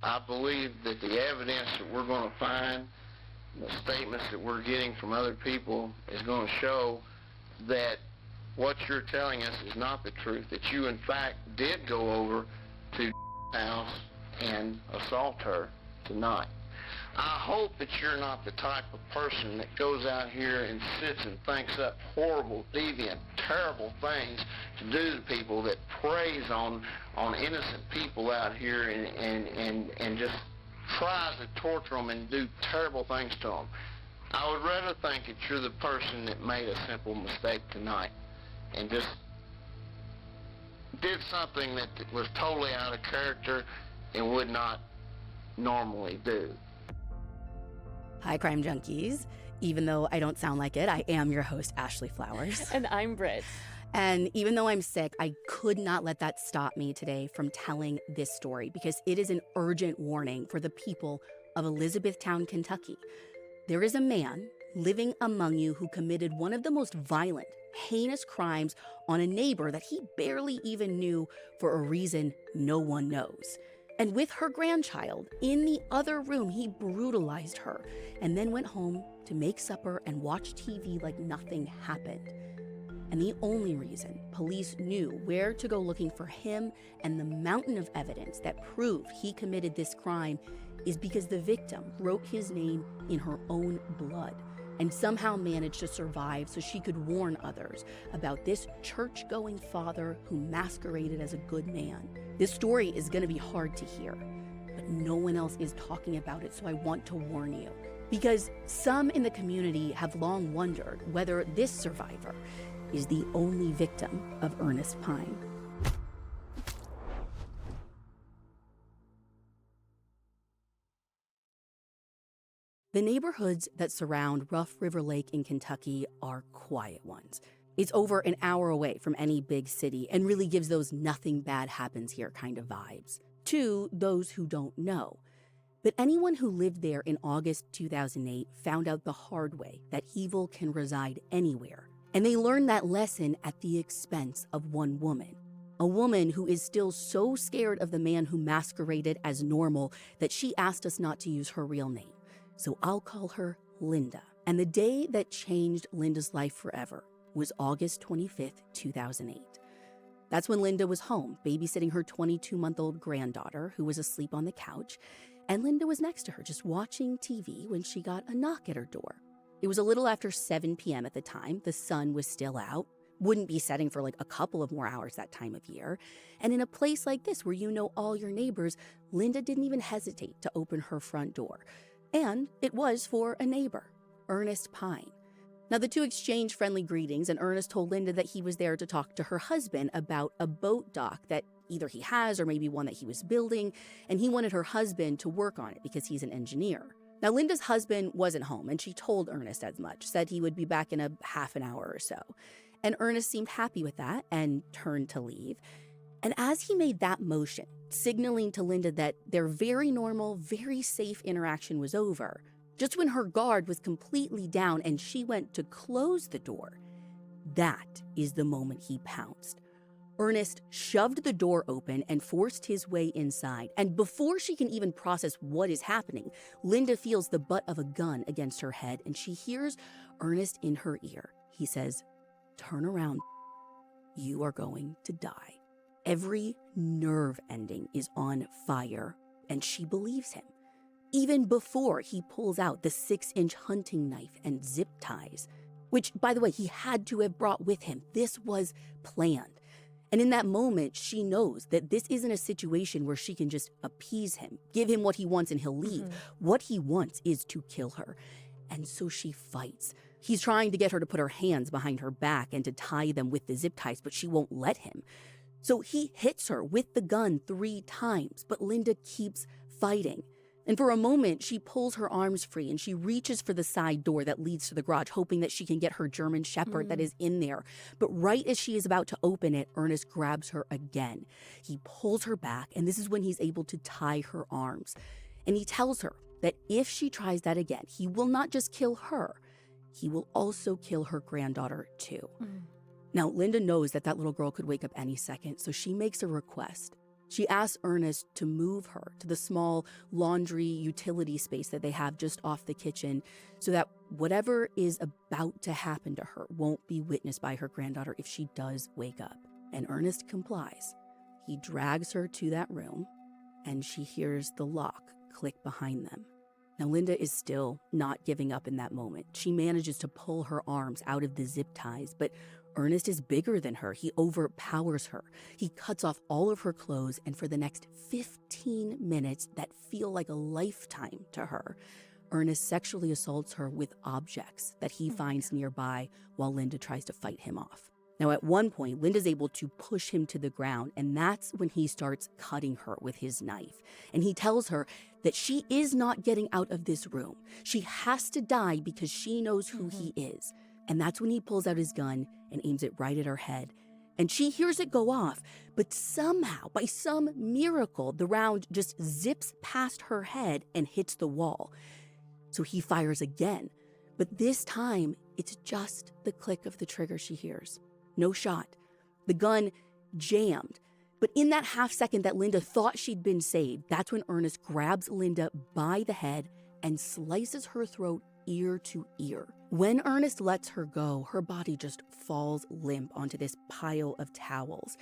I believe that the evidence that we're going to find, the statements that we're getting from other people, is going to show that what you're telling us is not the truth, that you in fact did go over to house and assault her tonight. I hope that you're not the type of person that goes out here and sits and thinks up horrible, deviant, terrible things to do to people, that preys on innocent people out here and just tries to torture them and do terrible things to them. I would rather think that you're the person that made a simple mistake tonight and just did something that was totally out of character and would not normally do. Hi, Crime Junkies. Even though I don't sound like it, I am your host, Ashley Flowers. And I'm Brit. And even though I'm sick, I could not let that stop me today from telling this story because it is an urgent warning for the people of Elizabethtown, Kentucky. There is a man living among you who committed one of the most violent, heinous crimes on a neighbor that he barely even knew for a reason no one knows. And with her grandchild in the other room, he brutalized her and then went home to make supper and watch TV like nothing happened. And the only reason police knew where to go looking for him and the mountain of evidence that proved he committed this crime is because the victim wrote his name in her own blood and somehow managed to survive so she could warn others about this church-going father who masqueraded as a good man. This story is going to be hard to hear, but no one else is talking about it, so I want to warn you. Because some in the community have long wondered whether this survivor is the only victim of Ernest Pine. The neighborhoods that surround Rough River Lake in Kentucky are quiet ones. It's over an hour away from any big city and really gives those nothing bad happens here kind of vibes to those who don't know. But anyone who lived there in August 2008 found out the hard way that evil can reside anywhere. And they learned that lesson at the expense of one woman. A woman who is still so scared of the man who masqueraded as normal that she asked us not to use her real name. So I'll call her Linda. And the day that changed Linda's life forever was August 25th, 2008. That's when Linda was home, babysitting her 22-month-old granddaughter who was asleep on the couch. And Linda was next to her just watching TV when she got a knock at her door. It was a little after 7 p.m. at the time. The sun was still out. Wouldn't be setting for like a couple of more hours that time of year. And in a place like this where you know all your neighbors, Linda didn't even hesitate to open her front door. And it was for a neighbor, Ernest Pine. Now, the two exchanged friendly greetings, and Ernest told Linda that he was there to talk to her husband about a boat dock that either he has or maybe one that he was building, and he wanted her husband to work on it because he's an engineer. Now, Linda's husband wasn't home, and she told Ernest as much, said he would be back in a half an hour or so. And Ernest seemed happy with that and turned to leave. And as he made that motion, signaling to Linda that their very normal, very safe interaction was over, just when her guard was completely down and she went to close the door, that is the moment he pounced. Ernest shoved the door open and forced his way inside. And before she can even process what is happening, Linda feels the butt of a gun against her head and she hears Ernest in her ear. He says, "Turn around. You are going to die." Every nerve ending is on fire, and she believes him. Even before he pulls out the 6-inch hunting knife and zip ties, which, by the way, he had to have brought with him. This was planned. And in that moment, she knows that this isn't a situation where she can just appease him, give him what he wants and he'll leave. Mm-hmm. What he wants is to kill her. And so she fights. He's trying to get her to put her hands behind her back and to tie them with the zip ties, but she won't let him. So he hits her with the gun 3 times, but Linda keeps fighting. And for a moment, she pulls her arms free and she reaches for the side door that leads to the garage, hoping that she can get her German Shepherd that is in there. But right as she is about to open it, Ernest grabs her again. He pulls her back, and this is when he's able to tie her arms. And he tells her that if she tries that again, he will not just kill her, he will also kill her granddaughter too. Now, Linda knows that that little girl could wake up any second, so she makes a request. She asks Ernest to move her to the small laundry utility space that they have just off the kitchen so that whatever is about to happen to her won't be witnessed by her granddaughter if she does wake up. And Ernest complies. He drags her to that room, and she hears the lock click behind them. Now, Linda is still not giving up in that moment. She manages to pull her arms out of the zip ties, but Ernest is bigger than her. He overpowers her. He cuts off all of her clothes, and for the next 15 minutes that feel like a lifetime to her, Ernest sexually assaults her with objects that he finds nearby while Linda tries to fight him off. Now, at one point, Linda's able to push him to the ground, and that's when he starts cutting her with his knife. And he tells her that she is not getting out of this room. She has to die because she knows who he is. And that's when he pulls out his gun and aims it right at her head. And she hears it go off, but somehow, by some miracle, the round just zips past her head and hits the wall. So he fires again, but this time it's just the click of the trigger she hears. No shot. The gun jammed. But in that half second that Linda thought she'd been saved, that's when Ernest grabs Linda by the head and slices her throat ear to ear. When Ernest lets her go, her body just falls limp onto this pile of towels.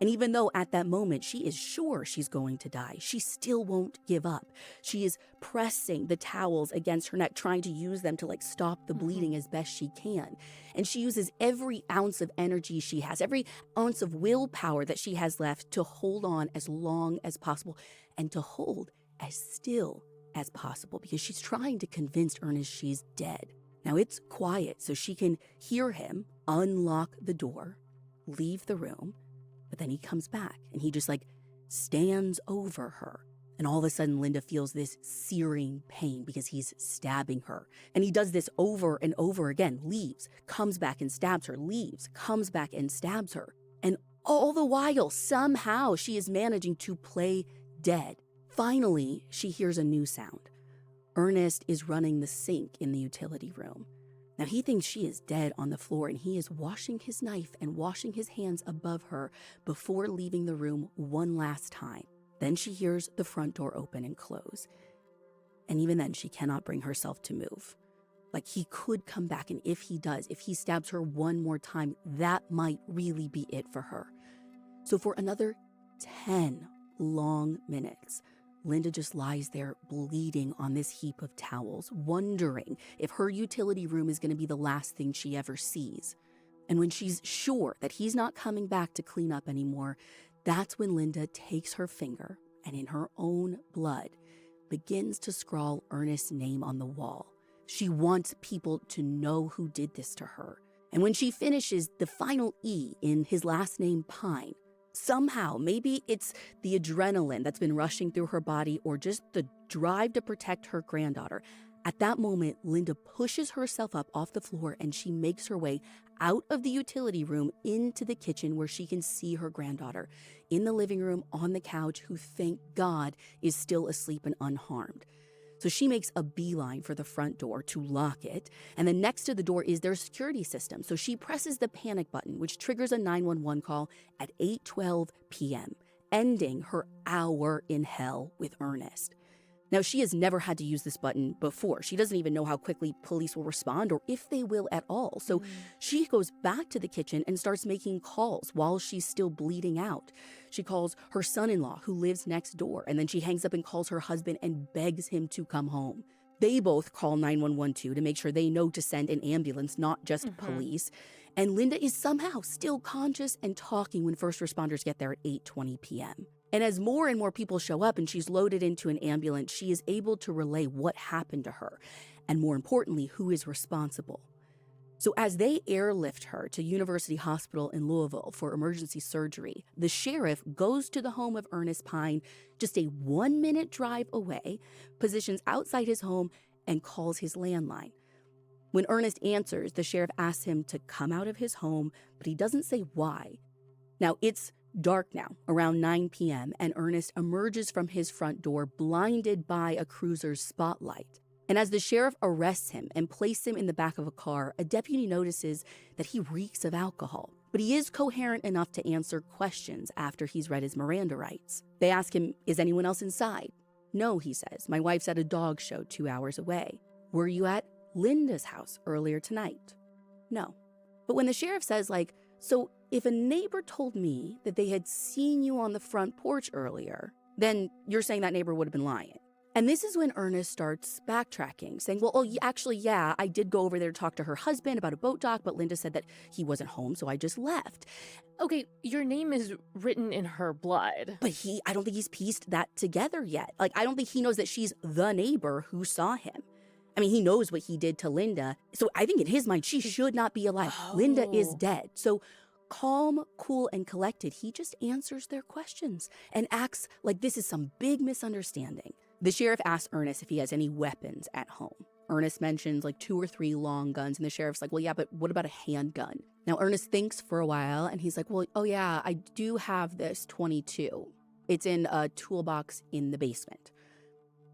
And even though at that moment she is sure she's going to die, she still won't give up. She is pressing the towels against her neck, trying to use them to stop the bleeding as best she can. And she uses every ounce of energy she has, every ounce of willpower that she has left to hold on as long as possible and to hold as still as possible because she's trying to convince Ernest she's dead. Now it's quiet, so she can hear him unlock the door, leave the room, but then he comes back and he just stands over her. And all of a sudden, Linda feels this searing pain because he's stabbing her. And he does this over and over again, leaves, comes back and stabs her, leaves, comes back and stabs her. And all the while, somehow she is managing to play dead. Finally, she hears a new sound. Ernest is running the sink in the utility room. Now, he thinks she is dead on the floor, and he is washing his knife and washing his hands above her before leaving the room one last time. Then she hears the front door open and close. And even then, she cannot bring herself to move. He could come back, and if he does, if he stabs her one more time, that might really be it for her. So for another 10 long minutes, Linda just lies there bleeding on this heap of towels, wondering if her utility room is going to be the last thing she ever sees. And when she's sure that he's not coming back to clean up anymore, that's when Linda takes her finger and in her own blood begins to scrawl Ernest's name on the wall. She wants people to know who did this to her. And when she finishes the final E in his last name, Pine, somehow, maybe it's the adrenaline that's been rushing through her body or just the drive to protect her granddaughter. At that moment, Linda pushes herself up off the floor and she makes her way out of the utility room into the kitchen where she can see her granddaughter in the living room on the couch, who, thank God, is still asleep and unharmed. So she makes a beeline for the front door to lock it, and then next to the door is their security system. So she presses the panic button, which triggers a 911 call at 8:12 p.m., ending her hour in hell with Ernest. Now, she has never had to use this button before. She doesn't even know how quickly police will respond or if they will at all. So she goes back to the kitchen and starts making calls while she's still bleeding out. She calls her son-in-law, who lives next door, and then she hangs up and calls her husband and begs him to come home. They both call 911 too to make sure they know to send an ambulance, not just police. And Linda is somehow still conscious and talking when first responders get there at 8:20 p.m. And as more and more people show up and she's loaded into an ambulance, she is able to relay what happened to her, and more importantly, who is responsible. So as they airlift her to University Hospital in Louisville for emergency surgery, the sheriff goes to the home of Ernest Pine, just a 1-minute drive away, positions outside his home, and calls his landline. When Ernest answers, the sheriff asks him to come out of his home, but he doesn't say why. Now, it's dark now, around 9 p.m., and Ernest emerges from his front door blinded by a cruiser's spotlight. And as the sheriff arrests him and places him in the back of a car, a deputy notices that he reeks of alcohol. but he is coherent enough to answer questions after he's read his Miranda rights. They ask him, is anyone else inside? No, he says. My wife's at a dog show 2 hours away. Were you at Linda's house earlier tonight? No. But when the sheriff says, so if a neighbor told me that they had seen you on the front porch earlier, then you're saying that neighbor would have been lying. And this is when Ernest starts backtracking, saying, actually, yeah, I did go over there to talk to her husband about a boat dock, but Linda said that he wasn't home, so I just left. Okay, your name is written in her blood. But I don't think he's pieced that together yet. I don't think he knows that she's the neighbor who saw him. I mean, he knows what he did to Linda, so I think in his mind, she should not be alive. Oh. Linda is dead. So calm, cool, and collected, he just answers their questions and acts like this is some big misunderstanding. The sheriff asks Ernest if he has any weapons at home. Ernest mentions 2 or 3 long guns, and the sheriff's like, well, yeah, but what about a handgun? Now, Ernest thinks for a while, and he's like, well, oh yeah, I do have this .22. It's in a toolbox in the basement.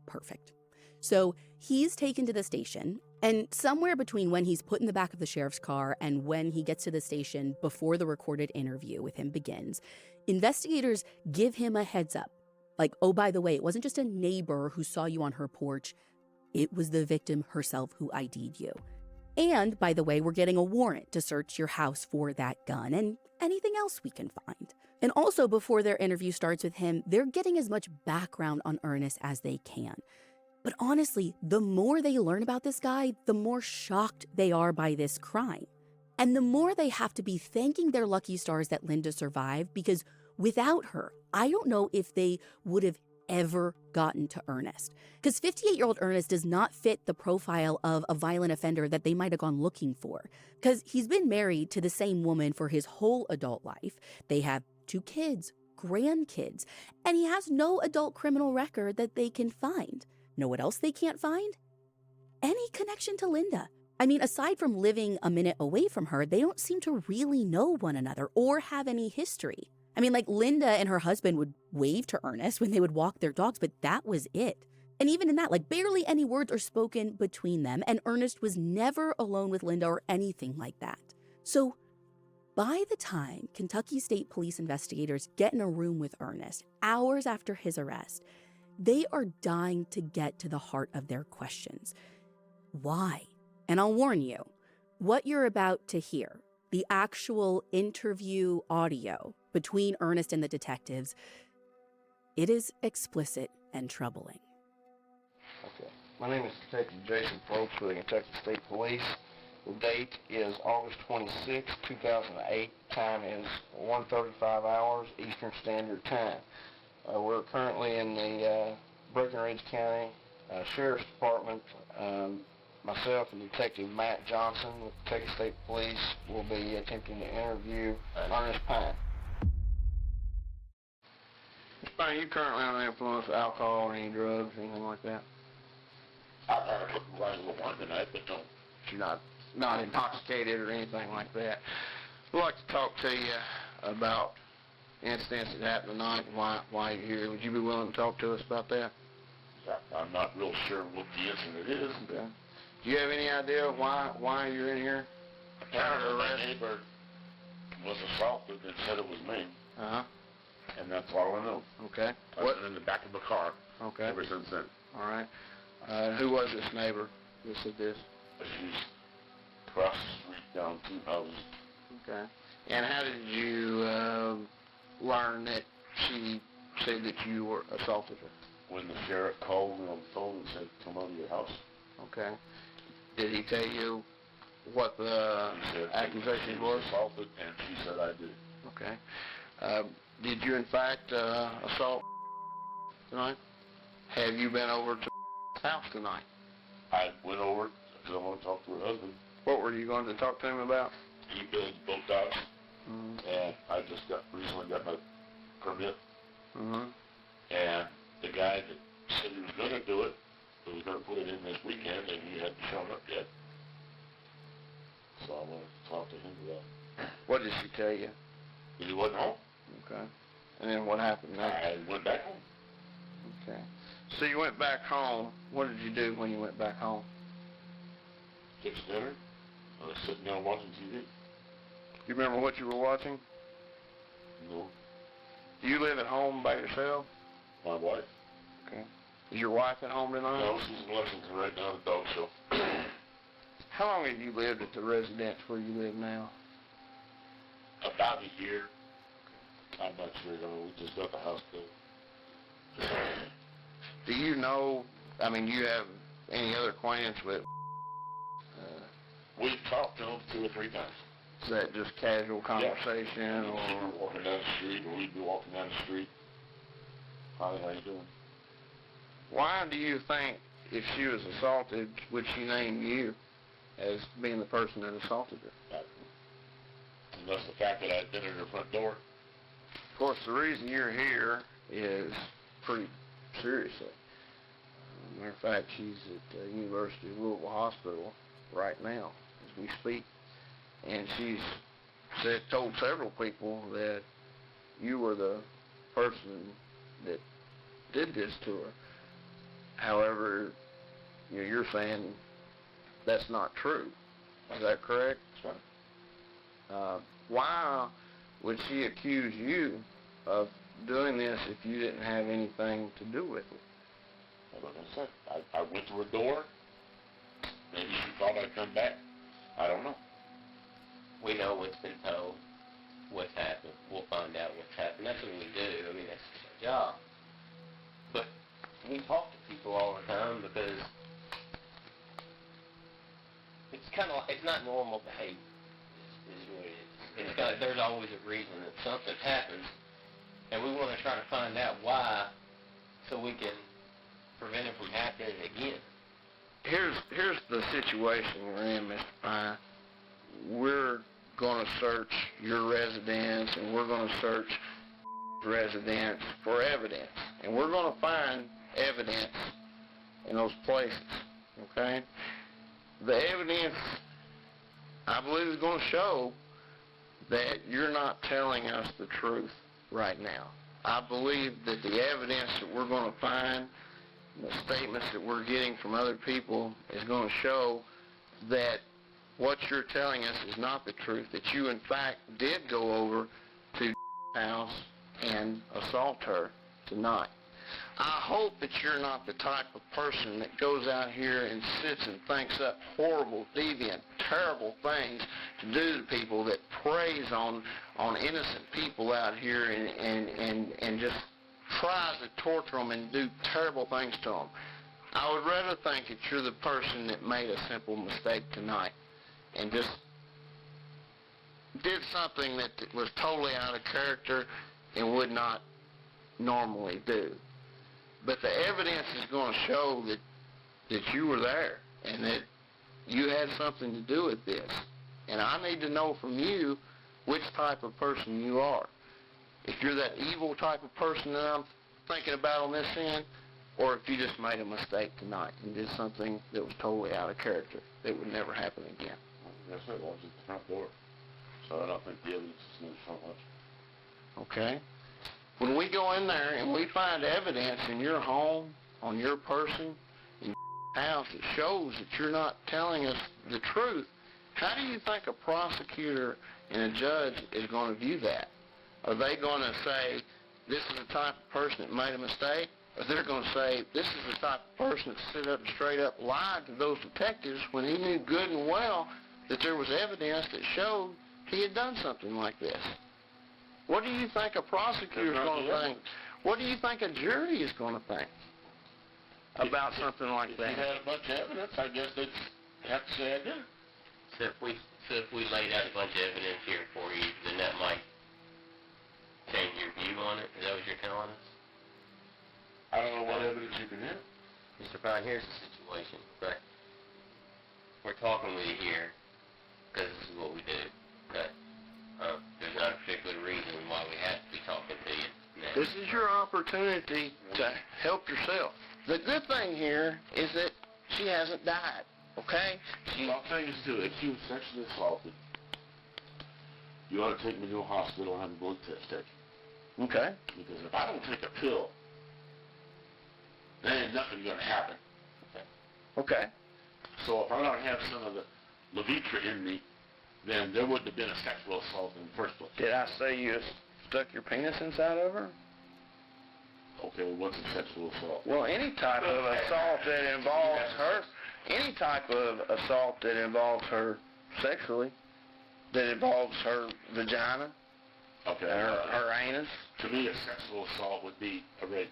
Perfect. So he's taken to the station, and somewhere between when he's put in the back of the sheriff's car and when he gets to the station before the recorded interview with him begins, investigators give him a heads up. Oh, by the way, it wasn't just a neighbor who saw you on her porch. It was the victim herself who ID'd you. And, by the way, we're getting a warrant to search your house for that gun and anything else we can find. And also, before their interview starts with him, they're getting as much background on Ernest as they can. But honestly, the more they learn about this guy, the more shocked they are by this crime. And the more they have to be thanking their lucky stars that Linda survived, because without her, I don't know if they would have ever gotten to Ernest. Because 58-year-old Ernest does not fit the profile of a violent offender that they might have gone looking for. Because he's been married to the same woman for his whole adult life. They have 2 kids, grandkids, and he has no adult criminal record that they can find. Know what else they can't find? Any connection to Linda. I mean, aside from living a minute away from her, they don't seem to really know one another or have any history. I mean, Linda and her husband would wave to Ernest when they would walk their dogs, but that was it. And even in that, barely any words are spoken between them, and Ernest was never alone with Linda or anything like that. So by the time Kentucky State Police investigators get in a room with Ernest, hours after his arrest, they are dying to get to the heart of their questions. Why? And I'll warn you, what you're about to hear, the actual interview audio between Ernest and the detectives, it is explicit and troubling. Okay. My name is Detective Jason Probst with the Kentucky State Police. The date is August 26, 2008. Time is 1:35 hours Eastern Standard Time. We're currently in the Breckinridge County Sheriff's Department. Myself and Detective Matt Johnson with the Kentucky State Police will be attempting to interview Ernest Pine. Mr. Pine, are you currently under the influence of alcohol or any drugs, anything like that? I've had a couple glasses of wine tonight, but no. You're not intoxicated or anything like that. We'd like to talk to you about incidents that happened tonight and why you're here. Would you be willing to talk to us about that? I'm not real sure what the incident is. Okay. Do you have any idea why you're in here? Apparently my neighbor was assaulted and said it was me. Uh-huh. And that's all I know. Okay. I've been in the back of the car ever since then. All right. Who was this neighbor who said this? She's across the street down 2 houses. Okay. And how did you learn that she said that you were assaulted her? When the sheriff called me on the phone and said, come over to your house. Okay. Did he tell you what the accusation was? Assaulted, and she said I did. Okay. Did you in fact assault tonight? Have you been over to house tonight? I went over because I want to talk to her husband. What were you going to talk to him about? He builds boat docks, and I just recently got my permit. And the guy that said he was going to do it, he was going to put it in this weekend, and he hadn't shown up yet. So I wanted to talk to him about it. What did she tell you? He wasn't home. Okay. And then what happened next? I went back home. Okay. So you went back home. What did you do when you went back home? Fixed dinner. I was sitting down watching TV. You remember what you were watching? No. Do you live at home by yourself? My wife? Okay. Is your wife at home tonight? No, she's in Lexington right now at the dog show. How long have you lived at the residence where you live now? About a year. I'm not sure, we just got the house built. Do you know, I mean, do you have any other acquaintance with, We've talked to him 2 or 3 times. is that just casual conversation She'd or? be walking down the street, or we'd be walking down the street. Hi, how you doing? Why do you think if she was assaulted, would she name you as being the person that assaulted her? Unless the fact that I'd been at her front door. Of course, the reason you're here is pretty serious. Matter of fact, she's at the University of Louisville Hospital right now as we speak. And she's told several people that you were the person that did this to her. However, you're saying that's not true. Is that correct? That's right. Why would she accuse you of doing this if you didn't have anything to do with it? Like I said, I went to her door. Maybe she thought I'd come back. I don't know. We know what's been told, what's happened. We'll find out what's happened. That's what we do. I mean, that's our job. But we talk to people all the time because it's kind of like, it's not normal behavior, is what it is. It's got, there's always a reason that something happens, and we want to try to find out why so we can prevent it from happening again. Here's the situation we're in, Mr. Pine. We're going to search your residence, and we're going to search residence for evidence. And we're going to find evidence in those places, okay? The evidence, I believe, is going to show that you're not telling us the truth right now. I believe that the evidence that we're going to find, the statements that we're getting from other people, is going to show that what you're telling us is not the truth, that you, in fact, did go over to house and assault her tonight. I hope that you're not the type of person that goes out here and sits and thinks up horrible, deviant, terrible things to do to people, that preys on innocent people out here and just tries to torture them and do terrible things to them. I would rather think that you're the person that made a simple mistake tonight and just did something that was totally out of character and would not normally do. But the evidence is going to show that you were there and that you had something to do with this. And I need to know from you which type of person you are. If you're that evil type of person that I'm thinking about on this end, or if you just made a mistake tonight and did something that was totally out of character that would never happen again. That's it, was at the front door. So I don't think the evidence is in the front much. Okay? When we go in there and we find evidence in your home, on your person, in your house that shows that you're not telling us the truth, how do you think a prosecutor and a judge is going to view that? Are they going to say, this is the type of person that made a mistake? Or they're going to say, this is the type of person that stood up and straight up lied to those detectives when he knew good and well that there was evidence that showed he had done something like this? What do you think a prosecutor is going to think? What do you think a jury is going to think about something like that? If you had a bunch of evidence, I guess they'd have to say I did. So if we laid out a bunch of evidence here for you, then that might change your view on it? Is that what you're telling us? I don't know what evidence you can have. Mr. Pine, here's the situation, right? We're talking with you here because this is what we do, okay? There's not a particular reason why we have to be talking to you now. This is your opportunity to help yourself. The good thing here is that she hasn't died, okay? I'll tell you this too. If she was sexually assaulted, you ought to take me to a hospital and have a blood test taken. Okay. Because if I don't take a pill, there ain't nothing going to happen. Okay. So if I don't have some of the Levitra in me, then there wouldn't have been a sexual assault in the first place. Did I say you stuck your penis inside of her? Okay, well, what's a sexual assault? Well, any type of assault that involves her, any type of assault that involves her sexually, that involves her vagina, Okay. her anus. To me, a sexual assault would be a rape.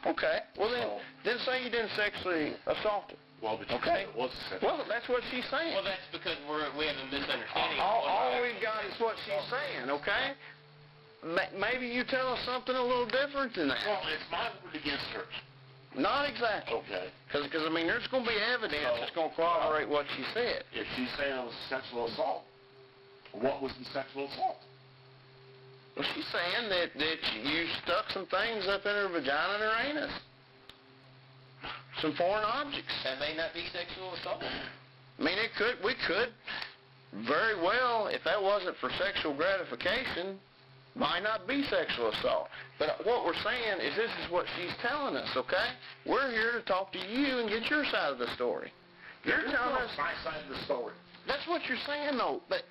Okay. Well, then say you didn't sexually assault her. Well, but you Okay. said it was a sexual Well, that's what she's saying. Well, that's because we have a misunderstanding. All we've got is what she's saying, okay? Maybe you tell us something a little different than that. Well, it's my word against hers. Not exactly. Okay. Because, I mean, there's going to be evidence that's going to corroborate what she said. If she's saying it was a sexual assault, what was the sexual assault? Well, she's saying that you stuck some things up in her vagina and her anus. Some foreign objects. That may not be sexual assault. I mean, we could very well, if that wasn't for sexual gratification, might not be sexual assault. But what we're saying is this is what she's telling us, okay? We're here to talk to you and get your side of the story. You're telling us my side of the story. That's what you're saying, though. But,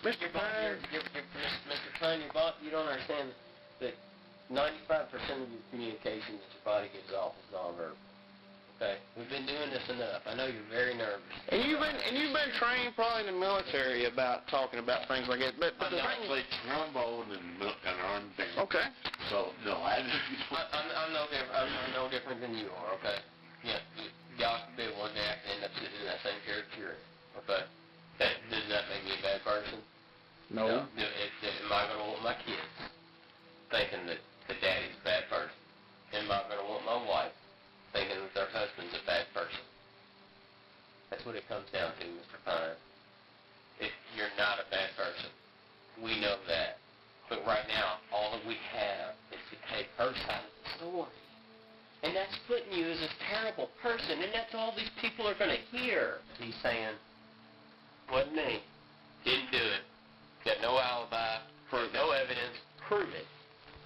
Mr. Mr. Pine, Pine, you don't understand that 95% of your communication that your body gives off is nonverbal. Okay? We've been doing this enough. I know you're very nervous. and you've been trained probably in the military about talking about things like that. But the I thing, played trombone and armed band. okay. So, no, I I'm no different than you are, okay? Yeah, God forbid one day I can end up sitting in that same chair that you're in, okay? Does that make me a bad person? No. Am I going to want my kids thinking that daddy's a bad person? Am I going to want my wife thinking that their husband's a bad person? That's what it comes down to, Mr. Pine. You're not a bad person. We know that. But right now, all that we have is to take her side of the story. And that's putting you as a terrible person, and that's all these people are going to hear. He's saying, wasn't me. Didn't do it. Got no alibi. No evidence. Prove it.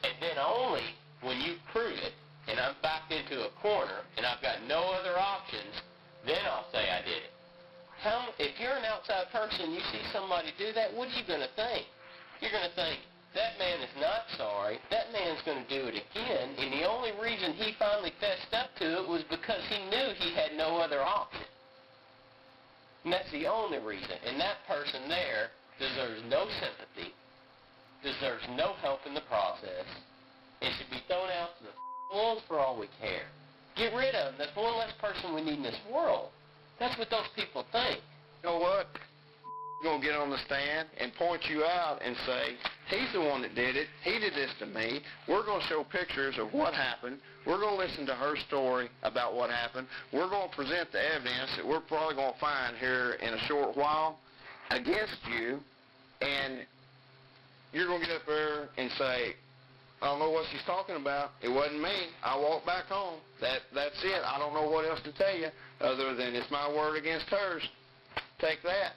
And then only when you prove it, and I'm backed into a corner, and I've got no other options, then I'll say I did it. If you're an outside person, you see somebody do that, what are you going to think? You're going to think, that man is not sorry, that man's going to do it again, and the only reason he finally fessed up to it was because he knew he had no other option. And that's the only reason. And that person there deserves no sympathy, deserves no help in the process, and should be thrown out to the wolves for all we care. Get rid of him. That's one less person we need in this world. That's what those people think. You know what? We're going to get on the stand and point you out and say, he's the one that did it. He did this to me. We're going to show pictures of what happened. We're going to listen to her story about what happened. We're going to present the evidence that we're probably going to find here in a short while against you, and you're going to get up there and say, I don't know what she's talking about. It wasn't me. I walked back home. That's it. I don't know what else to tell you other than it's my word against hers. Take that.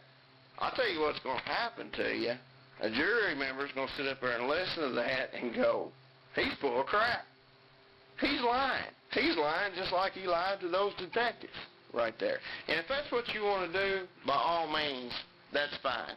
I'll tell you what's going to happen to you. A jury member is going to sit up there and listen to that and go, he's full of crap. He's lying. He's lying just like he lied to those detectives right there. And if that's what you want to do, by all means, that's fine.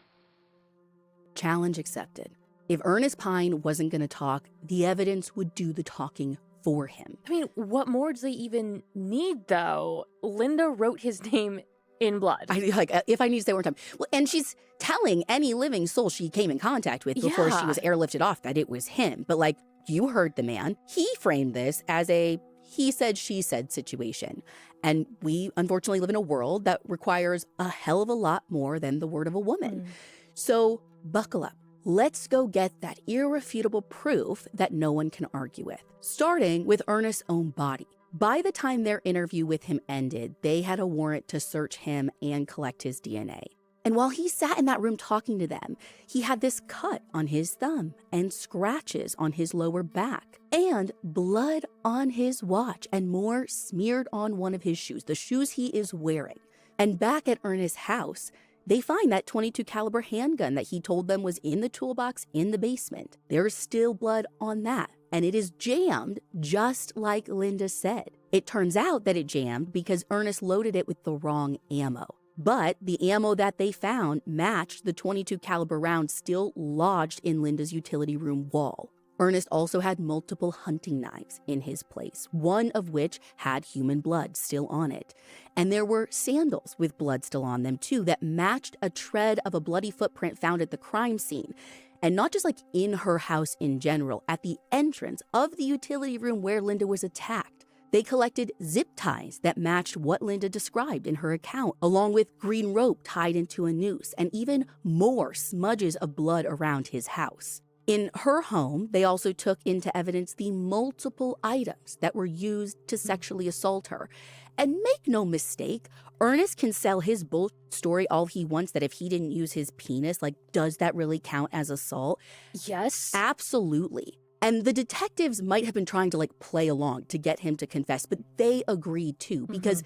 Challenge accepted. If Ernest Pine wasn't going to talk, the evidence would do the talking for him. I mean, what more do they even need, though? Linda wrote his name in blood. If I need to say one time. Well, and she's telling any living soul she came in contact with before she was airlifted off that it was him. But you heard the man. He framed this as a he said, she said situation. And we unfortunately live in a world that requires a hell of a lot more than the word of a woman. So buckle up. Let's go get that irrefutable proof that no one can argue with, starting with Ernest's own body. By the time their interview with him ended, they had a warrant to search him and collect his DNA. And while he sat in that room talking to them, he had this cut on his thumb and scratches on his lower back and blood on his watch and more smeared on one of his shoes, the shoes he is wearing. And back at Ernest's house, they find that .22 caliber handgun that he told them was in the toolbox in the basement. There's still blood on that, and it is jammed just like Linda said. It turns out that it jammed because Ernest loaded it with the wrong ammo. But the ammo that they found matched the .22 caliber round still lodged in Linda's utility room wall. Ernest also had multiple hunting knives in his place, one of which had human blood still on it. And there were sandals with blood still on them too that matched a tread of a bloody footprint found at the crime scene. And not just like in her house in general, at the entrance of the utility room where Linda was attacked. They collected zip ties that matched what Linda described in her account, along with green rope tied into a noose, and even more smudges of blood around his house. In her home, they also took into evidence the multiple items that were used to sexually assault her. And make no mistake, Ernest can sell his bullshit story all he wants that if he didn't use his penis, like, does that really count as assault? Yes. Absolutely. And the detectives might have been trying to play along to get him to confess, but they agreed too, because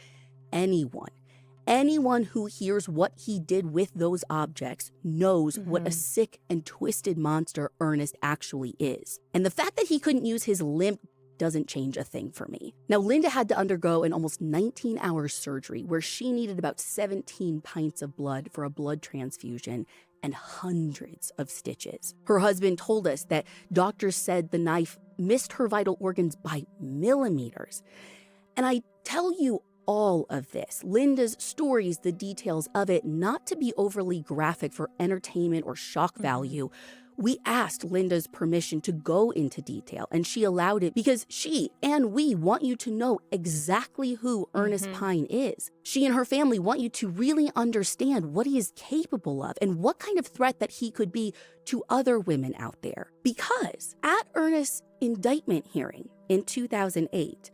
anyone who hears what he did with those objects knows what a sick and twisted monster Ernest actually is. And the fact that he couldn't use his limp doesn't change a thing for me. Now, Linda had to undergo an almost 19-hour surgery where she needed about 17 pints of blood for a blood transfusion and hundreds of stitches. Her husband told us that doctors said the knife missed her vital organs by millimeters. And I tell you all of this, Linda's stories, the details of it, not to be overly graphic for entertainment or shock value. We asked Linda's permission to go into detail, and she allowed it because she and we want you to know exactly who Ernest Pine is. She and her family want you to really understand what he is capable of and what kind of threat that he could be to other women out there. Because at Ernest's indictment hearing in 2008,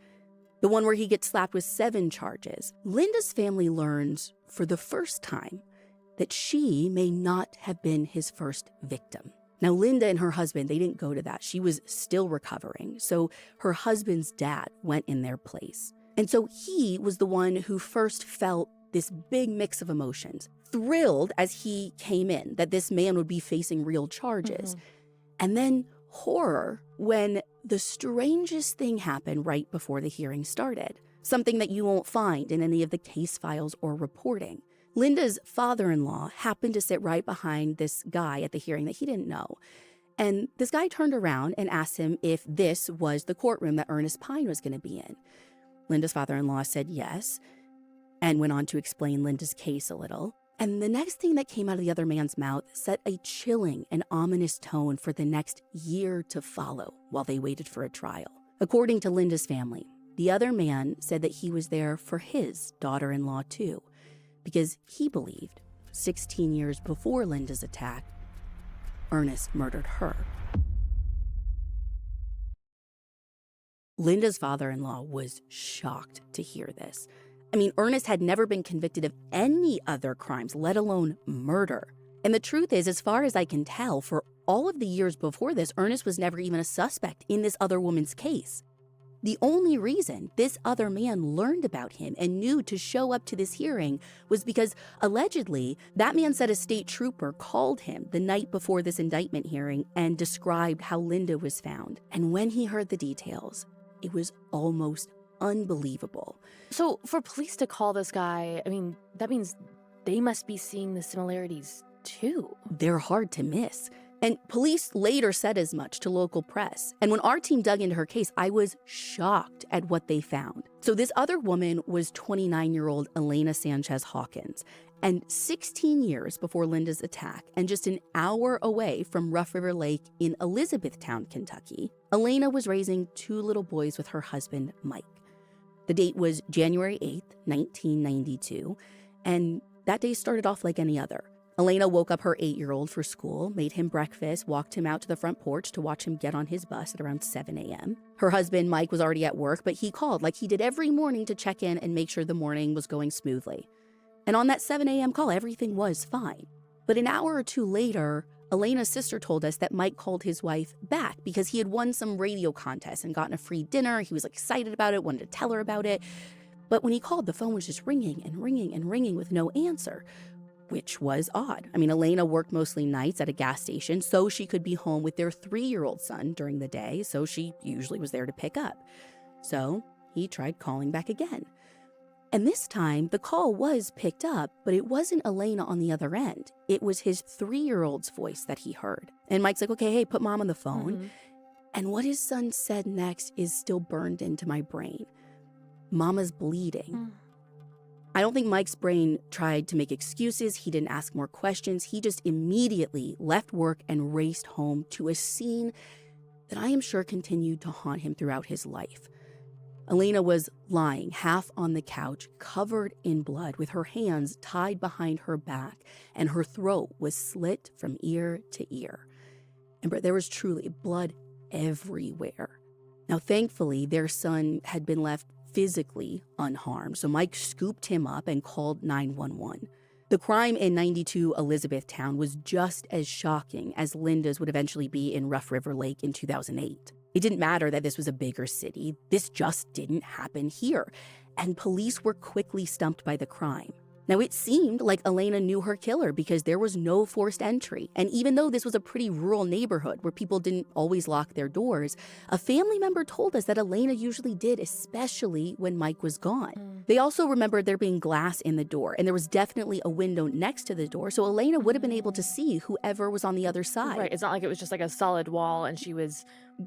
the one where he gets slapped with 7 charges, Linda's family learns for the first time that she may not have been his first victim. Now, Linda and her husband, they didn't go to that. She was still recovering. So her husband's dad went in their place. And so he was the one who first felt this big mix of emotions. Thrilled as he came in that this man would be facing real charges. And then horror when the strangest thing happened right before the hearing started. Something that you won't find in any of the case files or reporting. Linda's father-in-law happened to sit right behind this guy at the hearing that he didn't know. And this guy turned around and asked him if this was the courtroom that Ernest Pine was going to be in. Linda's father-in-law said yes, and went on to explain Linda's case a little. And the next thing that came out of the other man's mouth set a chilling and ominous tone for the next year to follow while they waited for a trial. According to Linda's family, the other man said that he was there for his daughter-in-law too, because he believed 16 years before Linda's attack, Ernest murdered her. Linda's father-in-law was shocked to hear this. I mean, Ernest had never been convicted of any other crimes, let alone murder. And the truth is, as far as I can tell, for all of the years before this, Ernest was never even a suspect in this other woman's case. The only reason this other man learned about him and knew to show up to this hearing was because, allegedly, that man said a state trooper called him the night before this indictment hearing and described how Linda was found. And when he heard the details, it was almost unbelievable. So for police to call this guy, I mean, that means they must be seeing the similarities too. They're hard to miss. And police later said as much to local press. And when our team dug into her case, I was shocked at what they found. So this other woman was 29-year-old Elena Sanchez Hawkins. And 16 years before Linda's attack, and just an hour away from Rough River Lake in Elizabethtown, Kentucky, Elena was raising 2 little boys with her husband, Mike. The date was January 8th, 1992, and that day started off like any other. Elena woke up her 8-year-old for school, made him breakfast, walked him out to the front porch to watch him get on his bus at around 7 a.m. Her husband, Mike, was already at work, but he called like he did every morning to check in and make sure the morning was going smoothly. And on that 7 a.m. call, everything was fine. But an hour or two later, Elena's sister told us that Mike called his wife back because he had won some radio contest and gotten a free dinner. He was excited about it, wanted to tell her about it. But when he called, the phone was just ringing and ringing and ringing with no answer, which was odd. I mean, Elena worked mostly nights at a gas station, so she could be home with their 3-year-old son during the day, so she usually was there to pick up. So he tried calling back again. And this time, the call was picked up, but it wasn't Elena on the other end. It was his 3-year-old's voice that he heard. And Mike's like, okay, hey, put mom on the phone. And what his son said next is still burned into my brain. Mama's bleeding. I don't think Mike's brain tried to make excuses. He didn't ask more questions. He just immediately left work and raced home to a scene that I am sure continued to haunt him throughout his life. Elena was lying half on the couch, covered in blood, with her hands tied behind her back, and her throat was slit from ear to ear. And there was truly blood everywhere. Now, thankfully, their son had been left physically unharmed, so Mike scooped him up and called 911. The crime in 92 Elizabethtown was just as shocking as Linda's would eventually be in Rough River Lake in 2008. It didn't matter that this was a bigger city. This just didn't happen here. And police were quickly stumped by the crime. Now, it seemed like Elena knew her killer because there was no forced entry. And even though this was a pretty rural neighborhood where people didn't always lock their doors, a family member told us that Elena usually did, especially when Mike was gone. They also remembered there being glass in the door, and there was definitely a window next to the door, so Elena would have been able to see whoever was on the other side. Right, it's not like it was just like a solid wall and she was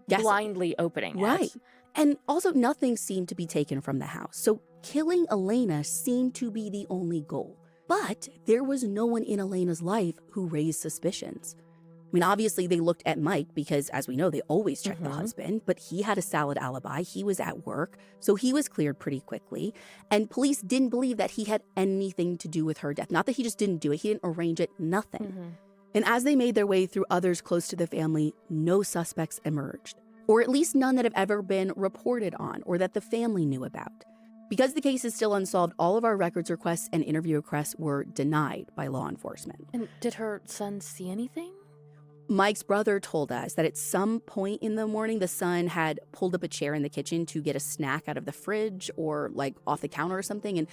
Guessing. blindly opening it. Right. And also, nothing seemed to be taken from the house, so killing Elena seemed to be the only goal. But there was no one in Elena's life who raised suspicions. I mean, obviously, they looked at Mike because, as we know, they always check the husband, but he had a solid alibi. He was at work, so he was cleared pretty quickly. And police didn't believe that he had anything to do with her death. Not that he just didn't do it, he didn't arrange it, nothing. And as they made their way through others close to the family, no suspects emerged. Or at least none that have ever been reported on or that the family knew about. Because the case is still unsolved, all of our records requests and interview requests were denied by law enforcement. And did her son see anything? Mike's brother told us that at some point in the morning, the son had pulled up a chair in the kitchen to get a snack out of the fridge or like off the counter or something. And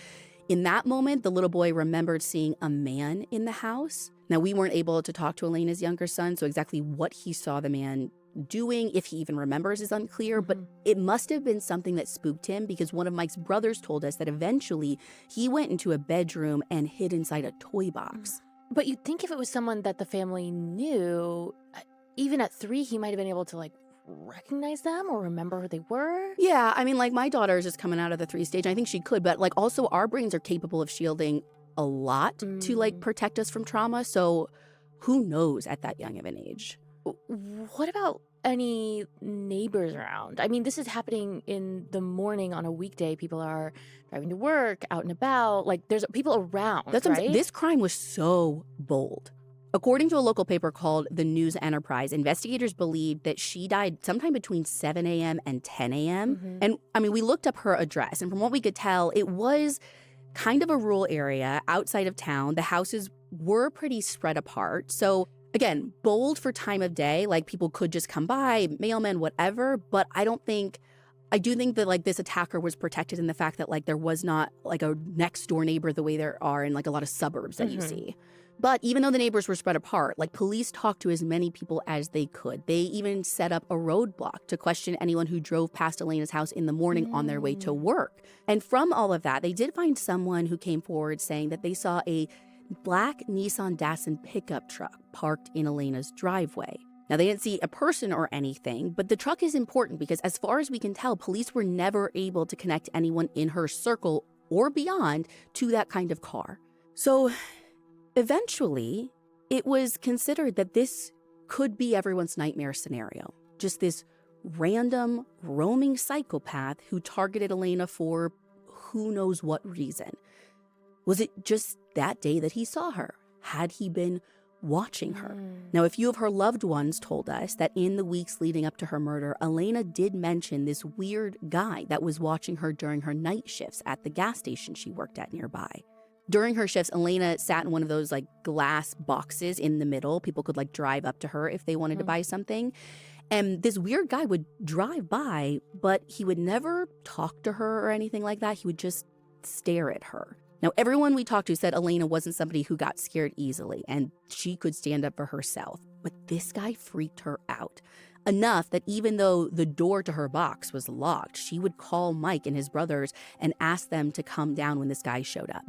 in that moment, the little boy remembered seeing a man in the house. Now, we weren't able to talk to Elena's younger son, so exactly what he saw the man doing, if he even remembers, is unclear, but it must have been something that spooked him because one of Mike's brothers told us that eventually he went into a bedroom and hid inside a toy box. But you'd think if it was someone that the family knew, even at 3, he might have been able to like recognize them or remember who they were. Yeah, I mean, like my daughter is just coming out of the 3 stage. I think she could, but like also our brains are capable of shielding a lot to like protect us from trauma. So who knows at that young of an age? What about any neighbors around? I mean, this is happening in the morning on a weekday. People are driving to work, out and about. Like, there's people around, That's right? This crime was so bold. According to a local paper called the News Enterprise, investigators believe that she died sometime between 7 a.m. and 10 a.m. And, I mean, we looked up her address, and from what we could tell, it was kind of a rural area outside of town. The houses were pretty spread apart. So again, bold for time of day, like people could just come by, mailmen, whatever, but I do think that like this attacker was protected in the fact that like there was not like a next door neighbor the way there are in like a lot of suburbs that you see. But even though the neighbors were spread apart, like police talked to as many people as they could. They even set up a roadblock to question anyone who drove past Elena's house in the morning on their way to work. And from all of that, they did find someone who came forward saying that they saw a black Nissan Datsun pickup truck parked in Elena's driveway. Now, they didn't see a person or anything, but the truck is important because as far as we can tell, police were never able to connect anyone in her circle or beyond to that kind of car. So eventually, it was considered that this could be everyone's nightmare scenario. Just this random, roaming psychopath who targeted Elena for who knows what reason. Was it just that day that he saw her? Had he been watching her? Now, a few of her loved ones told us that in the weeks leading up to her murder, Elena did mention this weird guy that was watching her during her night shifts at the gas station she worked at nearby. During her shifts, Elena sat in one of those like glass boxes in the middle. People could like drive up to her if they wanted to buy something. And this weird guy would drive by, but he would never talk to her or anything like that. He would just stare at her. Now, everyone we talked to said Elena wasn't somebody who got scared easily and she could stand up for herself. But this guy freaked her out. Enough that even though the door to her box was locked, she would call Mike and his brothers and ask them to come down when this guy showed up.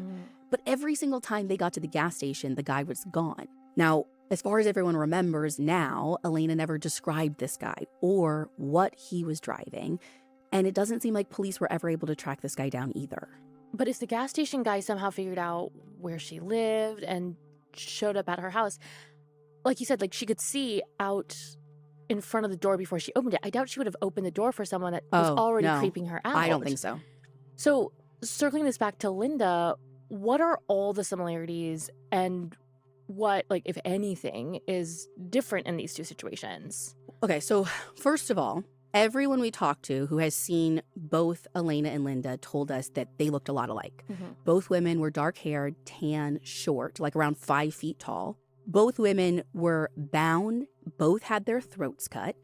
But every single time they got to the gas station, the guy was gone. Now, as far as everyone remembers now, Elena never described this guy or what he was driving, and it doesn't seem like police were ever able to track this guy down either. But if the gas station guy somehow figured out where she lived and showed up at her house, like you said, like she could see out in front of the door before she opened it, I doubt she would have opened the door for someone that was already creeping her out. I don't think so. So circling this back to Linda, what are all the similarities and what, like, if anything, is different in these two situations? Okay, so first of all, everyone we talked to who has seen both Elena and Linda told us that they looked a lot alike. Both women were dark-haired, tan, short, like around 5 feet tall. Both women were bound. Both had their throats cut.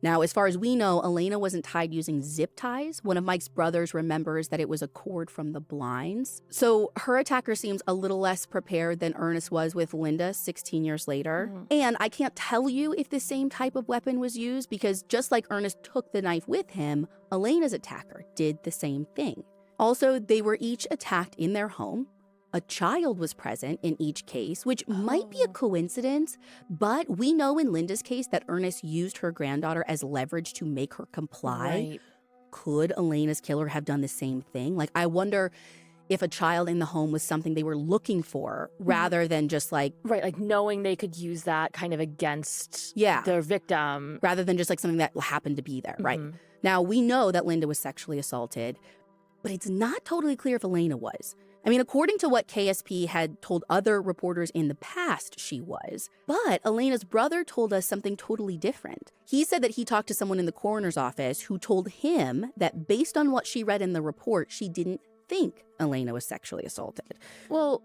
Now, as far as we know, Elena wasn't tied using zip ties. One of Mike's brothers remembers that it was a cord from the blinds. So her attacker seems a little less prepared than Ernest was with Linda 16 years later. And I can't tell you if the same type of weapon was used because just like Ernest took the knife with him, Elena's attacker did the same thing. Also, they were each attacked in their home. A child was present in each case, which might be a coincidence, but we know in Linda's case that Ernest used her granddaughter as leverage to make her comply. Right. Could Elena's killer have done the same thing? Like, I wonder if a child in the home was something they were looking for rather than just like... Right, like knowing they could use that kind of against their victim. Rather than just like something that happened to be there, right? Now, we know that Linda was sexually assaulted, but it's not totally clear if Elena was. I mean, according to what KSP had told other reporters in the past, she was. But Elena's brother told us something totally different. He said that he talked to someone in the coroner's office who told him that based on what she read in the report, she didn't think Elena was sexually assaulted. Well,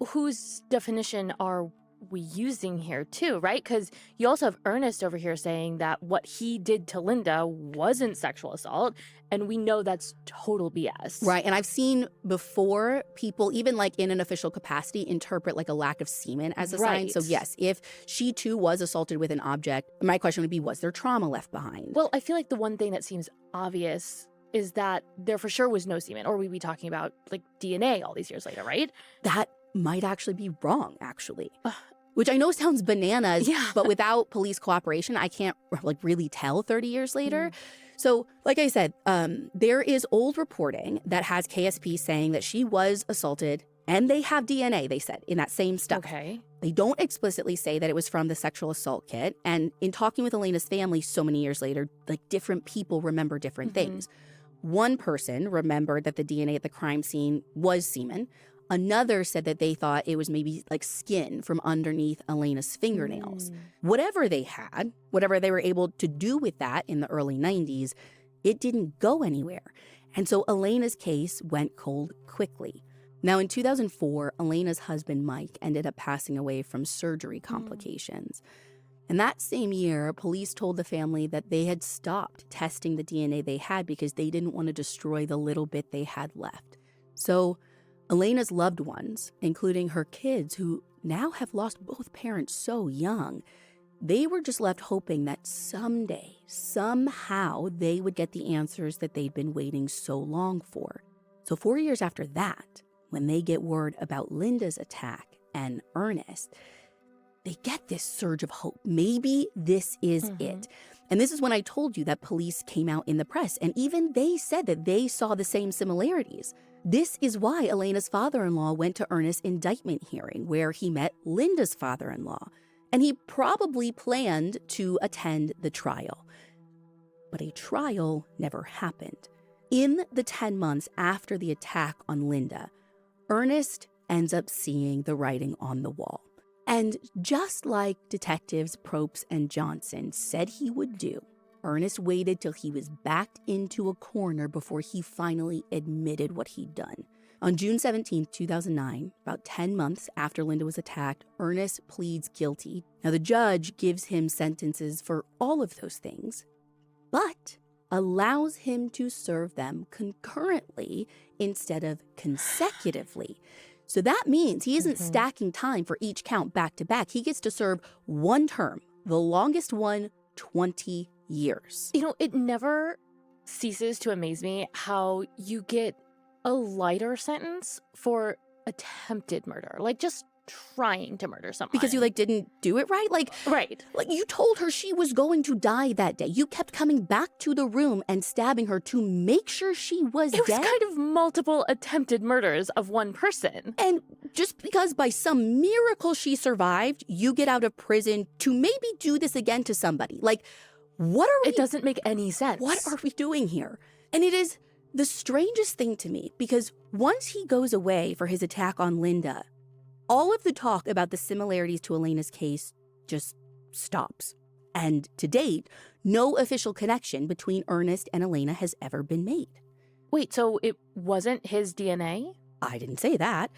whose definition are we using here too, right? Because you also have Ernest over here saying that what he did to Linda wasn't sexual assault, and we know that's total BS. Right, and I've seen before people, even like in an official capacity, interpret like a lack of semen as a sign. So yes, if she too was assaulted with an object, my question would be, was there trauma left behind? Well, I feel like the one thing that seems obvious is that there for sure was no semen, or we'd be talking about like DNA all these years later, right? That might actually be wrong, actually. Which I know sounds bananas, but without police cooperation, I can't like really tell 30 years later. So like I said, there is old reporting that has KSP saying that she was assaulted, and they have DNA, they said, in that same stuff. Okay. They don't explicitly say that it was from the sexual assault kit. And in talking with Elena's family so many years later, like different people remember different things. One person remembered that the DNA at the crime scene was semen. Another said that they thought it was maybe like skin from underneath Elena's fingernails. Whatever they had, whatever they were able to do with that in the early 90s, it didn't go anywhere. And so Elena's case went cold quickly. Now, in 2004, Elena's husband, Mike, ended up passing away from surgery complications. And that same year, police told the family that they had stopped testing the DNA they had because they didn't want to destroy the little bit they had left. So Elena's loved ones, including her kids who now have lost both parents so young, they were just left hoping that someday, somehow, they would get the answers that they'd been waiting so long for. So 4 years after that, when they get word about Linda's attack and Ernest, they get this surge of hope. Maybe this is it. And this is when I told you that police came out in the press, and even they said that they saw the same similarities. This is why Elena's father-in-law went to Ernest's indictment hearing, where he met Linda's father-in-law, and he probably planned to attend the trial. But a trial never happened. In the 10 months after the attack on Linda, Ernest ends up seeing the writing on the wall. And just like detectives Probst and Johnson said he would do, Ernest waited till he was backed into a corner before he finally admitted what he'd done. On June 17, 2009, about 10 months after Linda was attacked, Ernest pleads guilty. Now, the judge gives him sentences for all of those things, but allows him to serve them concurrently instead of consecutively. So that means he isn't stacking time for each count back to back. He gets to serve one term, the longest one, 20 years. You know, it never ceases to amaze me how you get a lighter sentence for attempted murder, like just trying to murder someone. Because you, didn't do it right? Right. You told her she was going to die that day. You kept coming back to the room and stabbing her to make sure she was dead. It was kind of multiple attempted murders of one person. And just because by some miracle she survived, you get out of prison to maybe do this again to somebody. What are we... It doesn't make any sense. What are we doing here? And it is the strangest thing to me, because once he goes away for his attack on Linda, all of the talk about the similarities to Elena's case just stops. And to date, no official connection between Ernest and Elena has ever been made. Wait, so it wasn't his DNA? I didn't say that.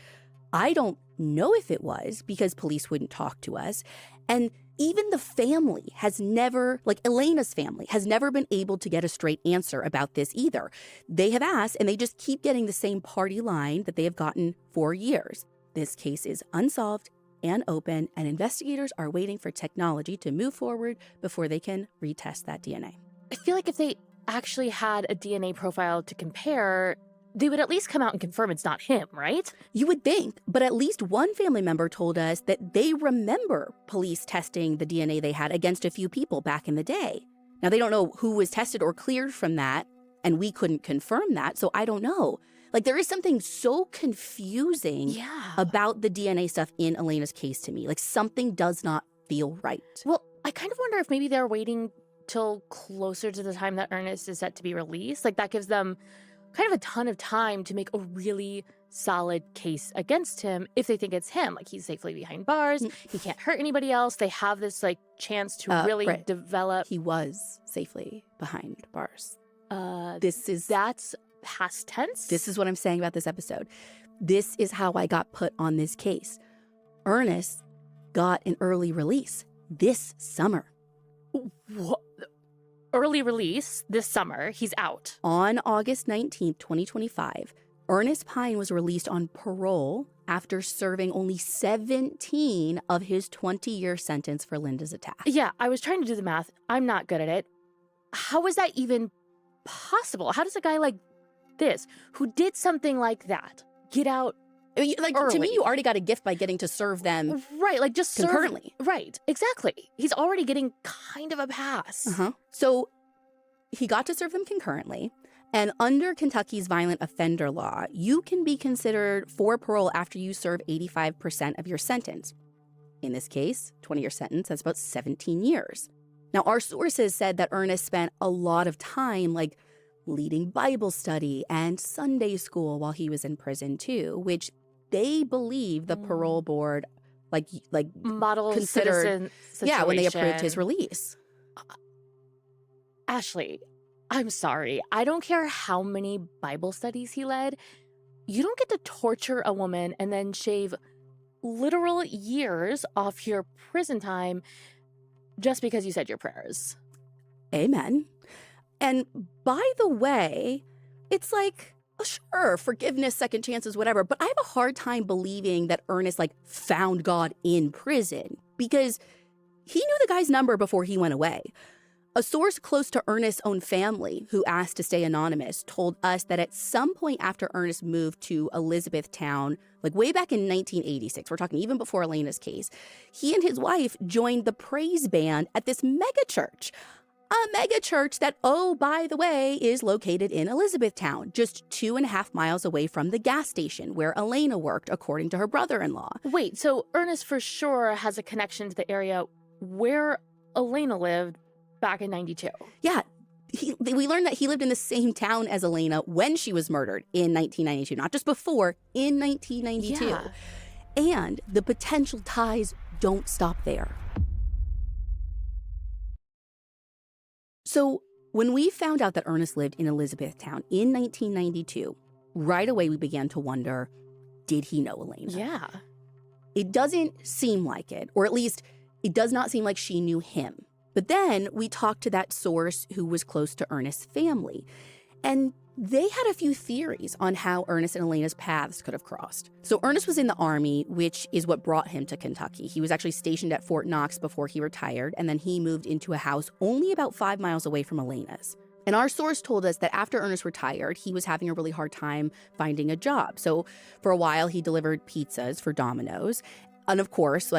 I don't know if it was, because police wouldn't talk to us. And even the family has never, Elena's family, has never been able to get a straight answer about this either. They have asked, and they just keep getting the same party line that they have gotten for years. This case is unsolved and open, and investigators are waiting for technology to move forward before they can retest that DNA. I feel like if they actually had a DNA profile to compare, they would at least come out and confirm it's not him, right? You would think, but at least one family member told us that they remember police testing the DNA they had against a few people back in the day. Now, they don't know who was tested or cleared from that, and we couldn't confirm that, so I don't know. There is something so confusing about the DNA stuff in Elena's case to me. Something does not feel right. Well, I kind of wonder if maybe they're waiting till closer to the time that Ernest is set to be released. That gives them kind of a ton of time to make a really solid case against him if they think it's him. He's safely behind bars, he can't hurt anybody else. They have this chance to really Brit, develop. He was safely behind bars. That's past tense? This is what I'm saying about this episode. This is how I got put on this case. Ernest got an early release this summer. What? Early release this summer? He's out. On August 19th, 2025, Ernest Pine was released on parole after serving only 17 of his 20-year sentence for Linda's attack. Yeah, I was trying to do the math. I'm not good at it. How is that even possible? How does a guy like this, who did something like that, get out early? To me, you already got a gift by getting to serve them just concurrently. Right, exactly. He's already getting kind of a pass. So he got to serve them concurrently. And under Kentucky's violent offender law, you can be considered for parole after you serve 85% of your sentence. In this case, 20-year sentence, that's about 17 years. Now, our sources said that Ernest spent a lot of time, leading Bible study and Sunday school while he was in prison too, which they believe the parole board model considered citizen situation. when they approved his release. Ashley, I'm sorry. I don't care how many Bible studies he led. You don't get to torture a woman and then shave literal years off your prison time just because you said your prayers. Amen. And by the way, it's sure, forgiveness, second chances, whatever. But I have a hard time believing that Ernest found God in prison, because he knew the guy's number before he went away. A source close to Ernest's own family, who asked to stay anonymous, told us that at some point after Ernest moved to Elizabethtown, way back in 1986, we're talking even before Elena's case, he and his wife joined the praise band at this mega church. A mega church that, oh, by the way, is located in Elizabethtown, just 2.5 miles away from the gas station where Elena worked, according to her brother-in-law. Wait, so Ernest for sure has a connection to the area where Elena lived back in 92. Yeah, we learned that he lived in the same town as Elena when she was murdered in 1992, not just before, in 1992. Yeah. And the potential ties don't stop there. So when we found out that Ernest lived in Elizabethtown in 1992, right away we began to wonder, did he know Elena? Yeah. It doesn't seem like it, or at least it does not seem like she knew him. But then we talked to that source who was close to Ernest's family, and They had a few theories on how Ernest and Elena's paths could have crossed. So Ernest was in the Army, which is what brought him to Kentucky. He was actually stationed at Fort Knox before he retired, and then he moved into a house only about 5 miles away from Elena's. And our source told us that after Ernest retired, he was having a really hard time finding a job. So for a while, he delivered pizzas for Domino's. And of course,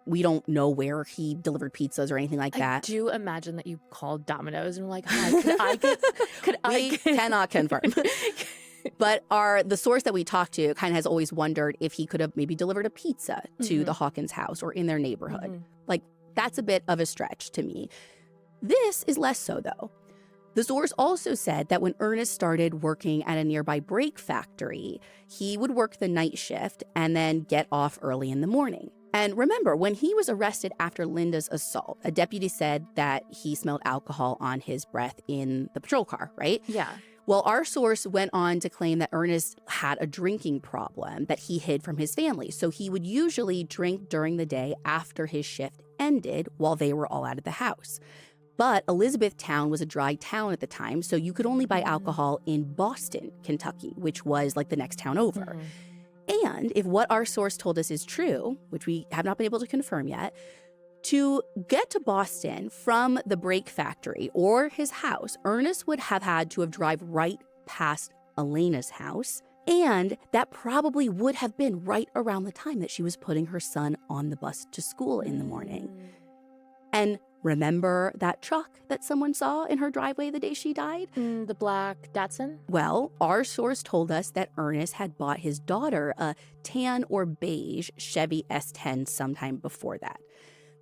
we don't know where he delivered pizzas or anything like that. I do imagine that you called Domino's and were like, hi, could I get... cannot confirm. But the source that we talked to kind of has always wondered if he could have maybe delivered a pizza to the Hawkins house or in their neighborhood. That's a bit of a stretch to me. This is less so, though. The source also said that when Ernest started working at a nearby brake factory, he would work the night shift and then get off early in the morning. And remember, when he was arrested after Linda's assault, a deputy said that he smelled alcohol on his breath in the patrol car, right? Yeah. Well, our source went on to claim that Ernest had a drinking problem that he hid from his family. So he would usually drink during the day after his shift ended while they were all out of the house. But Elizabethtown was a dry town at the time, so you could only buy alcohol in Boston, Kentucky, which was the next town over. And if what our source told us is true, which we have not been able to confirm yet, to get to Boston from the brake factory or his house, Ernest would have had to have drive right past Elena's house. And that probably would have been right around the time that she was putting her son on the bus to school in the morning. And remember that truck that someone saw in her driveway the day she died? The black Datsun? Well, our source told us that Ernest had bought his daughter a tan or beige Chevy S10 sometime before that.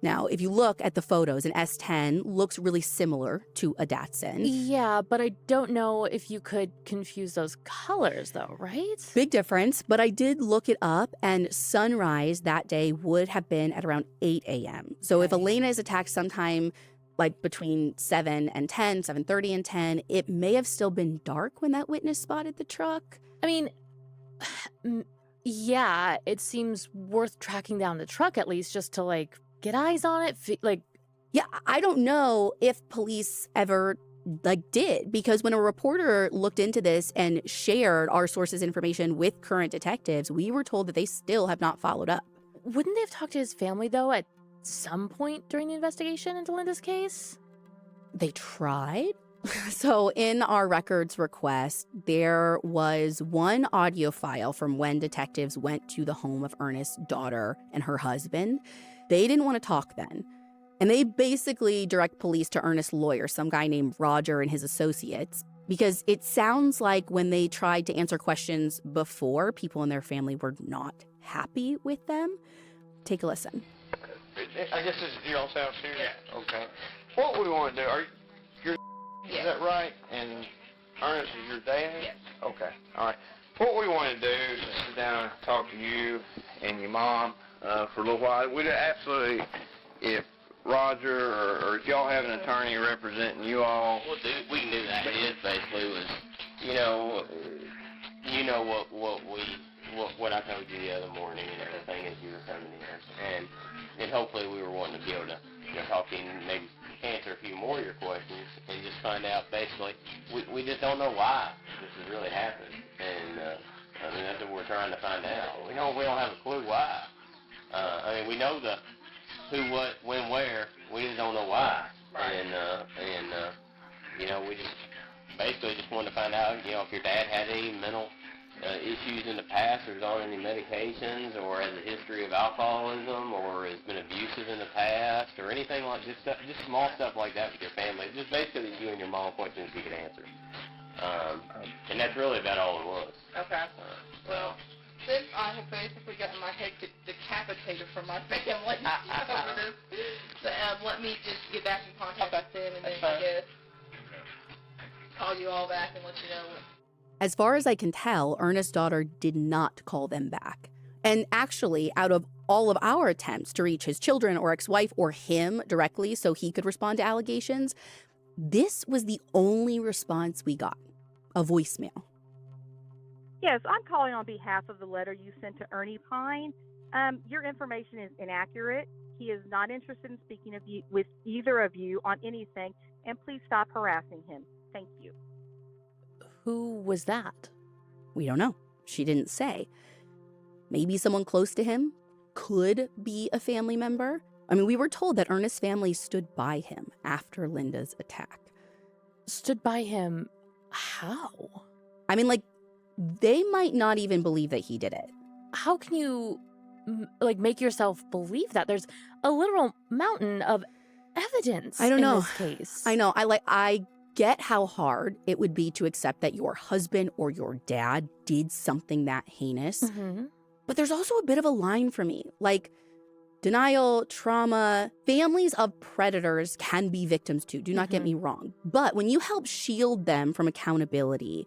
Now, if you look at the photos, an S10 looks really similar to a Datsun. Yeah, but I don't know if you could confuse those colors, though, right? Big difference, but I did look it up, and sunrise that day would have been at around 8 a.m. So if Elena is attacked sometime between 7 and 10, 7:30 and 10, it may have still been dark when that witness spotted the truck. I mean, yeah, it seems worth tracking down the truck at least just to, get eyes on it, Yeah, I don't know if police ever did, because when a reporter looked into this and shared our source's information with current detectives, we were told that they still have not followed up. Wouldn't they have talked to his family, though, at some point during the investigation into Linda's case? They tried. So in our records request, there was one audio file from when detectives went to the home of Ernest's daughter and her husband. They didn't want to talk then. And they basically direct police to Ernest's lawyer, some guy named Roger and his associates, because it sounds like when they tried to answer questions before, people in their family were not happy with them. Take a listen. I guess this is your all's house here? Yeah. Okay. What we want to do, is that right? And Ernest is your dad? Yes. Okay. All right. What we want to do is sit down and talk to you and your mom for a little while. We'd absolutely, if Roger or if y'all have an attorney representing you all. We can do that. It basically was, what I told you the other morning and everything as you were coming in, and hopefully we were wanting to be able to talk to you and maybe answer a few more of your questions and just find out basically we just don't know why this has really happened, and that's what we're trying to find out. We don't have a clue why. We know the who, what, when, where. We just don't know why. Right. We just basically just wanted to find out, if your dad had any mental issues in the past, or is on any medications, or has a history of alcoholism, or has been abusive in the past, or anything like just small stuff like that with your family. Just basically you and your mom questions you could answer. And that's really about all it was. Okay. Well, since I have basically gotten my head decapitated from my family over this, so, let me just get back in contact with them and then I guess call you all back and let you know. As far as I can tell, Ernest's daughter did not call them back. And actually, out of all of our attempts to reach his children or ex-wife or him directly so he could respond to allegations, this was the only response we got, a voicemail. Yes, I'm calling on behalf of the letter you sent to Ernie Pine. Your information is inaccurate. He is not interested in speaking with either of you on anything, and please stop harassing him. Thank you. Who was that? We don't know. She didn't say. Maybe someone close to him, could be a family member. I mean, we were told that Ernest's family stood by him after Linda's attack. Stood by him how? I mean, like, they might not even believe that he did it. How can you, make yourself believe that? There's a literal mountain of evidence I don't know. in this case. I know. I get how hard it would be to accept that your husband or your dad did something that heinous. Mm-hmm. But there's also a bit of a line for me. Like, denial, trauma, families of predators can be victims too. Do not get me wrong. But when you help shield them from accountability,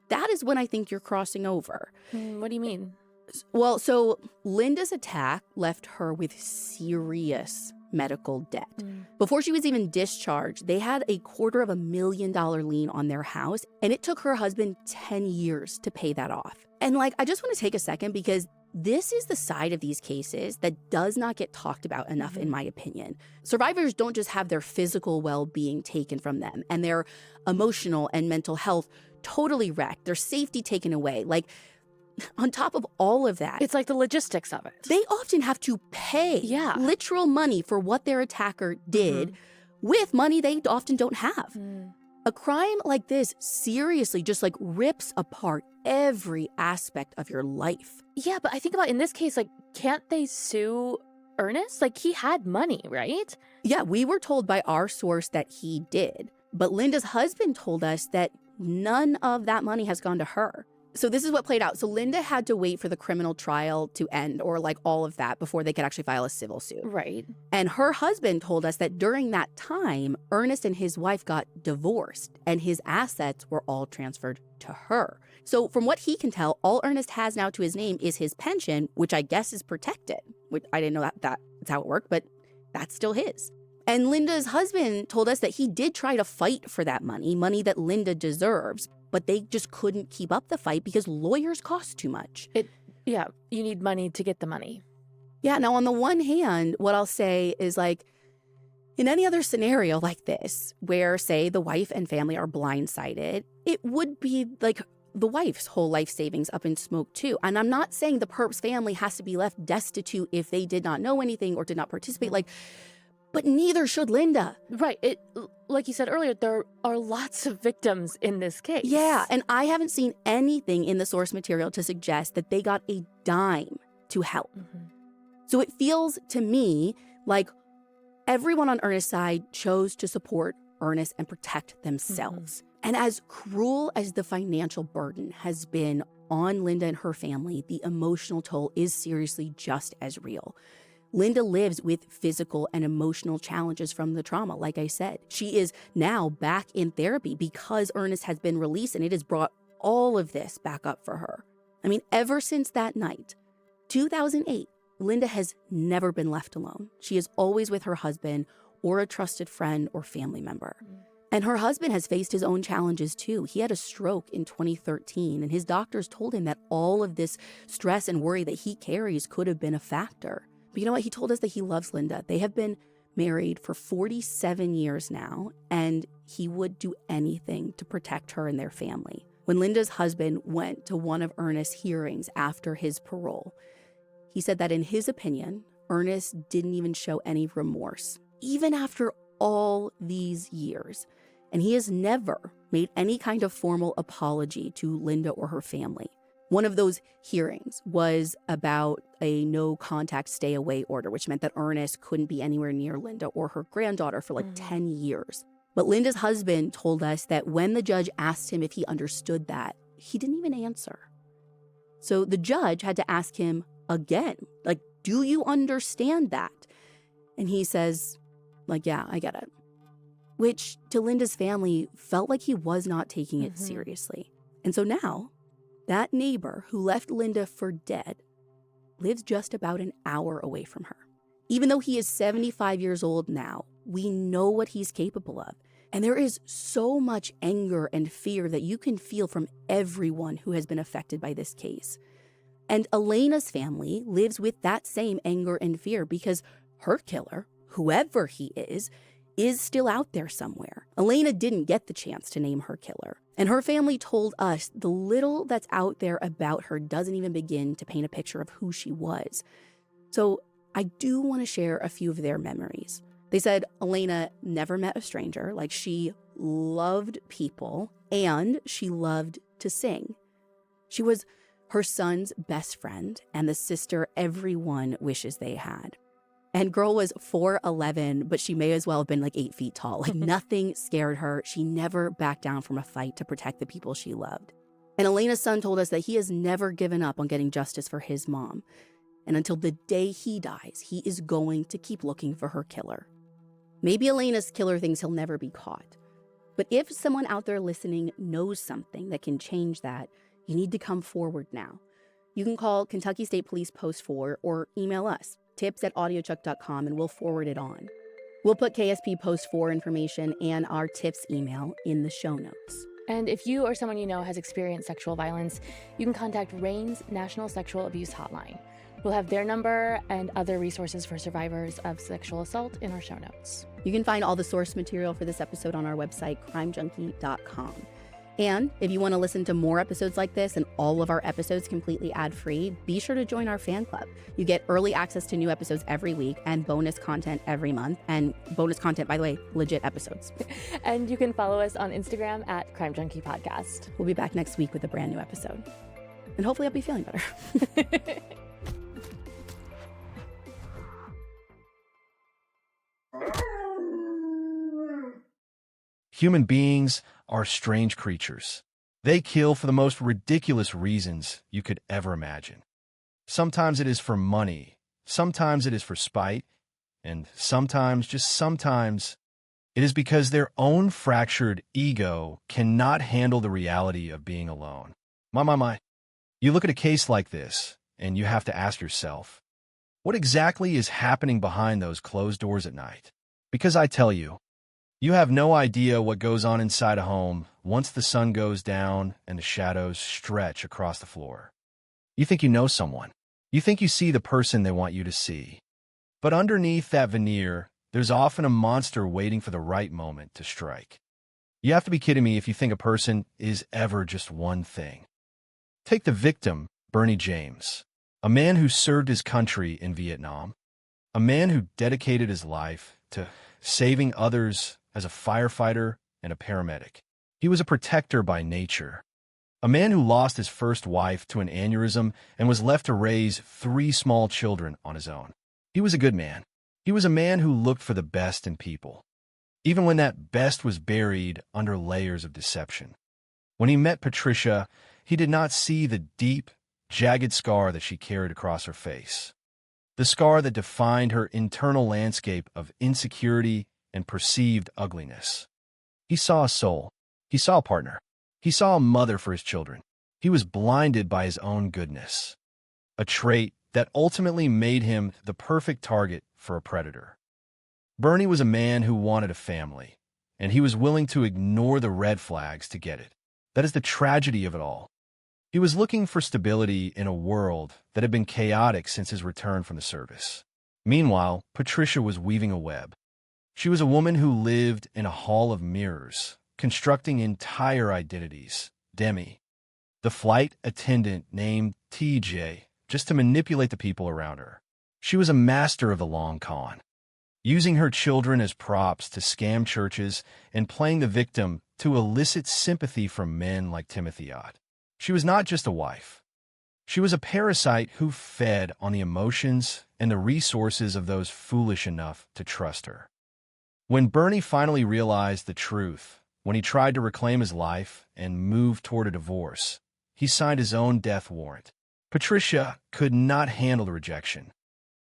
that is when I think you're crossing over. What do you mean? Well, so Linda's attack left her with serious medical debt. Before she was even discharged, they had a $250,000 lien on their house, and it took her husband 10 years to pay that off. And I just want to take a second because this is the side of these cases that does not get talked about enough, in my opinion. Survivors don't just have their physical well-being taken from them and their emotional and mental health totally wrecked, their safety taken away. On top of all of that, It's like the logistics of it. they often have to pay literal money for what their attacker did with money they often don't have. A crime like this seriously just rips apart every aspect of your life. Yeah, but I think about in this case, can't they sue Ernest? He had money, right? Yeah, we were told by our source that he did, but Linda's husband told us that none of that money has gone to her. So this is what played out. So Linda had to wait for the criminal trial to end or all of that before they could actually file a civil suit. Right. And her husband told us that during that time, Ernest and his wife got divorced and his assets were all transferred to her. So from what he can tell, all Ernest has now to his name is his pension, which I guess is protected. Which I didn't know that's how it worked, but that's still his. And Linda's husband told us that he did try to fight for that money that Linda deserves, but they just couldn't keep up the fight because lawyers cost too much. Yeah, you need money to get the money. Yeah, now on the one hand, what I'll say is in any other scenario like this, where say the wife and family are blindsided, it would be the wife's whole life savings up in smoke too. And I'm not saying the perp's family has to be left destitute if they did not know anything or did not participate. But neither should Linda. Right. Like you said earlier, there are lots of victims in this case. Yeah, and I haven't seen anything in the source material to suggest that they got a dime to help. So it feels to me like everyone on Ernest's side chose to support Ernest and protect themselves. And as cruel as the financial burden has been on Linda and her family, the emotional toll is seriously just as real. Linda lives with physical and emotional challenges from the trauma, like I said. She is now back in therapy because Ernest has been released, and it has brought all of this back up for her. I mean, ever since that night, 2008, Linda has never been left alone. She is always with her husband or a trusted friend or family member. And her husband has faced his own challenges too. He had a stroke in 2013, and his doctors told him that all of this stress and worry that he carries could have been a factor. But you know what? He told us that he loves Linda. They have been married for 47 years now, and he would do anything to protect her and their family. When Linda's husband went to one of Ernest's hearings after his parole, he said that in his opinion, Ernest didn't even show any remorse, even after all these years. And he has never made any kind of formal apology to Linda or her family. One of those hearings was about a no contact stay away order, which meant that Ernest couldn't be anywhere near Linda or her granddaughter for 10 years. But Linda's husband told us that when the judge asked him if he understood that, he didn't even answer. So the judge had to ask him again, do you understand that? And he says, yeah, I get it. Which to Linda's family felt like he was not taking it seriously. And so now, that neighbor who left Linda for dead lives just about an hour away from her. Even though he is 75 years old now, we know what he's capable of. And there is so much anger and fear that you can feel from everyone who has been affected by this case. And Elena's family lives with that same anger and fear because her killer, whoever he is is still out there somewhere. Elena didn't get the chance to name her killer. And her family told us the little that's out there about her doesn't even begin to paint a picture of who she was. So I do want to share a few of their memories. They said Elena never met a stranger, like she loved people and she loved to sing. She was her son's best friend and the sister everyone wishes they had. And girl was 4'11", but she may as well have been like 8 feet tall. Like nothing scared her. She never backed down from a fight to protect the people she loved. And Elena's son told us that he has never given up on getting justice for his mom. And until the day he dies, he is going to keep looking for her killer. Maybe Elena's killer thinks he'll never be caught. But if someone out there listening knows something that can change that, you need to come forward now. You can call Kentucky State Police Post 4 or email us, tips@audiochuck.com, and we'll forward it on. We'll put KSP Post 4 information and our tips email in the show notes. And if you or someone you know has experienced sexual violence, you can contact RAIN's National Sexual Abuse Hotline. We'll have their number and other resources for survivors of sexual assault in our show notes. You can find all the source material for this episode on our website, crimejunkie.com. And if you want to listen to more episodes like this and all of our episodes completely ad-free, be sure to join our fan club. You get early access to new episodes every week and bonus content every month. And bonus content, by the way, legit episodes. And you can follow us on Instagram at Crime Junkie Podcast. We'll be back next week with a brand new episode. And hopefully I'll be feeling better. Human beings are strange creatures. They kill for the most ridiculous reasons you could ever imagine. Sometimes it is for money, sometimes it is for spite, and sometimes, just sometimes, it is because their own fractured ego cannot handle the reality of being alone. My. You look at a case like this, and you have to ask yourself, what exactly is happening behind those closed doors at night? Because I tell you, you have no idea what goes on inside a home once the sun goes down and the shadows stretch across the floor. You think you know someone. You think you see the person they want you to see. But underneath that veneer, there's often a monster waiting for the right moment to strike. You have to be kidding me if you think a person is ever just one thing. Take the victim, Bernie James, a man who served his country in Vietnam, a man who dedicated his life to saving others as a firefighter and a paramedic. He was a protector by nature. A man who lost his first wife to an aneurysm and was left to raise 3 small children on his own. He was a good man. He was a man who looked for the best in people, even when that best was buried under layers of deception. When he met Patricia, he did not see the deep, jagged scar that she carried across her face. The scar that defined her internal landscape of insecurity and perceived ugliness. He saw a soul. He saw a partner. He saw a mother for his children. He was blinded by his own goodness, a trait that ultimately made him the perfect target for a predator. Bernie was a man who wanted a family, and he was willing to ignore the red flags to get it. That is the tragedy of it all. He was looking for stability in a world that had been chaotic since his return from the service. Meanwhile, Patricia was weaving a web. She was a woman who lived in a hall of mirrors, constructing entire identities. Demi, the flight attendant named TJ, just to manipulate the people around her. She was a master of the long con, using her children as props to scam churches and playing the victim to elicit sympathy from men like Timothy Ott. She was not just a wife. She was a parasite who fed on the emotions and the resources of those foolish enough to trust her. When Bernie finally realized the truth, when he tried to reclaim his life and move toward a divorce, he signed his own death warrant. Patricia could not handle the rejection.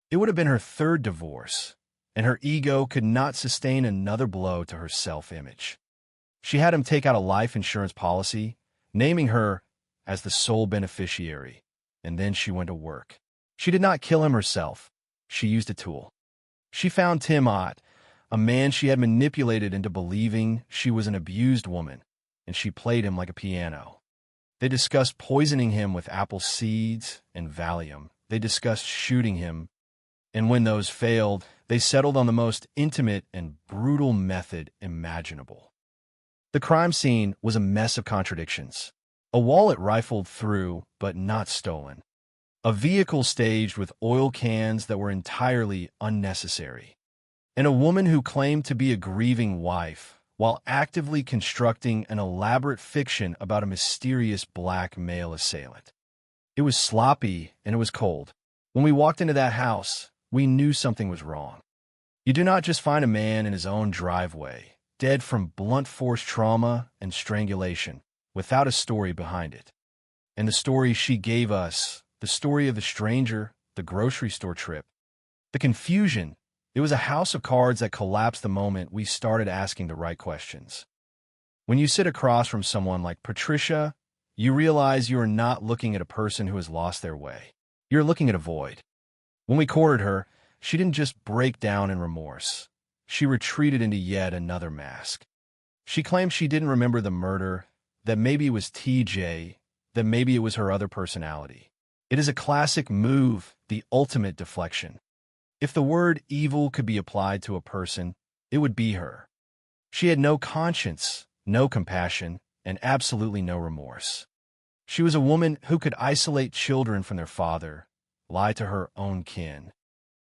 It would have been her 3rd divorce, and her ego could not sustain another blow to her self-image. She had him take out a life insurance policy, naming her as the sole beneficiary, and then she went to work. She did not kill him herself. She used a tool. She found Tim Ott, a man she had manipulated into believing she was an abused woman, and she played him like a piano. They discussed poisoning him with apple seeds and Valium. They discussed shooting him, and when those failed, They settled on the most intimate and brutal method imaginable. The crime scene was a mess of contradictions. A wallet rifled through, but not stolen. A vehicle staged with oil cans that were entirely unnecessary. And a woman who claimed to be a grieving wife while actively constructing an elaborate fiction about a mysterious black male assailant. It was sloppy and it was cold. When we walked into that house, we knew something was wrong. You do not just find a man in his own driveway, dead from blunt force trauma and strangulation, without a story behind it. And the story she gave us, the story of the stranger, the grocery store trip, the confusion, it was a house of cards that collapsed the moment we started asking the right questions. When you sit across from someone like Patricia, you realize you are not looking at a person who has lost their way. You're looking at a void. When we courted her, she didn't just break down in remorse. She retreated into yet another mask. She claimed she didn't remember the murder, that maybe it was TJ, that maybe it was her other personality. It is a classic move, the ultimate deflection. If the word evil could be applied to a person, it would be her. She had no conscience, no compassion, and absolutely no remorse. She was a woman who could isolate children from their father, lie to her own kin,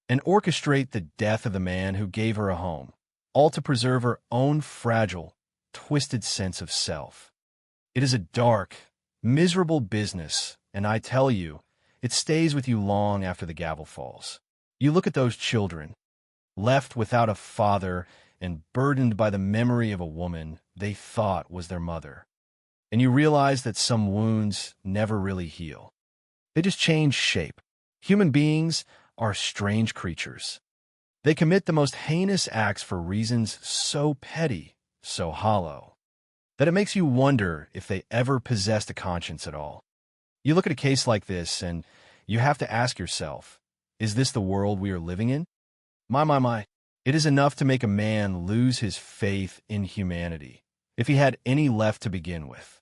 and orchestrate the death of the man who gave her a home, all to preserve her own fragile, twisted sense of self. It is a dark, miserable business, and I tell you, it stays with you long after the gavel falls. You look at those children, left without a father and burdened by the memory of a woman they thought was their mother, and you realize that some wounds never really heal. They just change shape. Human beings are strange creatures. They commit the most heinous acts for reasons so petty, so hollow, that it makes you wonder if they ever possessed a conscience at all. You look at a case like this, and you have to ask yourself, is this the world we are living in? My. It is enough to make a man lose his faith in humanity, if he had any left to begin with.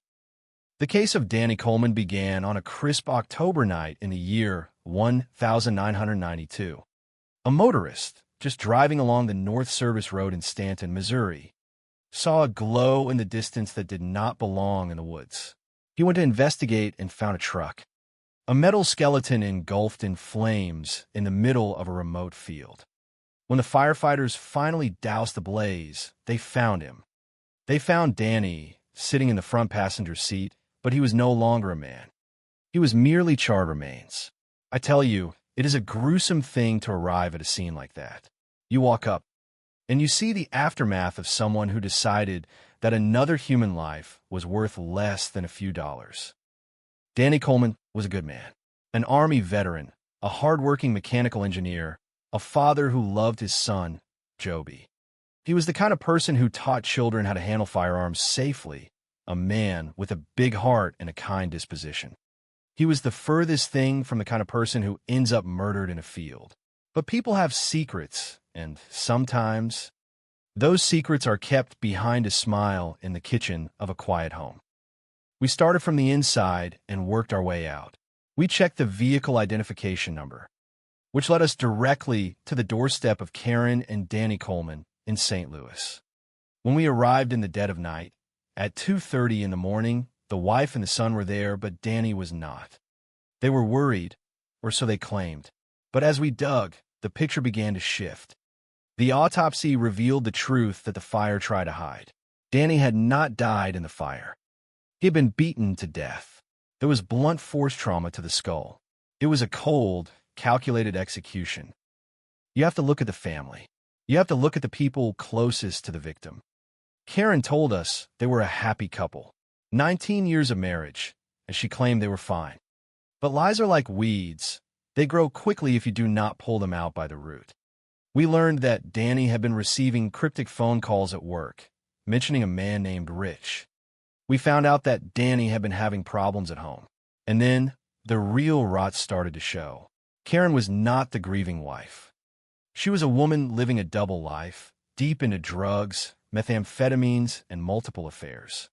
The case of Danny Coleman began on a crisp October night in the year 1992. A motorist, just driving along the North Service Road in Stanton, Missouri, saw a glow in the distance that did not belong in the woods. He went to investigate and found a truck. A metal skeleton engulfed in flames in the middle of a remote field. When the firefighters finally doused the blaze, they found him. They found Danny sitting in the front passenger seat, but he was no longer a man. He was merely charred remains. I tell you, it is a gruesome thing to arrive at a scene like that. You walk up, and you see the aftermath of someone who decided that another human life was worth less than a few dollars. Danny Coleman was a good man, an Army veteran, a hard-working mechanical engineer, a father who loved his son, Joby. He was the kind of person who taught children how to handle firearms safely, a man with a big heart and a kind disposition. He was the furthest thing from the kind of person who ends up murdered in a field. But people have secrets, and sometimes those secrets are kept behind a smile in the kitchen of a quiet home. We started from the inside and worked our way out. We checked the vehicle identification number, which led us directly to the doorstep of Karen and Danny Coleman in St. Louis. When we arrived in the dead of night, at 2:30 in the morning, the wife and the son were there, but Danny was not. They were worried, or so they claimed. But as we dug, the picture began to shift. The autopsy revealed the truth that the fire tried to hide. Danny had not died in the fire. He had been beaten to death. There was blunt force trauma to the skull. It was a cold, calculated execution. You have to look at the family. You have to look at the people closest to the victim. Karen told us they were a happy couple. 19 years of marriage, and she claimed they were fine. But lies are like weeds. They grow quickly if you do not pull them out by the root. We learned that Danny had been receiving cryptic phone calls at work, mentioning a man named Rich. We found out that Danny had been having problems at home. And then the real rot started to show. Karen was not the grieving wife. She was a woman living a double life, deep into drugs, methamphetamines, and multiple affairs.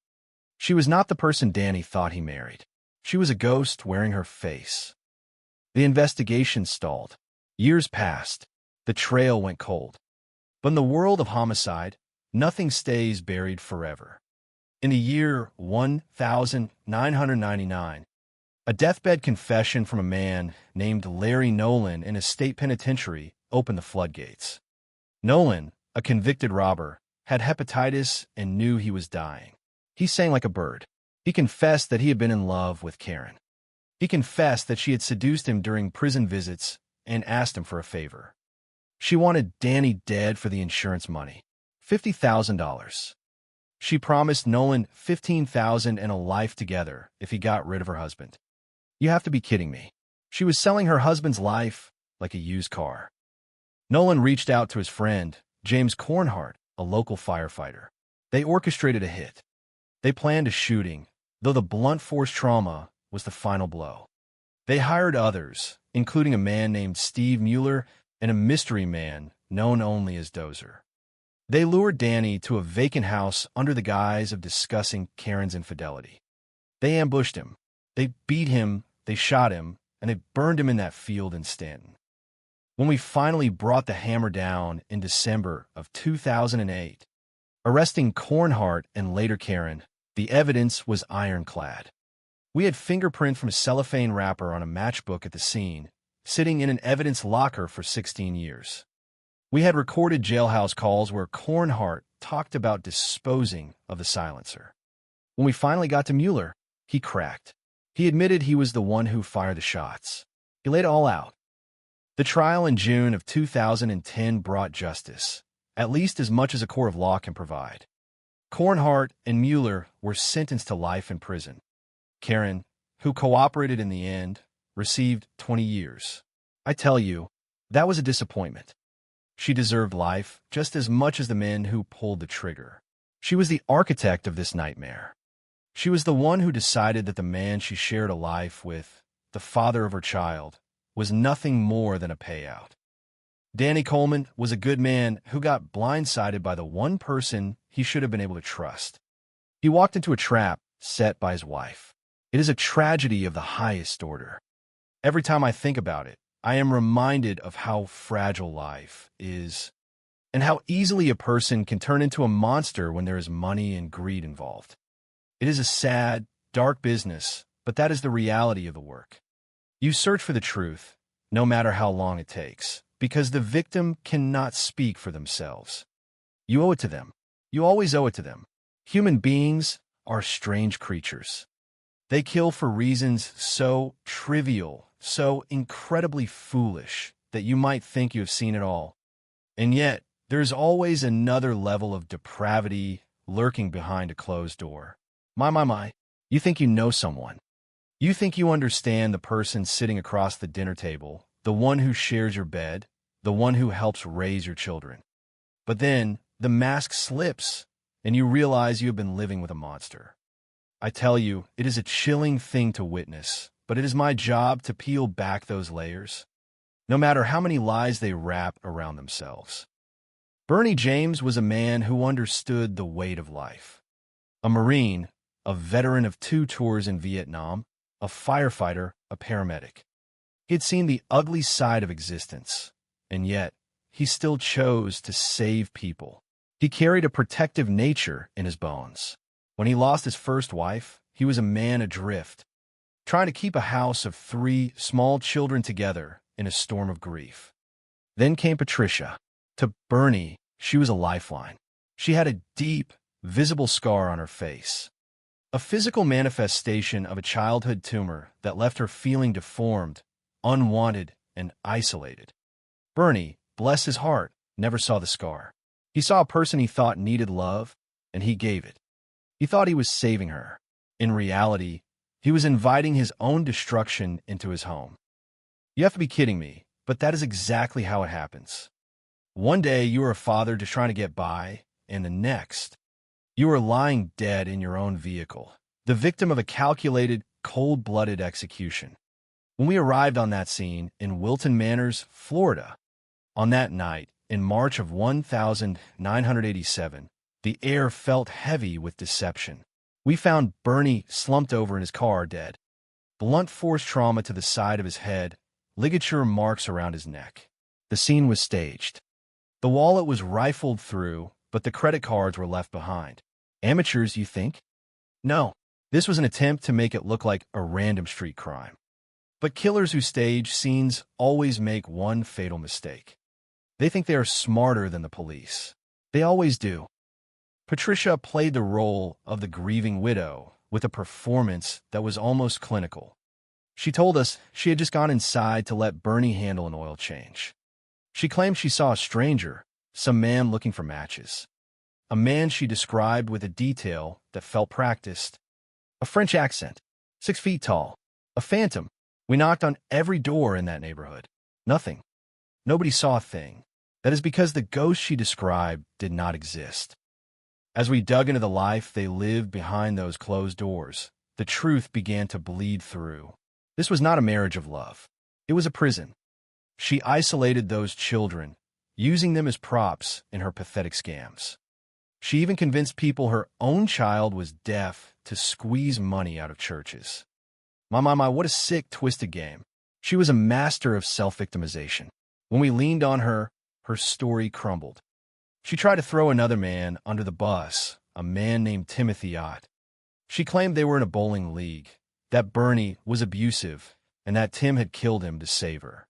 She was not the person Danny thought he married. She was a ghost wearing her face. The investigation stalled. Years passed. The trail went cold. But in the world of homicide, nothing stays buried forever. In the year 1999, a deathbed confession from a man named Larry Nolan in a state penitentiary opened the floodgates. Nolan, a convicted robber, had hepatitis and knew he was dying. He sang like a bird. He confessed that he had been in love with Karen. He confessed that she had seduced him during prison visits and asked him for a favor. She wanted Danny dead for the insurance money, $50,000. She promised Nolan $15,000 and a life together if he got rid of her husband. You have to be kidding me. She was selling her husband's life like a used car. Nolan reached out to his friend, James Cornhart, a local firefighter. They orchestrated a hit. They planned a shooting, though the blunt force trauma was the final blow. They hired others, including a man named Steve Mueller and a mystery man known only as Dozer. They lured Danny to a vacant house under the guise of discussing Karen's infidelity. They ambushed him. They beat him, they shot him, and they burned him in that field in Stanton. When we finally brought the hammer down in December of 2008, arresting Cornhart and later Karen, the evidence was ironclad. We had fingerprint from a cellophane wrapper on a matchbook at the scene, sitting in an evidence locker for 16 years. We had recorded jailhouse calls where Cornhart talked about disposing of the silencer. When we finally got to Mueller, he cracked. He admitted he was the one who fired the shots. He laid it all out. The trial in June of 2010 brought justice, at least as much as a court of law can provide. Cornhart and Mueller were sentenced to life in prison. Karen, who cooperated in the end, received 20 years. I tell you, that was a disappointment. She deserved life just as much as the men who pulled the trigger. She was the architect of this nightmare. She was the one who decided that the man she shared a life with, the father of her child, was nothing more than a payout. Danny Coleman was a good man who got blindsided by the one person he should have been able to trust. He walked into a trap set by his wife. It is a tragedy of the highest order. Every time I think about it, I am reminded of how fragile life is, and how easily a person can turn into a monster when there is money and greed involved. It is a sad, dark business, but that is the reality of the work. You search for the truth, no matter how long it takes, because the victim cannot speak for themselves. You owe it to them. You always owe it to them. Human beings are strange creatures. They kill for reasons so trivial, so incredibly foolish, that you might think you have seen it all. And yet, there is always another level of depravity lurking behind a closed door. My, you think you know someone. You think you understand the person sitting across the dinner table, the one who shares your bed, the one who helps raise your children. But then, the mask slips, and you realize you have been living with a monster. I tell you, it is a chilling thing to witness, but it is my job to peel back those layers, no matter how many lies they wrap around themselves. Bernie James was a man who understood the weight of life. A Marine, a veteran of 2 tours in Vietnam, a firefighter, a paramedic. He had seen the ugly side of existence, and yet he still chose to save people. He carried a protective nature in his bones. When he lost his first wife, he was a man adrift, trying to keep a house of 3 small children together in a storm of grief. Then came Patricia. To Bernie, she was a lifeline. She had a deep, visible scar on her face, a physical manifestation of a childhood tumor that left her feeling deformed, unwanted, and isolated. Bernie, bless his heart, never saw the scar. He saw a person he thought needed love, and he gave it. He thought he was saving her. In reality, he was inviting his own destruction into his home. You have to be kidding me, but that is exactly how it happens. One day you are a father just trying to get by, and the next, you are lying dead in your own vehicle, the victim of a calculated, cold-blooded execution. When we arrived on that scene in Wilton Manors, Florida, on that night in March of 1987, the air felt heavy with deception. We found Bernie slumped over in his car dead. Blunt force trauma to the side of his head, ligature marks around his neck. The scene was staged. The wallet was rifled through, but the credit cards were left behind. Amateurs, you think? No. This was an attempt to make it look like a random street crime. But killers who stage scenes always make one fatal mistake. They think they are smarter than the police. They always do. Patricia played the role of the grieving widow with a performance that was almost clinical. She told us she had just gone inside to let Bernie handle an oil change. She claimed she saw a stranger, some man looking for matches. A man she described with a detail that felt practiced. A French accent, 6 feet tall, a phantom. We knocked on every door in that neighborhood. Nothing. Nobody saw a thing. That is because the ghost she described did not exist. As we dug into the life they lived behind those closed doors, the truth began to bleed through. This was not a marriage of love. It was a prison. She isolated those children, using them as props in her pathetic scams. She even convinced people her own child was deaf to squeeze money out of churches. My, what a sick, twisted game. She was a master of self-victimization. When we leaned on her, her story crumbled. She tried to throw another man under the bus, a man named Timothy Ott. She claimed they were in a bowling league, that Bernie was abusive, and that Tim had killed him to save her.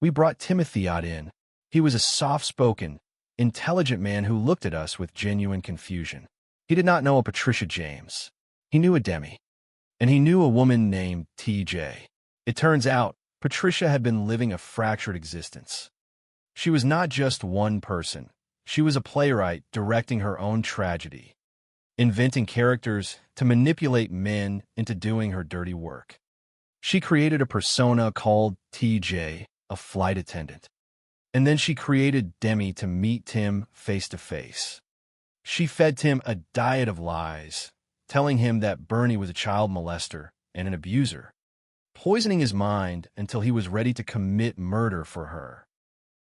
We brought Timothy Ott in. He was a soft-spoken, intelligent man who looked at us with genuine confusion. He did not know a Patricia James. He knew a Demi. And he knew a woman named TJ. It turns out, Patricia had been living a fractured existence. She was not just one person. She was a playwright directing her own tragedy, inventing characters to manipulate men into doing her dirty work. She created a persona called TJ, a flight attendant. And then she created Demi to meet Tim face to face. She fed Tim a diet of lies, telling him that Bernie was a child molester and an abuser, poisoning his mind until he was ready to commit murder for her.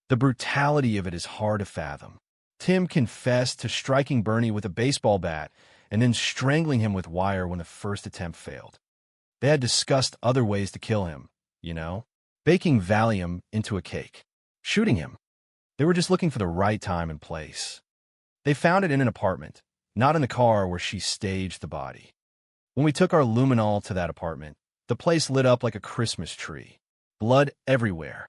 The brutality of it is hard to fathom. Tim confessed to striking Bernie with a baseball bat and then strangling him with wire when the first attempt failed. They had discussed other ways to kill him, baking Valium into a cake, shooting him. They were just looking for the right time and place. They found it in an apartment, not in the car where she staged the body. When we took our luminol to that apartment, the place lit up like a Christmas tree. Blood everywhere.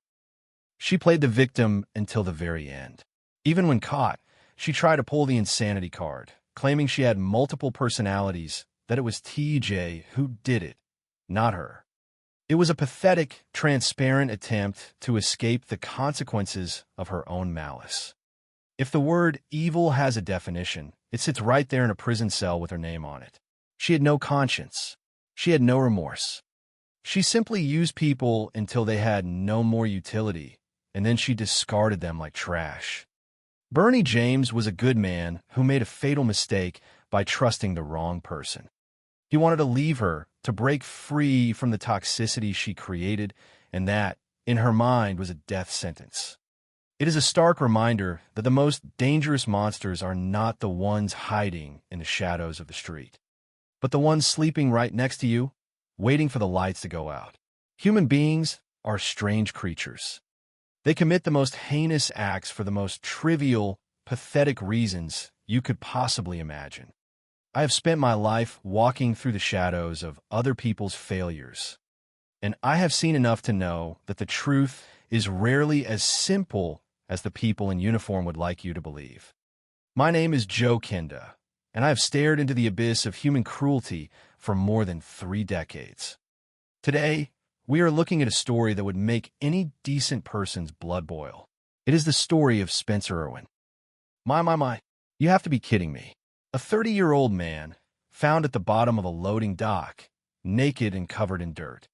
She played the victim until the very end. Even when caught, she tried to pull the insanity card, claiming she had multiple personalities, that it was TJ who did it, not her. It was a pathetic, transparent attempt to escape the consequences of her own malice. If the word evil has a definition, it sits right there in a prison cell with her name on it. She had no conscience. She had no remorse. She simply used people until they had no more utility, and then she discarded them like trash. Bernie James was a good man who made a fatal mistake by trusting the wrong person. He wanted to leave her, to break free from the toxicity she created, and that, in her mind, was a death sentence. It is a stark reminder that the most dangerous monsters are not the ones hiding in the shadows of the street, but the ones sleeping right next to you, waiting for the lights to go out. Human beings are strange creatures. They commit the most heinous acts for the most trivial, pathetic reasons you could possibly imagine. I have spent my life walking through the shadows of other people's failures, and I have seen enough to know that the truth is rarely as simple as the people in uniform would like you to believe. My name is Joe Kenda, and I have stared into the abyss of human cruelty for more than 3 decades. Today, we are looking at a story that would make any decent person's blood boil. It is the story of Spencer Irwin. My, you have to be kidding me. A 30-year-old man found at the bottom of a loading dock, naked and covered in dirt.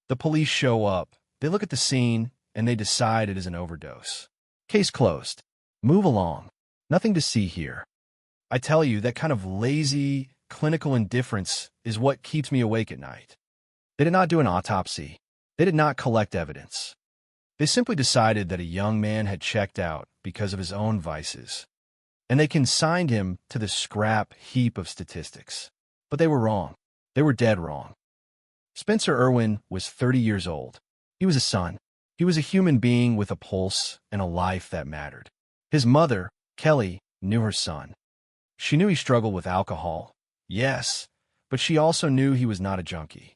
The police show up, they look at the scene, and they decide it is an overdose. Case closed. Move along. Nothing to see here. I tell you, that kind of lazy, clinical indifference is what keeps me awake at night. They did not do an autopsy. They did not collect evidence. They simply decided that a young man had checked out because of his own vices, and they consigned him to the scrap heap of statistics. But they were wrong. They were dead wrong. Spencer Irwin was 30 years old. He was a son. He was a human being with a pulse and a life that mattered. His mother, Kelly, knew her son. She knew he struggled with alcohol, yes, but she also knew he was not a junkie.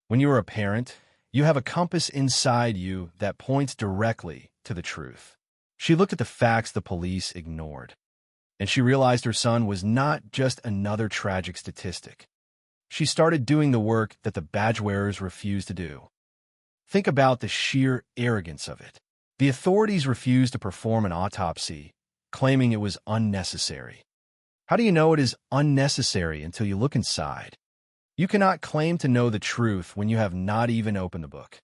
When you are a parent, you have a compass inside you that points directly to the truth. She looked at the facts the police ignored, and she realized her son was not just another tragic statistic. She started doing the work that the badge wearers refused to do. Think about the sheer arrogance of it. The authorities refused to perform an autopsy, claiming it was unnecessary. How do you know it is unnecessary until you look inside? You cannot claim to know the truth when you have not even opened the book.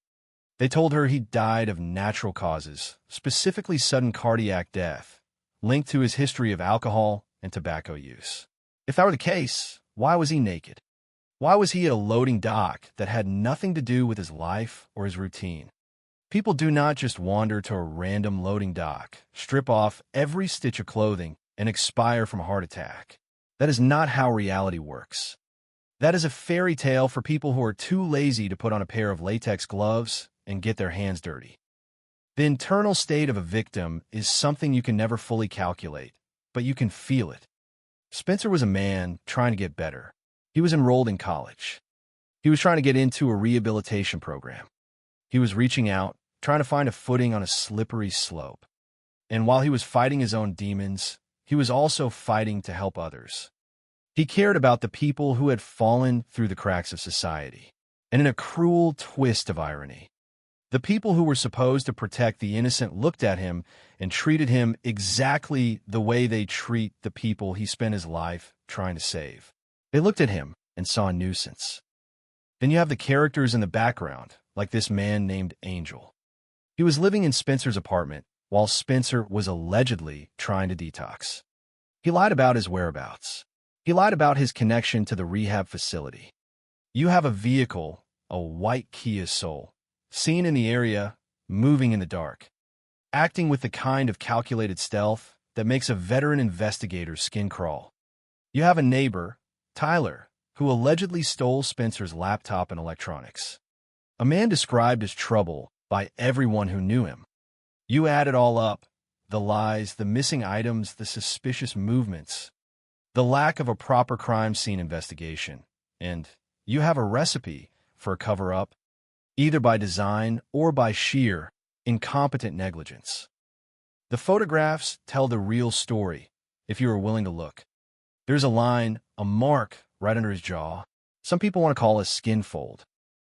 They told her he died of natural causes, specifically sudden cardiac death, linked to his history of alcohol and tobacco use. If that were the case, why was he naked? Why was he at a loading dock that had nothing to do with his life or his routine? People do not just wander to a random loading dock, strip off every stitch of clothing, and expire from a heart attack. That is not how reality works. That is a fairy tale for people who are too lazy to put on a pair of latex gloves and get their hands dirty. The internal state of a victim is something you can never fully calculate, but you can feel it. Spencer was a man trying to get better. He was enrolled in college. He was trying to get into a rehabilitation program. He was reaching out, trying to find a footing on a slippery slope. And while he was fighting his own demons, he was also fighting to help others. He cared about the people who had fallen through the cracks of society. And in a cruel twist of irony, the people who were supposed to protect the innocent looked at him and treated him exactly the way they treat the people he spent his life trying to save. They looked at him and saw a nuisance. Then you have the characters in the background, like this man named Angel. He was living in Spencer's apartment while Spencer was allegedly trying to detox. He lied about his whereabouts. He lied about his connection to the rehab facility. You have a vehicle, a white Kia Soul, seen in the area, moving in the dark, acting with the kind of calculated stealth that makes a veteran investigator's skin crawl. You have a neighbor, Tyler, who allegedly stole Spencer's laptop and electronics. A man described as trouble by everyone who knew him. You add it all up, the lies, the missing items, the suspicious movements, the lack of a proper crime scene investigation, and you have a recipe for a cover-up, either by design or by sheer, incompetent negligence. The photographs tell the real story, if you are willing to look. There's a line, a mark, right under his jaw. Some people want to call a skin fold.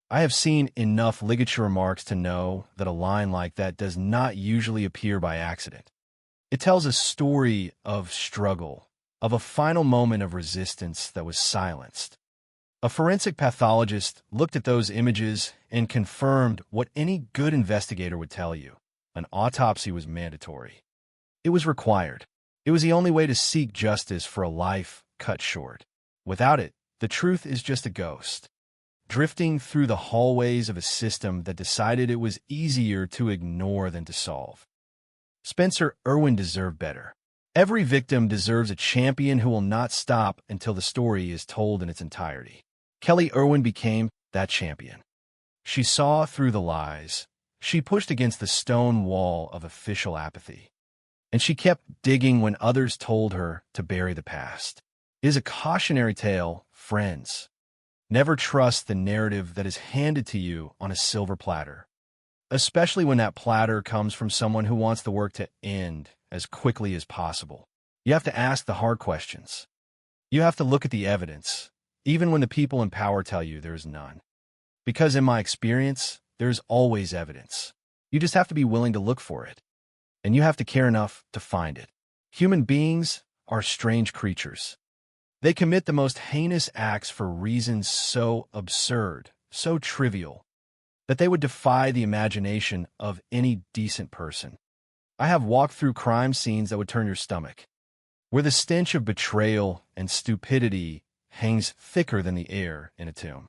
I have seen enough ligature marks to know that a line like that does not usually appear by accident. It tells a story of struggle, of a final moment of resistance that was silenced. A forensic pathologist looked at those images and confirmed what any good investigator would tell you. An autopsy was mandatory. It was required. It was the only way to seek justice for a life cut short. Without it, the truth is just a ghost, drifting through the hallways of a system that decided it was easier to ignore than to solve. Spencer Irwin deserved better. Every victim deserves a champion who will not stop until the story is told in its entirety. Kelly Irwin became that champion. She saw through the lies. She pushed against the stone wall of official apathy. And she kept digging when others told her to bury the past. It is a cautionary tale, friends. Never trust the narrative that is handed to you on a silver platter, especially when that platter comes from someone who wants the work to end as quickly as possible. You have to ask the hard questions. You have to look at the evidence, even when the people in power tell you there is none. Because in my experience, there's always evidence. You just have to be willing to look for it. And you have to care enough to find it. Human beings are strange creatures. They commit the most heinous acts for reasons so absurd, so trivial, that they would defy the imagination of any decent person. I have walked through crime scenes that would turn your stomach, where the stench of betrayal and stupidity hangs thicker than the air in a tomb.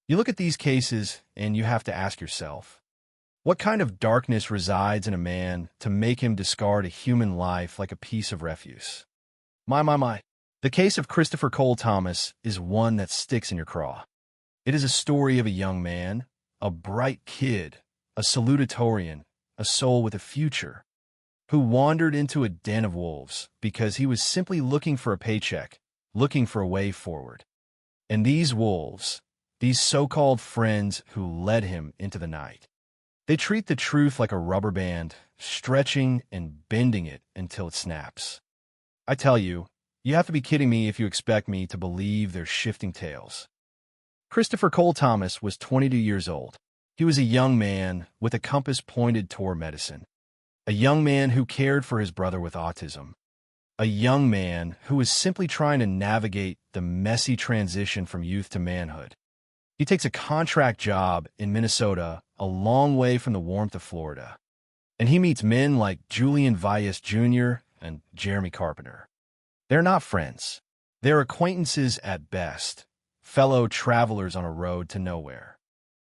You look at these cases and you have to ask yourself, what kind of darkness resides in a man to make him discard a human life like a piece of refuse? My. The case of Christopher Cole Thomas is one that sticks in your craw. It is a story of a young man, a bright kid, a salutatorian, a soul with a future, who wandered into a den of wolves because he was simply looking for a paycheck, looking for a way forward. And these wolves, these so-called friends who led him into the night, they treat the truth like a rubber band, stretching and bending it until it snaps. I tell you, you have to be kidding me if you expect me to believe their shifting tales. Christopher Cole Thomas was 22 years old. He was a young man with a compass pointed toward medicine, a young man who cared for his brother with autism, a young man who was simply trying to navigate the messy transition from youth to manhood. He takes a contract job in Minnesota, a long way from the warmth of Florida, and he meets men like Julian Valles Jr. and Jeremy Carpenter. They're not friends. They're acquaintances at best, fellow travelers on a road to nowhere.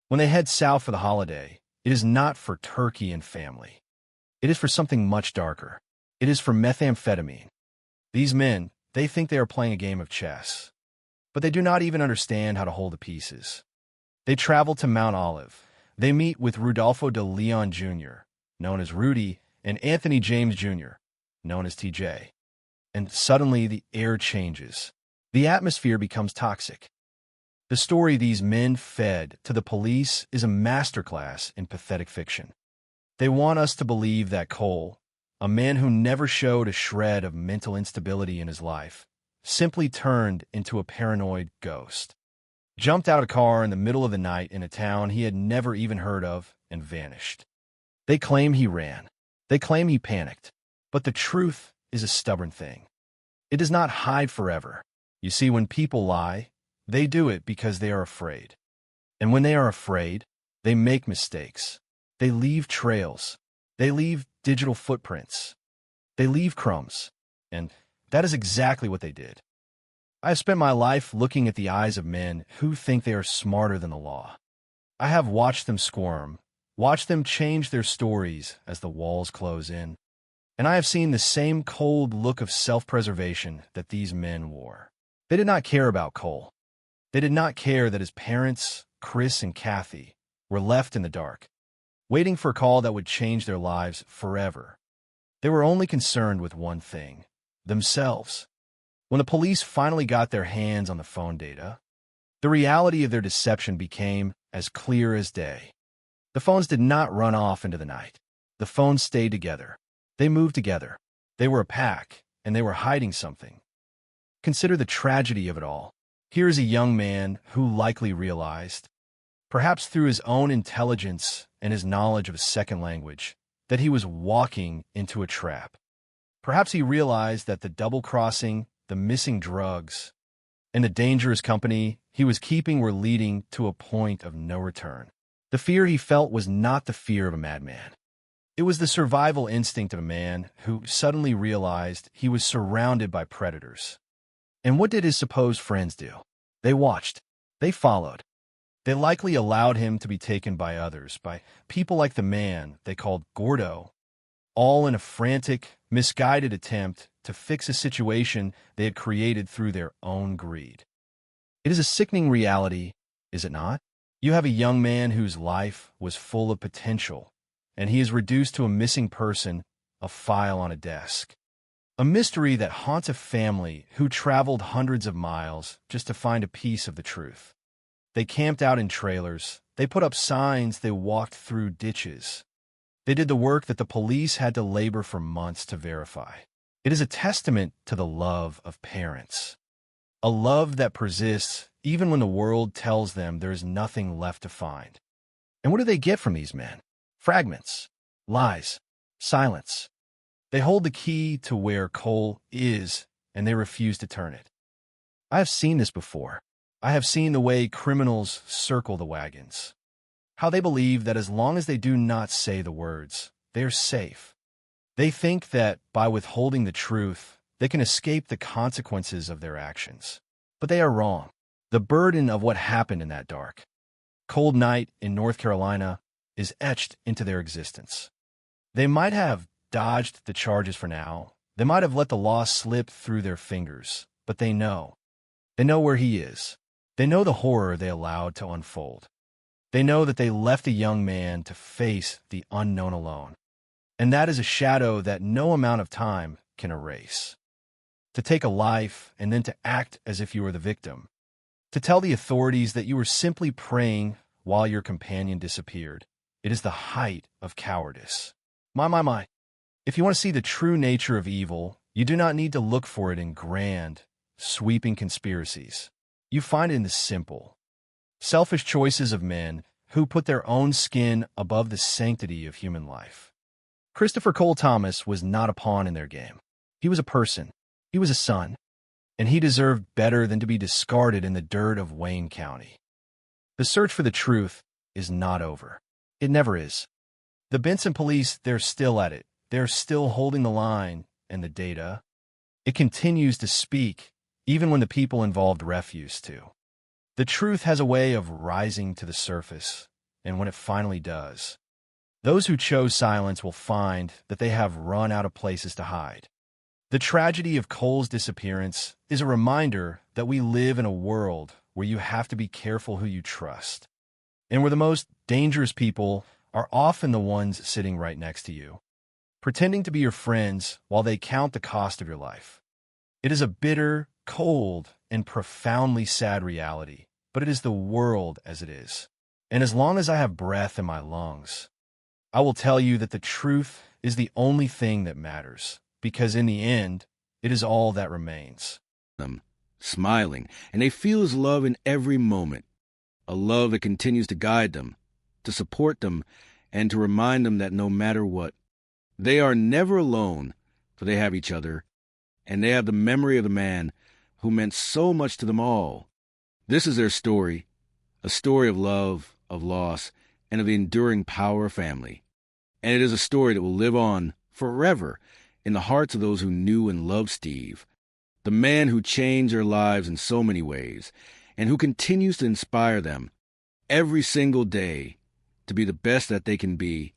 When they head south for the holiday, it is not for turkey and family. It is for something much darker. It is for methamphetamine. These men, they think they are playing a game of chess, but they do not even understand how to hold the pieces. They travel to Mount Olive. They meet with Rudolfo de Leon Jr., known as Rudy, and Anthony James Jr., known as TJ. And suddenly the air changes. The atmosphere becomes toxic. The story these men fed to the police is a masterclass in pathetic fiction. They want us to believe that Cole, a man who never showed a shred of mental instability in his life, simply turned into a paranoid ghost, jumped out of a car in the middle of the night in a town he had never even heard of, and vanished. They claim he ran. They claim he panicked. But the truth is a stubborn thing. It does not hide forever. You see, when people lie, they do it because they are afraid. And when they are afraid, they make mistakes. They leave trails. They leave digital footprints. They leave crumbs. And that is exactly what they did. I have spent my life looking at the eyes of men who think they are smarter than the law. I have watched them squirm, watched them change their stories as the walls close in. And I have seen the same cold look of self-preservation that these men wore. They did not care about Cole. They did not care that his parents, Chris and Kathy, were left in the dark, waiting for a call that would change their lives forever. They were only concerned with one thing: themselves. When the police finally got their hands on the phone data, the reality of their deception became as clear as day. The phones did not run off into the night. The phones stayed together. They moved together. They were a pack, and they were hiding something. Consider the tragedy of it all. Here is a young man who likely realized, perhaps through his own intelligence and his knowledge of a second language, that he was walking into a trap. Perhaps he realized that the double-crossing, the missing drugs, and the dangerous company he was keeping were leading to a point of no return. The fear he felt was not the fear of a madman. It was the survival instinct of a man who suddenly realized he was surrounded by predators. And what did his supposed friends do? They watched. They followed. They likely allowed him to be taken by others, by people like the man they called Gordo, all in a frantic, misguided attempt to fix a situation they had created through their own greed. It is a sickening reality, is it not? You have a young man whose life was full of potential, and he is reduced to a missing person, a file on a desk. A mystery that haunts a family who traveled hundreds of miles just to find a piece of the truth. They camped out in trailers. They put up signs. They walked through ditches. They did the work that the police had to labor for months to verify. It is a testament to the love of parents. A love that persists even when the world tells them there is nothing left to find. And what do they get from these men? Fragments, lies, silence. They hold the key to where Cole is, and they refuse to turn it. I have seen this before. I have seen the way criminals circle the wagons. How they believe that as long as they do not say the words, they are safe. They think that by withholding the truth, they can escape the consequences of their actions. But they are wrong. The burden of what happened in that dark, cold night in North Carolina is etched into their existence. They might have dodged the charges for now. They might have let the law slip through their fingers, but they know. They know where he is. They know the horror they allowed to unfold. They know that they left a young man to face the unknown alone. And that is a shadow that no amount of time can erase. To take a life and then to act as if you were the victim. To tell the authorities that you were simply praying while your companion disappeared. It is the height of cowardice. My. If you want to see the true nature of evil, you do not need to look for it in grand, sweeping conspiracies. You find it in the simple, selfish choices of men who put their own skin above the sanctity of human life. Christopher Cole Thomas was not a pawn in their game. He was a person. He was a son. And he deserved better than to be discarded in the dirt of Wayne County. The search for the truth is not over. It never is. The Benson police, they're still at it. They're still holding the line and the data. It continues to speak, even when the people involved refuse to. The truth has a way of rising to the surface, and when it finally does, those who chose silence will find that they have run out of places to hide. The tragedy of Cole's disappearance is a reminder that we live in a world where you have to be careful who you trust, and where the most dangerous people are often the ones sitting right next to you, pretending to be your friends while they count the cost of your life. It is a bitter, cold, and profoundly sad reality, but it is the world as it is. And as long as I have breath in my lungs, I will tell you that the truth is the only thing that matters, because in the end, it is all that remains. Them, smiling, and they feel his love in every moment, a love that continues to guide them, to support them, and to remind them that no matter what, they are never alone, for they have each other, and they have the memory of the man who meant so much to them all. This is their story, a story of love, of loss, and of the enduring power of family. And it is a story that will live on forever in the hearts of those who knew and loved Steve, the man who changed their lives in so many ways, and who continues to inspire them every single day to be the best that they can be.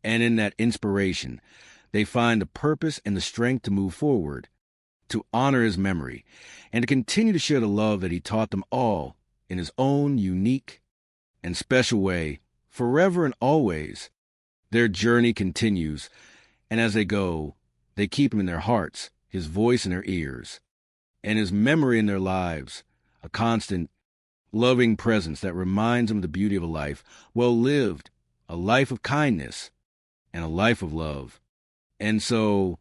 And in that inspiration, they find the purpose and the strength to move forward, to honor his memory, and to continue to share the love that he taught them all in his own unique and special way, forever and always. Their journey continues, and as they go, they keep him in their hearts, his voice in their ears, and his memory in their lives, a constant, loving presence that reminds them of the beauty of a life well lived, a life of kindness, and a life of love. And so,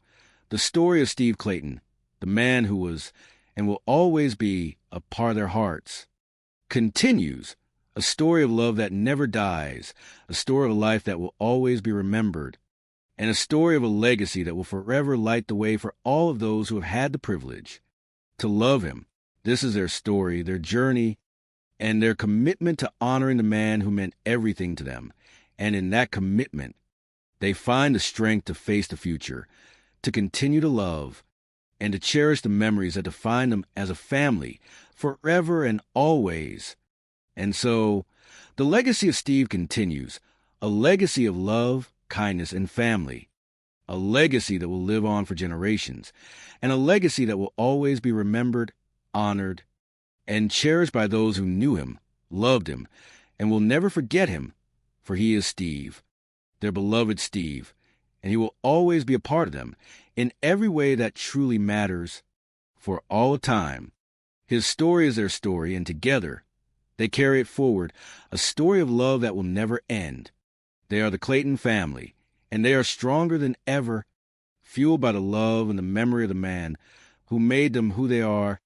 the story of Steve Clayton, the man who was and will always be a part of their hearts, continues, a story of love that never dies, a story of a life that will always be remembered, and a story of a legacy that will forever light the way for all of those who have had the privilege to love him. This is their story, their journey, and their commitment to honoring the man who meant everything to them. And in that commitment, they find the strength to face the future, to continue to love, and to cherish the memories that define them as a family forever and always. And so, the legacy of Steve continues, a legacy of love, kindness, and family, a legacy that will live on for generations, and a legacy that will always be remembered, honored, and cherished by those who knew him, loved him, and will never forget him, for he is Steve, their beloved Steve, and he will always be a part of them in every way that truly matters for all time. His story is their story, and together they carry it forward, a story of love that will never end. They are the Clayton family, and they are stronger than ever, fueled by the love and the memory of the man who made them who they are,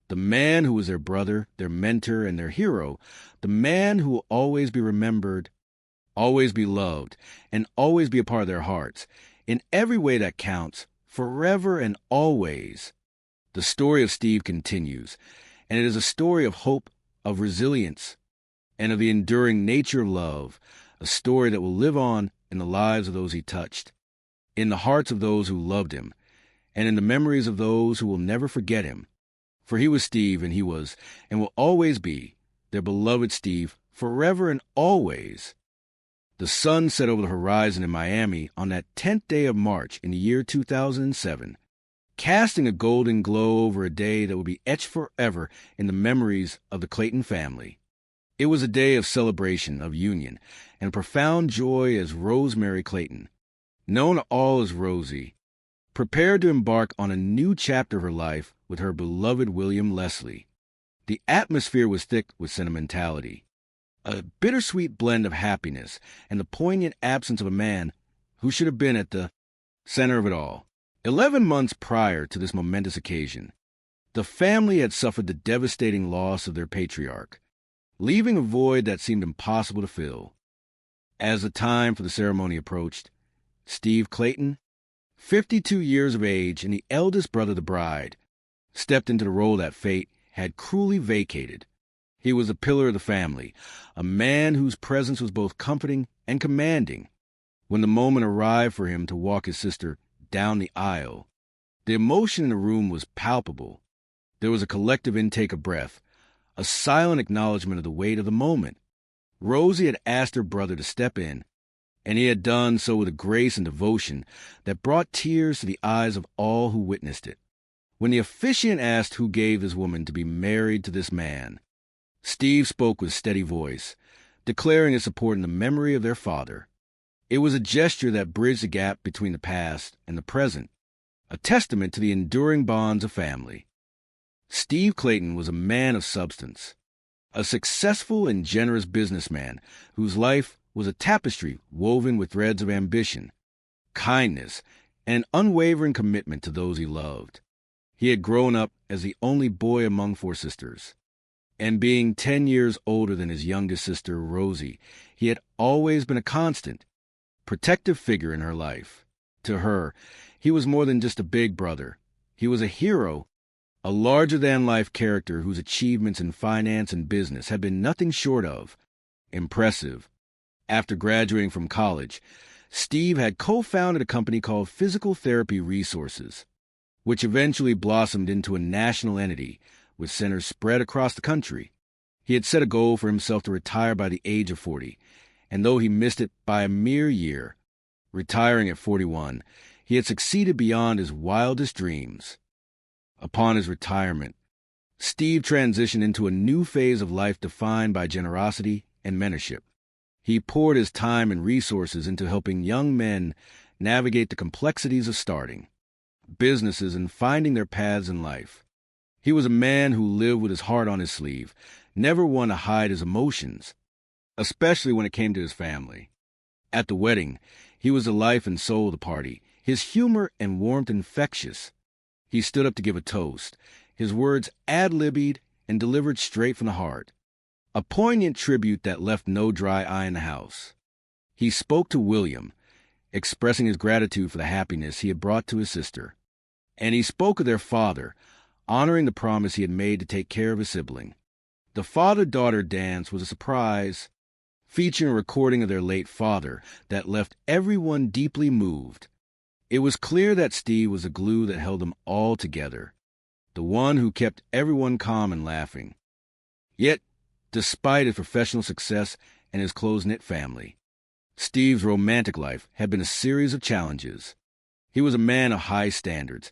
the man who was their brother, their mentor, and their hero, the man who will always be remembered, always be loved, and always be a part of their hearts, in every way that counts, forever and always. The story of Steve continues, and it is a story of hope, of resilience, and of the enduring nature of love, a story that will live on in the lives of those he touched, in the hearts of those who loved him, and in the memories of those who will never forget him. For he was Steve, and he was, and will always be, their beloved Steve, forever and always. The sun set over the horizon in Miami on that 10th day of March in the year 2007, casting a golden glow over a day that will be etched forever in the memories of the Clayton family. It was a day of celebration, of union, and profound joy as Rosemary Clayton, known to all as Rosie, prepared to embark on a new chapter of her life with her beloved William Leslie. The atmosphere was thick with sentimentality, a bittersweet blend of happiness and the poignant absence of a man who should have been at the center of it all. 11 months prior to this momentous occasion, the family had suffered the devastating loss of their patriarch, leaving a void that seemed impossible to fill. As the time for the ceremony approached, Steve Clayton, 52 years of age and the eldest brother of the bride, stepped into the role that fate had cruelly vacated. He was a pillar of the family, a man whose presence was both comforting and commanding. When the moment arrived for him to walk his sister down the aisle, the emotion in the room was palpable. There was a collective intake of breath, a silent acknowledgement of the weight of the moment. Rosie had asked her brother to step in, and he had done so with a grace and devotion that brought tears to the eyes of all who witnessed it. When the officiant asked who gave this woman to be married to this man, Steve spoke with steady voice, declaring his support in the memory of their father. It was a gesture that bridged the gap between the past and the present, a testament to the enduring bonds of family. Steve Clayton was a man of substance, a successful and generous businessman whose life was a tapestry woven with threads of ambition, kindness, and unwavering commitment to those he loved. He had grown up as the only boy among 4 sisters, and being 10 years older than his youngest sister, Rosie, he had always been a constant, protective figure in her life. To her, he was more than just a big brother. He was a hero, a larger-than-life character whose achievements in finance and business had been nothing short of impressive. After graduating from college, Steve had co-founded a company called Physical Therapy Resources, which eventually blossomed into a national entity with centers spread across the country. He had set a goal for himself to retire by the age of 40, and though he missed it by a mere year, retiring at 41, he had succeeded beyond his wildest dreams. Upon his retirement, Steve transitioned into a new phase of life defined by generosity and mentorship. He poured his time and resources into helping young men navigate the complexities of starting businesses and finding their paths in life. He was a man who lived with his heart on his sleeve, never one to hide his emotions, especially when it came to his family. At the wedding, he was the life and soul of the party, his humor and warmth infectious. He stood up to give a toast, his words ad-libbed and delivered straight from the heart, a poignant tribute that left no dry eye in the house. He spoke to William, expressing his gratitude for the happiness he had brought to his sister, and he spoke of their father, honoring the promise he had made to take care of his sibling. The father-daughter dance was a surprise, featuring a recording of their late father that left everyone deeply moved. It was clear that Steve was the glue that held them all together, the one who kept everyone calm and laughing. Yet, despite his professional success and his close-knit family, Steve's romantic life had been a series of challenges. He was a man of high standards,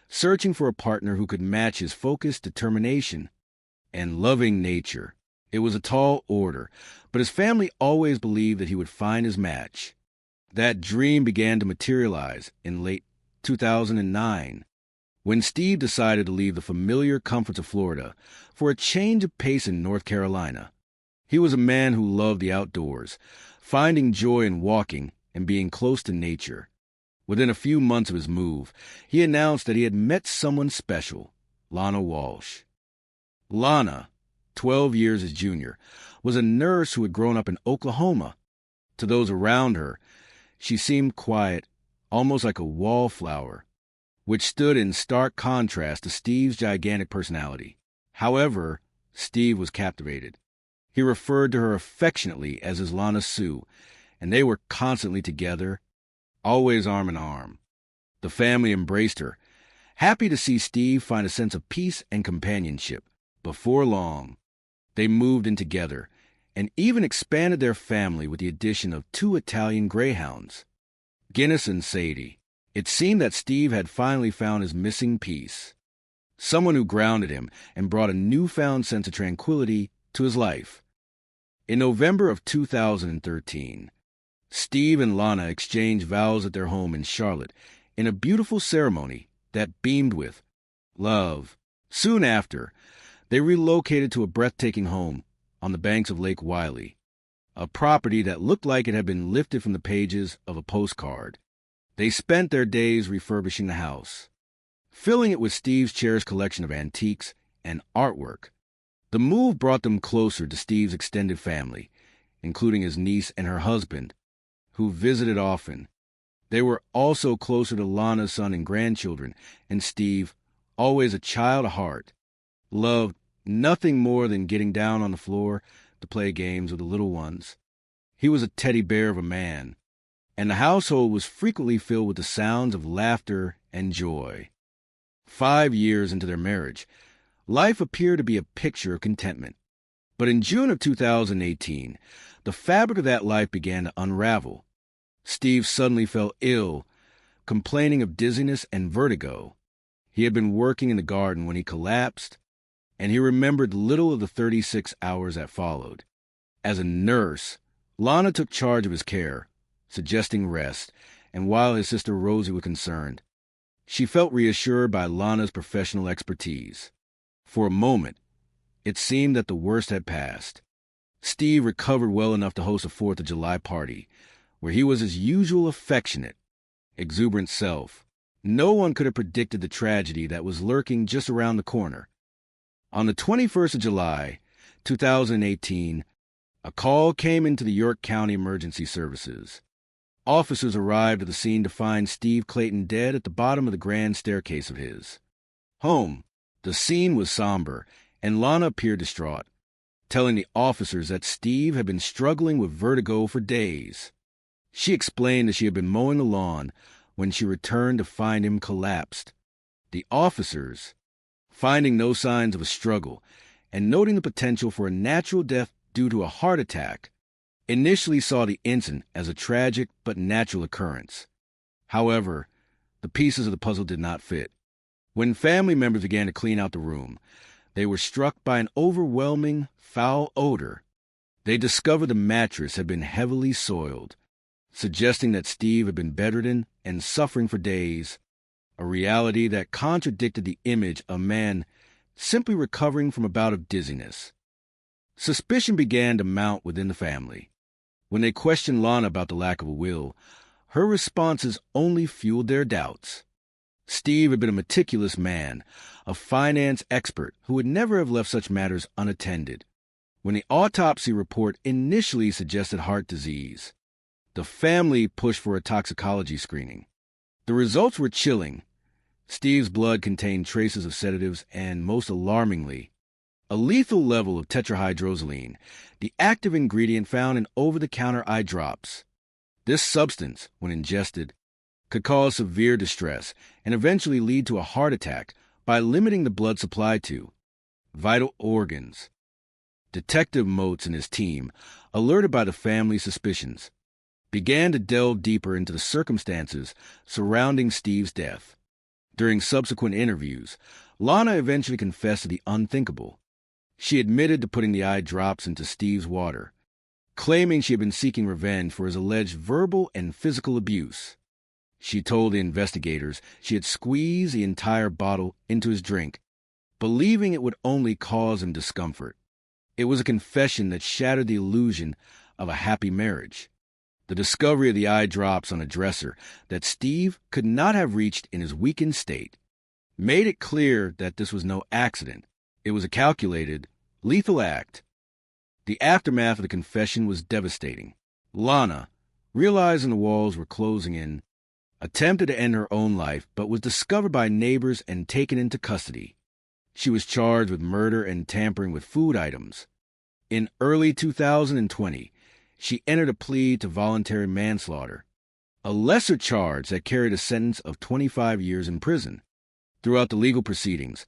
searching for a partner who could match his focused determination and loving nature. It was a tall order, but his family always believed that he would find his match. That dream began to materialize in late 2009, when Steve decided to leave the familiar comforts of Florida for a change of pace in North Carolina. He was a man who loved the outdoors, finding joy in walking and being close to nature. Within a few months of his move, he announced that he had met someone special, Lana Walsh. Lana, 12 years his junior, was a nurse who had grown up in Oklahoma. To those around her, she seemed quiet, almost like a wallflower, which stood in stark contrast to Steve's gigantic personality. However, Steve was captivated. He referred to her affectionately as his Lana Sue, and they were constantly together, always arm in arm. The family embraced her, happy to see Steve find a sense of peace and companionship. Before long, they moved in together and even expanded their family with the addition of 2 Italian greyhounds, Guinness and Sadie. It seemed that Steve had finally found his missing piece, someone who grounded him and brought a newfound sense of tranquility to his life. In November of 2013, Steve and Lana exchanged vows at their home in Charlotte in a beautiful ceremony that beamed with love. Soon after, they relocated to a breathtaking home on the banks of Lake Wylie, a property that looked like it had been lifted from the pages of a postcard. They spent their days refurbishing the house, filling it with Steve's cherished collection of antiques and artwork. The move brought them closer to Steve's extended family, including his niece and her husband, who visited often. They were also closer to Lana's son and grandchildren, and Steve, always a child of heart, loved nothing more than getting down on the floor to play games with the little ones. He was a teddy bear of a man, and the household was frequently filled with the sounds of laughter and joy. 5 years into their marriage, life appeared to be a picture of contentment. But in June of 2018, the fabric of that life began to unravel. Steve suddenly fell ill, complaining of dizziness and vertigo. He had been working in the garden when he collapsed, and he remembered little of the 36 hours that followed. As a nurse, Lana took charge of his care, suggesting rest, and while his sister Rosie was concerned, she felt reassured by Lana's professional expertise. For a moment, it seemed that the worst had passed. Steve recovered well enough to host a 4th of July party, where he was his usual affectionate, exuberant self. No one could have predicted the tragedy that was lurking just around the corner. On the 21st of July, 2018, a call came into the York County Emergency Services. Officers arrived at the scene to find Steve Clayton dead at the bottom of the grand staircase of his home. The scene was somber, and Lana appeared distraught, telling the officers that Steve had been struggling with vertigo for days. She explained that she had been mowing the lawn when she returned to find him collapsed. The officers, finding no signs of a struggle and noting the potential for a natural death due to a heart attack, initially saw the incident as a tragic but natural occurrence. However, the pieces of the puzzle did not fit. When family members began to clean out the room, they were struck by an overwhelming, foul odor. They discovered the mattress had been heavily soiled, suggesting that Steve had been bedridden and suffering for days, a reality that contradicted the image of a man simply recovering from a bout of dizziness. Suspicion began to mount within the family. When they questioned Lana about the lack of a will, her responses only fueled their doubts. Steve had been a meticulous man, a finance expert who would never have left such matters unattended. When the autopsy report initially suggested heart disease, the family pushed for a toxicology screening. The results were chilling. Steve's blood contained traces of sedatives and, most alarmingly, a lethal level of tetrahydrozoline, the active ingredient found in over-the-counter eye drops. This substance, when ingested, could cause severe distress and eventually lead to a heart attack by limiting the blood supply to vital organs. Detective Motes and his team, alerted by the family's suspicions, began to delve deeper into the circumstances surrounding Steve's death. During subsequent interviews, Lana eventually confessed to the unthinkable. She admitted to putting the eye drops into Steve's water, claiming she had been seeking revenge for his alleged verbal and physical abuse. She told the investigators she had squeezed the entire bottle into his drink, believing it would only cause him discomfort. It was a confession that shattered the illusion of a happy marriage. The discovery of the eye drops on a dresser that Steve could not have reached in his weakened state made it clear that this was no accident. It was a calculated, lethal act. The aftermath of the confession was devastating. Lana, realizing the walls were closing in, attempted to end her own life but was discovered by neighbors and taken into custody. She was charged with murder and tampering with food items. In early 2020, she entered a plea to voluntary manslaughter, a lesser charge that carried a sentence of 25 years in prison. Throughout the legal proceedings,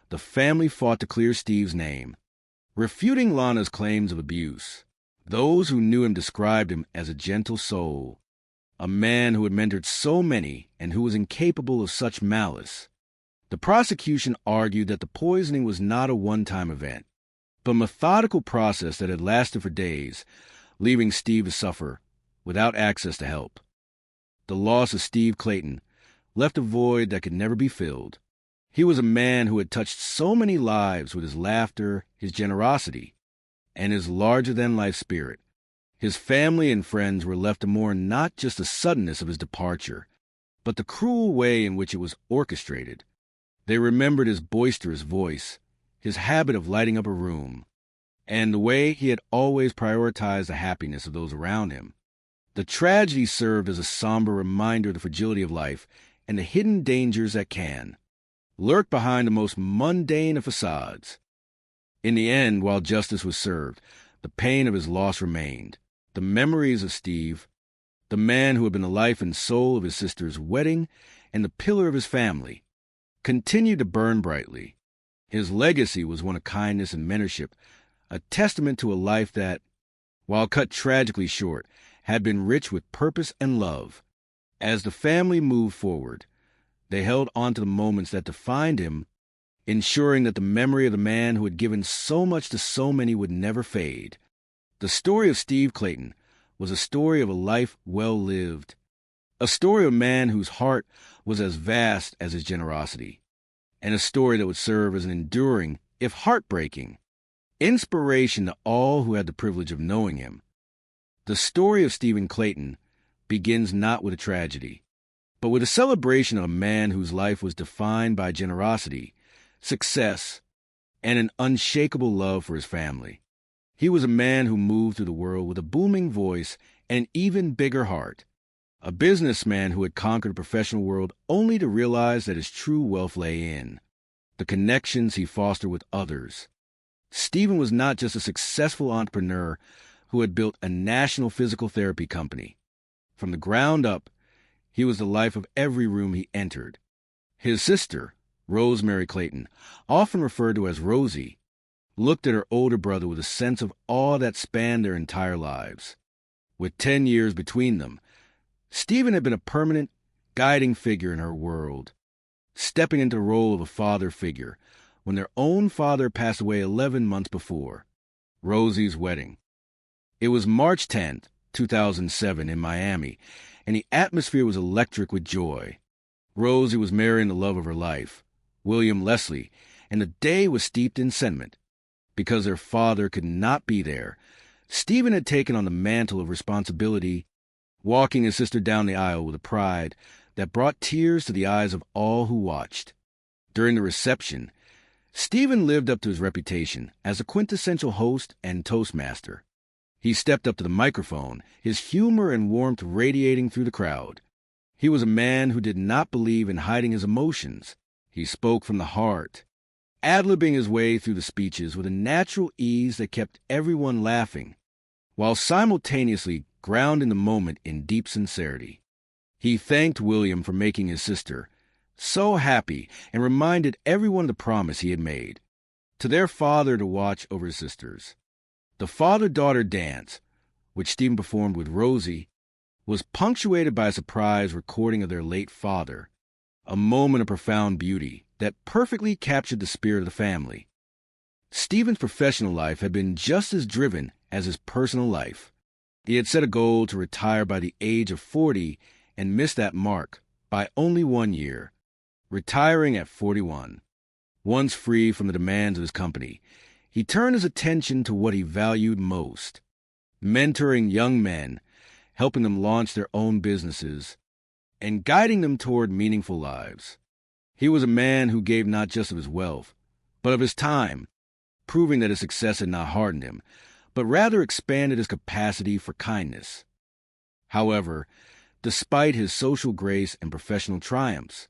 the family fought to clear Steve's name, refuting Lana's claims of abuse. Those who knew him described him as a gentle soul, a man who had mentored so many and who was incapable of such malice. The prosecution argued that the poisoning was not a one-time event, but a methodical process that had lasted for days, leaving Steve to suffer without access to help. The loss of Steve Clayton left a void that could never be filled. He was a man who had touched so many lives with his laughter, his generosity, and his larger-than-life spirit. His family and friends were left to mourn not just the suddenness of his departure, but the cruel way in which it was orchestrated. They remembered his boisterous voice, his habit of lighting up a room, and the way he had always prioritized the happiness of those around him. The tragedy served as a somber reminder of the fragility of life and the hidden dangers that can lurk behind the most mundane of facades. In the end, while justice was served, the pain of his loss remained. The memories of Steve, the man who had been the life and soul of his sister's wedding and the pillar of his family, continued to burn brightly. His legacy was one of kindness and mentorship, a testament to a life that, while cut tragically short, had been rich with purpose and love. As the family moved forward, they held on to the moments that defined him, ensuring that the memory of the man who had given so much to so many would never fade. The story of Steve Clayton was a story of a life well lived, a story of a man whose heart was as vast as his generosity, and a story that would serve as an enduring, if heartbreaking, inspiration to all who had the privilege of knowing him. The story of Stephen Clayton begins not with a tragedy, but with a celebration of a man whose life was defined by generosity, success, and an unshakable love for his family. He was a man who moved through the world with a booming voice and an even bigger heart, a businessman who had conquered the professional world only to realize that his true wealth lay in the connections he fostered with others. Stephen was not just a successful entrepreneur who had built a national physical therapy company. From the ground up, he was the life of every room he entered. His sister, Rosemary Clayton, often referred to as Rosie, looked at her older brother with a sense of awe that spanned their entire lives. With 10 years between them, Stephen had been a permanent, guiding figure in her world, stepping into the role of a father figure when their own father passed away 11 months before, Rosie's wedding. It was March 10th, 2007, in Miami, and the atmosphere was electric with joy. Rosie was marrying the love of her life, William Leslie, and the day was steeped in sentiment. Because their father could not be there, Stephen had taken on the mantle of responsibility, walking his sister down the aisle with a pride that brought tears to the eyes of all who watched. During the reception, Stephen lived up to his reputation as a quintessential host and toastmaster. He stepped up to the microphone, his humor and warmth radiating through the crowd. He was a man who did not believe in hiding his emotions. He spoke from the heart, ad-libbing his way through the speeches with a natural ease that kept everyone laughing, while simultaneously grounding the moment in deep sincerity. He thanked William for making his sister so happy and reminded everyone of the promise he had made to their father to watch over his sisters. The father-daughter dance, which Stephen performed with Rosie, was punctuated by a surprise recording of their late father, a moment of profound beauty that perfectly captured the spirit of the family. Stephen's professional life had been just as driven as his personal life. He had set a goal to retire by the age of 40 and missed that mark by only 1 year, retiring at 41. Once free from the demands of his company, he turned his attention to what he valued most: mentoring young men, helping them launch their own businesses, and guiding them toward meaningful lives. He was a man who gave not just of his wealth, but of his time, proving that his success had not hardened him, but rather expanded his capacity for kindness. However, despite his social grace and professional triumphs,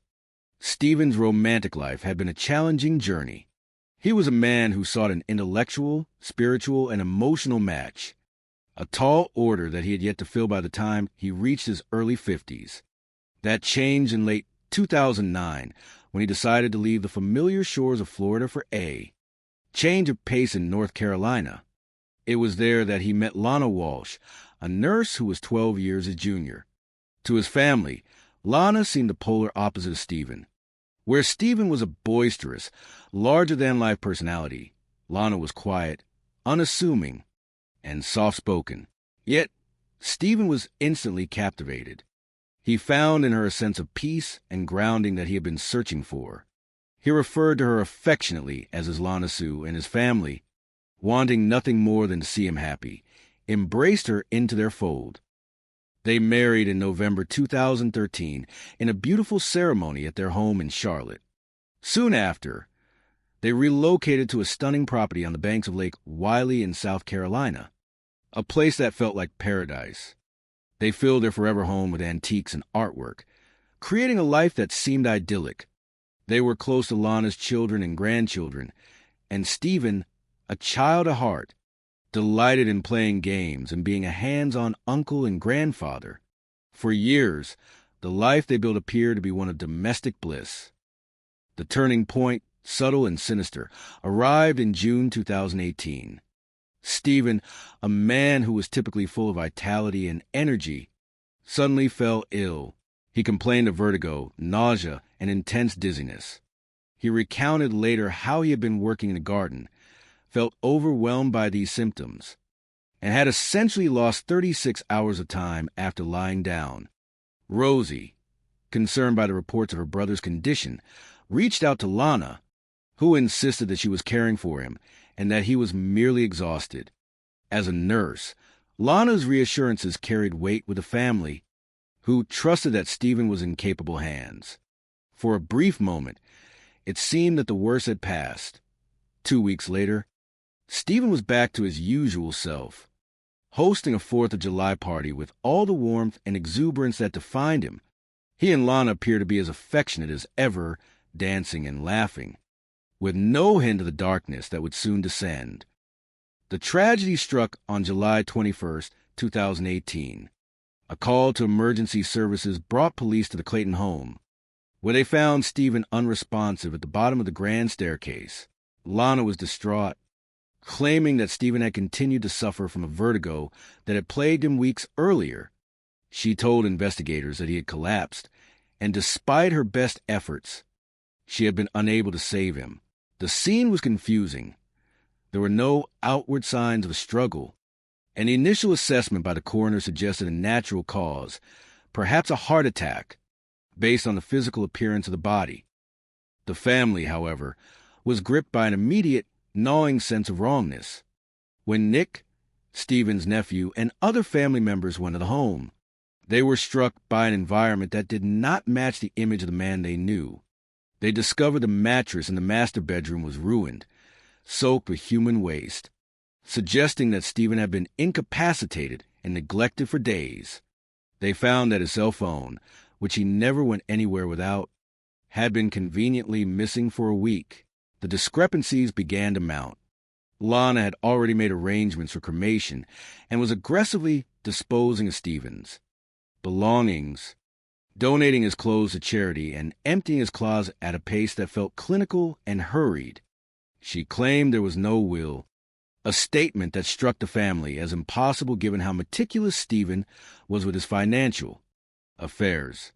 Stephen's romantic life had been a challenging journey. He was a man who sought an intellectual, spiritual, and emotional match, a tall order that he had yet to fill by the time he reached his early 50s. That changed in late 2009 when he decided to leave the familiar shores of Florida for a change of pace in North Carolina. It was there that he met Lana Walsh, a nurse who was 12 years his junior. To his family, Lana seemed the polar opposite of Stephen. Where Stephen was a boisterous, larger-than-life personality, Lana was quiet, unassuming, and soft-spoken. Yet, Stephen was instantly captivated. He found in her a sense of peace and grounding that he had been searching for. He referred to her affectionately as his Lana Sue, and his family, wanting nothing more than to see him happy, embraced her into their fold. They married in November 2013 in a beautiful ceremony at their home in Charlotte. Soon after, they relocated to a stunning property on the banks of Lake Wylie in South Carolina, a place that felt like paradise. They filled their forever home with antiques and artwork, creating a life that seemed idyllic. They were close to Lana's children and grandchildren, and Stephen, a child at heart, delighted in playing games and being a hands-on uncle and grandfather. For years, the life they built appeared to be one of domestic bliss. The turning point, subtle and sinister, arrived in June 2018. Stephen, a man who was typically full of vitality and energy, suddenly fell ill. He complained of vertigo, nausea, and intense dizziness. He recounted later how he had been working in the garden, felt overwhelmed by these symptoms, and had essentially lost 36 hours of time after lying down. Rosie, concerned by the reports of her brother's condition, reached out to Lana, who insisted that she was caring for him and that he was merely exhausted. As a nurse, Lana's reassurances carried weight with the family, who trusted that Stephen was in capable hands. For a brief moment, it seemed that the worst had passed. 2 weeks later, Stephen was back to his usual self, hosting a 4th of July party with all the warmth and exuberance that defined him. He and Lana appeared to be as affectionate as ever, dancing and laughing, with no hint of the darkness that would soon descend. The tragedy struck on July 21st, 2018. A call to emergency services brought police to the Clayton home, where they found Stephen unresponsive at the bottom of the grand staircase. Lana was distraught, claiming that Stephen had continued to suffer from a vertigo that had plagued him weeks earlier. She told investigators that he had collapsed, and despite her best efforts, she had been unable to save him. The scene was confusing. There were no outward signs of a struggle. An initial assessment by the coroner suggested a natural cause, perhaps a heart attack, based on the physical appearance of the body. The family, however, was gripped by an immediate, gnawing sense of wrongness. When Nick, Stephen's nephew, and other family members went to the home, they were struck by an environment that did not match the image of the man they knew. They discovered the mattress in the master bedroom was ruined, soaked with human waste, suggesting that Stephen had been incapacitated and neglected for days. They found that his cell phone, which he never went anywhere without, had been conveniently missing for a week. The discrepancies began to mount. Lana had already made arrangements for cremation and was aggressively disposing of Stephen's belongings, donating his clothes to charity and emptying his closet at a pace that felt clinical and hurried. She claimed there was no will, a statement that struck the family as impossible given how meticulous Stephen was with his financial affairs.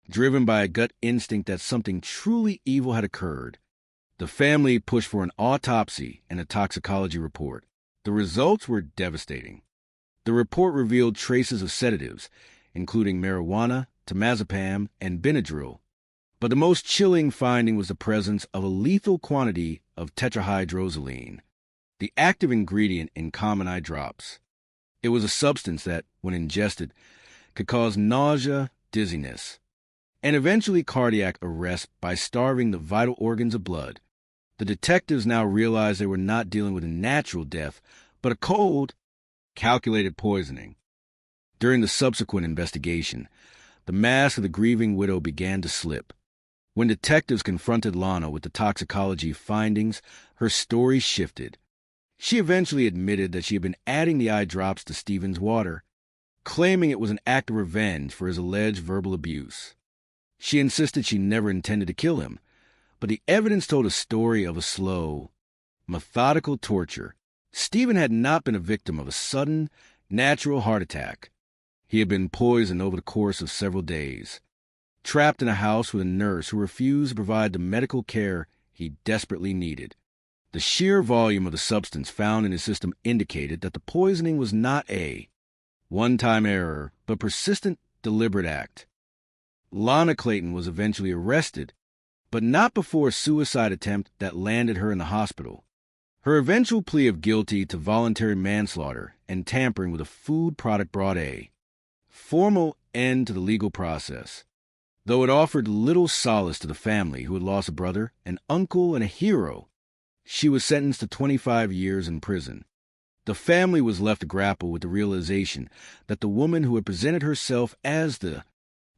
Driven by a gut instinct that something truly evil had occurred, the family pushed for an autopsy and a toxicology report. The results were devastating. The report revealed traces of sedatives, including marijuana, temazepam, and Benadryl. But the most chilling finding was the presence of a lethal quantity of tetrahydrozoline, the active ingredient in common eye drops. It was a substance that, when ingested, could cause nausea, dizziness, and eventually cardiac arrest by starving the vital organs of blood. The detectives now realized they were not dealing with a natural death, but a cold, calculated poisoning. During the subsequent investigation, the mask of the grieving widow began to slip. When detectives confronted Lana with the toxicology findings, her story shifted. She eventually admitted that she had been adding the eye drops to Stephen's water, claiming it was an act of revenge for his alleged verbal abuse. She insisted she never intended to kill him, but the evidence told a story of a slow, methodical torture. Stephen had not been a victim of a sudden, natural heart attack. He had been poisoned over the course of several days, trapped in a house with a nurse who refused to provide the medical care he desperately needed. The sheer volume of the substance found in his system indicated that the poisoning was not a one-time error, but persistent, deliberate act. Lana Clayton was eventually arrested, but not before a suicide attempt that landed her in the hospital. Her eventual plea of guilty to voluntary manslaughter and tampering with a food product brought a formal end to the legal process, though it offered little solace to the family who had lost a brother, an uncle, and a hero. She was sentenced to 25 years in prison. The family was left to grapple with the realization that the woman who had presented herself as the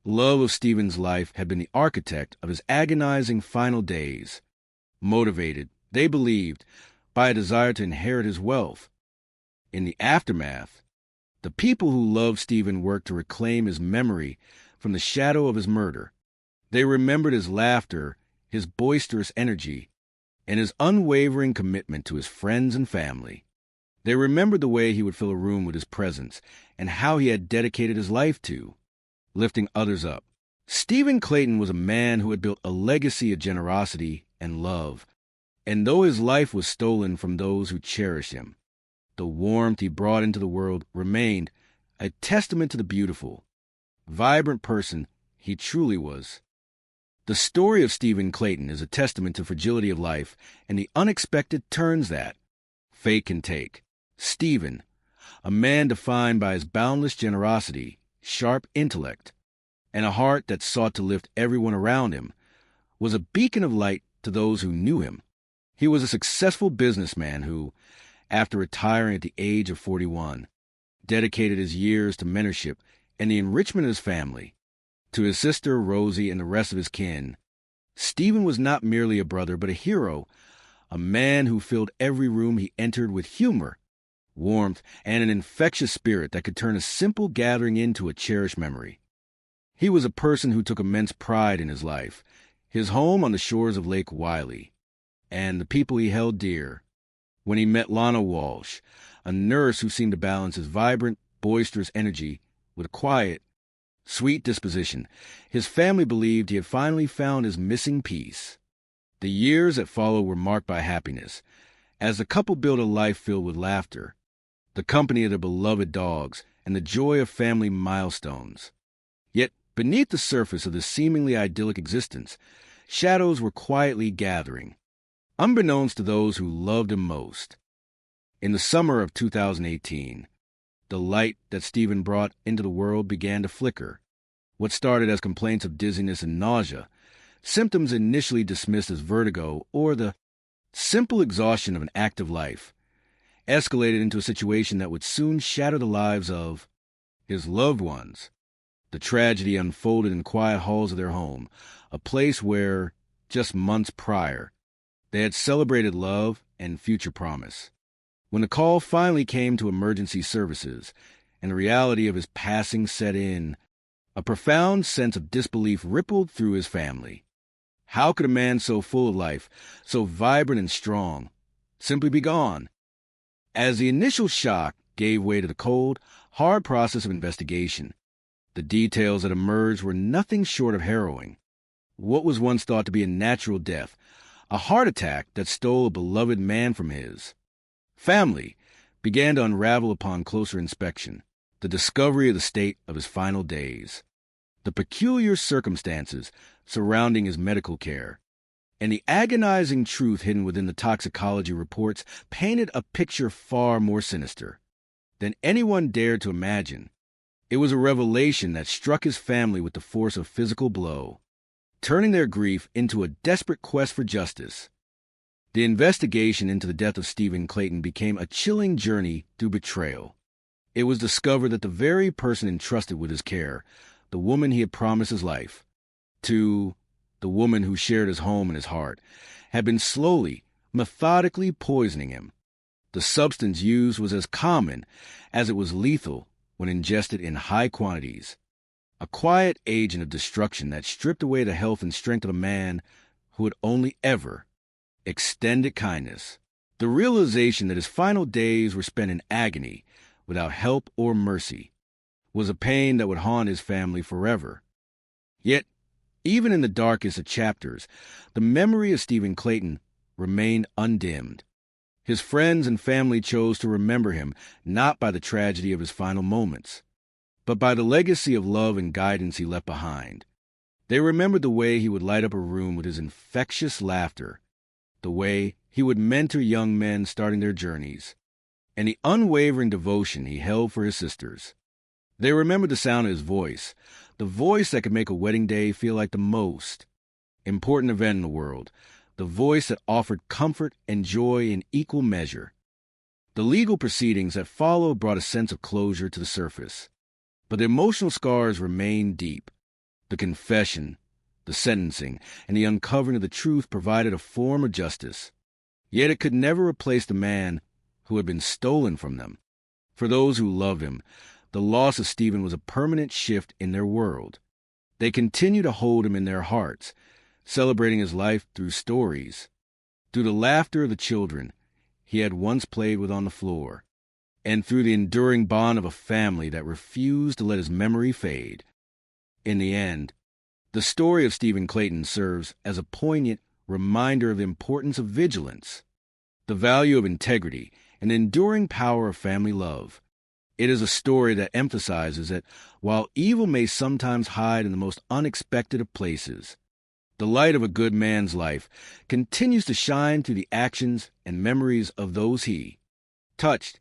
love of Stephen's life had been the architect of his agonizing final days, motivated, they believed, by a desire to inherit his wealth. In the aftermath, the people who loved Stephen worked to reclaim his memory from the shadow of his murder. They remembered his laughter, his boisterous energy, and his unwavering commitment to his friends and family. They remembered the way he would fill a room with his presence and how he had dedicated his life to lifting others up. Stephen Clayton was a man who had built a legacy of generosity and love, and though his life was stolen from those who cherished him, the warmth he brought into the world remained a testament to the beautiful, vibrant person he truly was. The story of Stephen Clayton is a testament to fragility of life and the unexpected turns that fate can take. Stephen, a man defined by his boundless generosity, sharp intellect, and a heart that sought to lift everyone around him, was a beacon of light to those who knew him. He was a successful businessman who, after retiring at the age of 41, dedicated his years to mentorship and the enrichment of his family. To his sister, Rosie, and the rest of his kin, Stephen was not merely a brother, but a hero, a man who filled every room he entered with humor, warmth, and an infectious spirit that could turn a simple gathering into a cherished memory. He was a person who took immense pride in his life, his home on the shores of Lake Wylie, and the people he held dear. When he met Lana Walsh, a nurse who seemed to balance his vibrant, boisterous energy with a quiet, sweet disposition, his family believed he had finally found his missing piece. The years that followed were marked by happiness, as the couple built a life filled with laughter, the company of their beloved dogs, and the joy of family milestones. Yet, beneath the surface of this seemingly idyllic existence, shadows were quietly gathering, unbeknownst to those who loved him most. In the summer of 2018, the light that Stephen brought into the world began to flicker. What started as complaints of dizziness and nausea, symptoms initially dismissed as vertigo or the simple exhaustion of an active life, escalated into a situation that would soon shatter the lives of his loved ones. The tragedy unfolded in the quiet halls of their home, a place where, just months prior, they had celebrated love and future promise. When the call finally came to emergency services and the reality of his passing set in, a profound sense of disbelief rippled through his family. How could a man so full of life, so vibrant and strong, simply be gone? As the initial shock gave way to the cold, hard process of investigation, the details that emerged were nothing short of harrowing. What was once thought to be a natural death, a heart attack that stole a beloved man from his family, began to unravel upon closer inspection, the discovery of the state of his final days, the peculiar circumstances surrounding his medical care, and the agonizing truth hidden within the toxicology reports painted a picture far more sinister than anyone dared to imagine. It was a revelation that struck his family with the force of physical blow, turning their grief into a desperate quest for justice. The investigation into the death of Stephen Clayton became a chilling journey through betrayal. It was discovered that the very person entrusted with his care, the woman he had promised his life, to the woman who shared his home and his heart, had been slowly, methodically poisoning him. The substance used was as common as it was lethal when ingested in high quantities, a quiet agent of destruction that stripped away the health and strength of a man who had only ever extended kindness. The realization that his final days were spent in agony, without help or mercy, was a pain that would haunt his family forever. Yet, even in the darkest of chapters, the memory of Stephen Clayton remained undimmed. His friends and family chose to remember him not by the tragedy of his final moments, but by the legacy of love and guidance he left behind. They remembered the way he would light up a room with his infectious laughter, the way he would mentor young men starting their journeys, and the unwavering devotion he held for his sisters. They remembered the sound of his voice, the voice that could make a wedding day feel like the most important event in the world, the voice that offered comfort and joy in equal measure. The legal proceedings that followed brought a sense of closure to the surface, but the emotional scars remained deep. The confession, the sentencing, and the uncovering of the truth provided a form of justice. Yet it could never replace the man who had been stolen from them. For those who loved him, the loss of Stephen was a permanent shift in their world. They continue to hold him in their hearts, celebrating his life through stories, through the laughter of the children he had once played with on the floor, and through the enduring bond of a family that refused to let his memory fade. In the end, the story of Stephen Clayton serves as a poignant reminder of the importance of vigilance, the value of integrity, and the enduring power of family love. It is a story that emphasizes that while evil may sometimes hide in the most unexpected of places, the light of a good man's life continues to shine through the actions and memories of those he touched.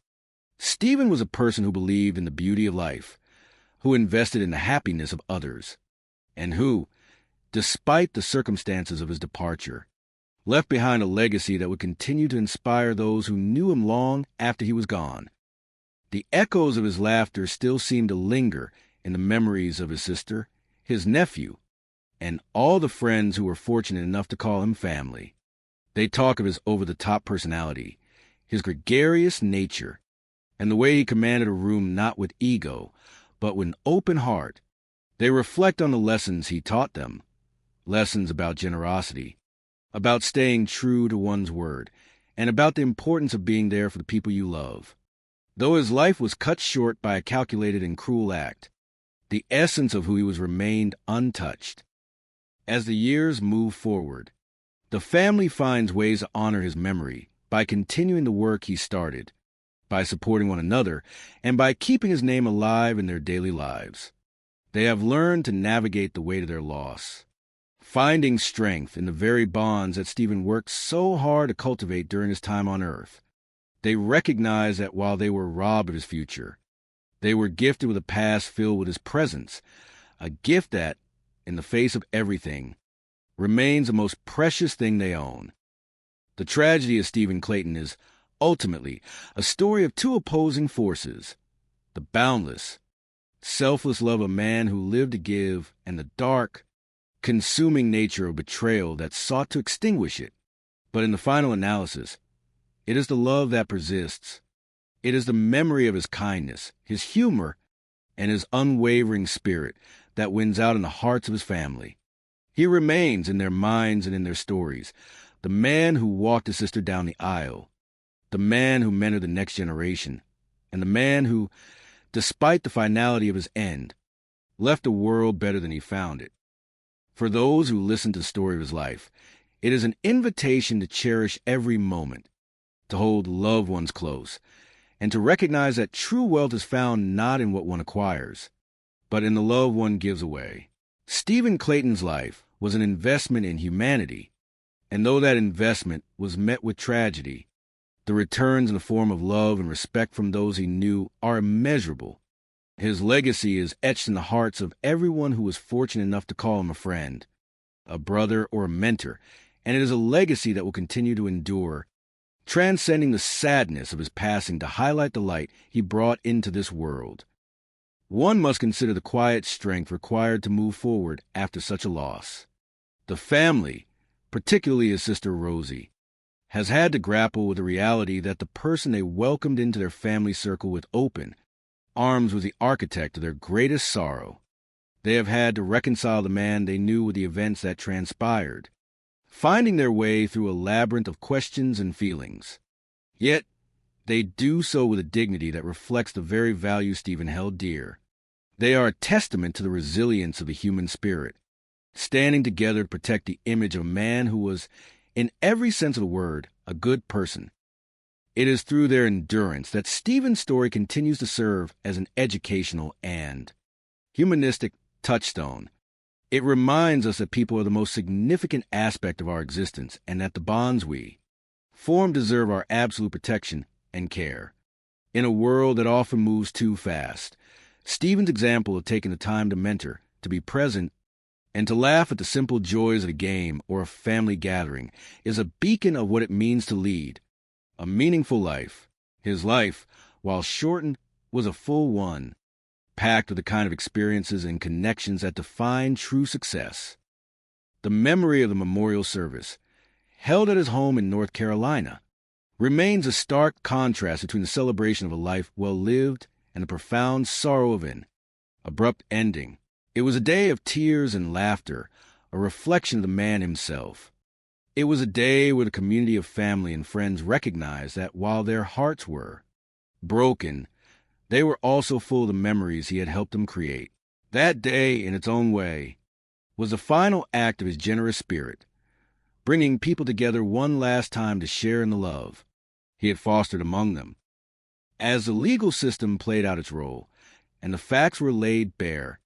Stephen was a person who believed in the beauty of life, who invested in the happiness of others, and who, despite the circumstances of his departure, left behind a legacy that would continue to inspire those who knew him long after he was gone. The echoes of his laughter still seem to linger in the memories of his sister, his nephew, and all the friends who were fortunate enough to call him family. They talk of his over-the-top personality, his gregarious nature, and the way he commanded a room not with ego, but with an open heart. They reflect on the lessons he taught them, lessons about generosity, about staying true to one's word, and about the importance of being there for the people you love. Though his life was cut short by a calculated and cruel act, the essence of who he was remained untouched. As the years move forward, the family finds ways to honor his memory by continuing the work he started, by supporting one another, and by keeping his name alive in their daily lives. They have learned to navigate the weight of their loss, finding strength in the very bonds that Stephen worked so hard to cultivate during his time on earth. They recognize that while they were robbed of his future, they were gifted with a past filled with his presence, a gift that, in the face of everything, remains the most precious thing they own. The tragedy of Stephen Clayton is, ultimately, a story of two opposing forces: the boundless, selfless love of a man who lived to give, and the dark, consuming nature of betrayal that sought to extinguish it. But in the final analysis, it is the love that persists. It is the memory of his kindness, his humor, and his unwavering spirit that wins out in the hearts of his family. He remains in their minds and in their stories, the man who walked his sister down the aisle, the man who mentored the next generation, and the man who, despite the finality of his end, left the world better than he found it. For those who listen to the story of his life, it is an invitation to cherish every moment, to hold loved ones close, and to recognize that true wealth is found not in what one acquires, but in the love one gives away. Stephen Clayton's life was an investment in humanity, and though that investment was met with tragedy, the returns in the form of love and respect from those he knew are immeasurable. His legacy is etched in the hearts of everyone who was fortunate enough to call him a friend, a brother, or a mentor, and it is a legacy that will continue to endure, transcending the sadness of his passing to highlight the light he brought into this world. One must consider the quiet strength required to move forward after such a loss. The family, particularly his sister Rosie, has had to grapple with the reality that the person they welcomed into their family circle with open arms was the architect of their greatest sorrow. They have had to reconcile the man they knew with the events that transpired, finding their way through a labyrinth of questions and feelings. Yet, they do so with a dignity that reflects the very value Stephen held dear. They are a testament to the resilience of the human spirit, standing together to protect the image of a man who was, in every sense of the word, a good person. It is through their endurance that Stephen's story continues to serve as an educational and humanistic touchstone. It reminds us that people are the most significant aspect of our existence and that the bonds we form deserve our absolute protection and care. In a world that often moves too fast, Stephen's example of taking the time to mentor, to be present, and to laugh at the simple joys of a game or a family gathering is a beacon of what it means to lead a meaningful life. His life, while shortened, was a full one, packed with the kind of experiences and connections that define true success. The memory of the memorial service, held at his home in North Carolina, remains a stark contrast between the celebration of a life well lived and the profound sorrow of an abrupt ending. It was a day of tears and laughter, a reflection of the man himself. It was a day where the community of family and friends recognized that while their hearts were broken, they were also full of the memories he had helped them create. That day, in its own way, was the final act of his generous spirit, bringing people together one last time to share in the love he had fostered among them. As the legal system played out its role, and the facts were laid bare,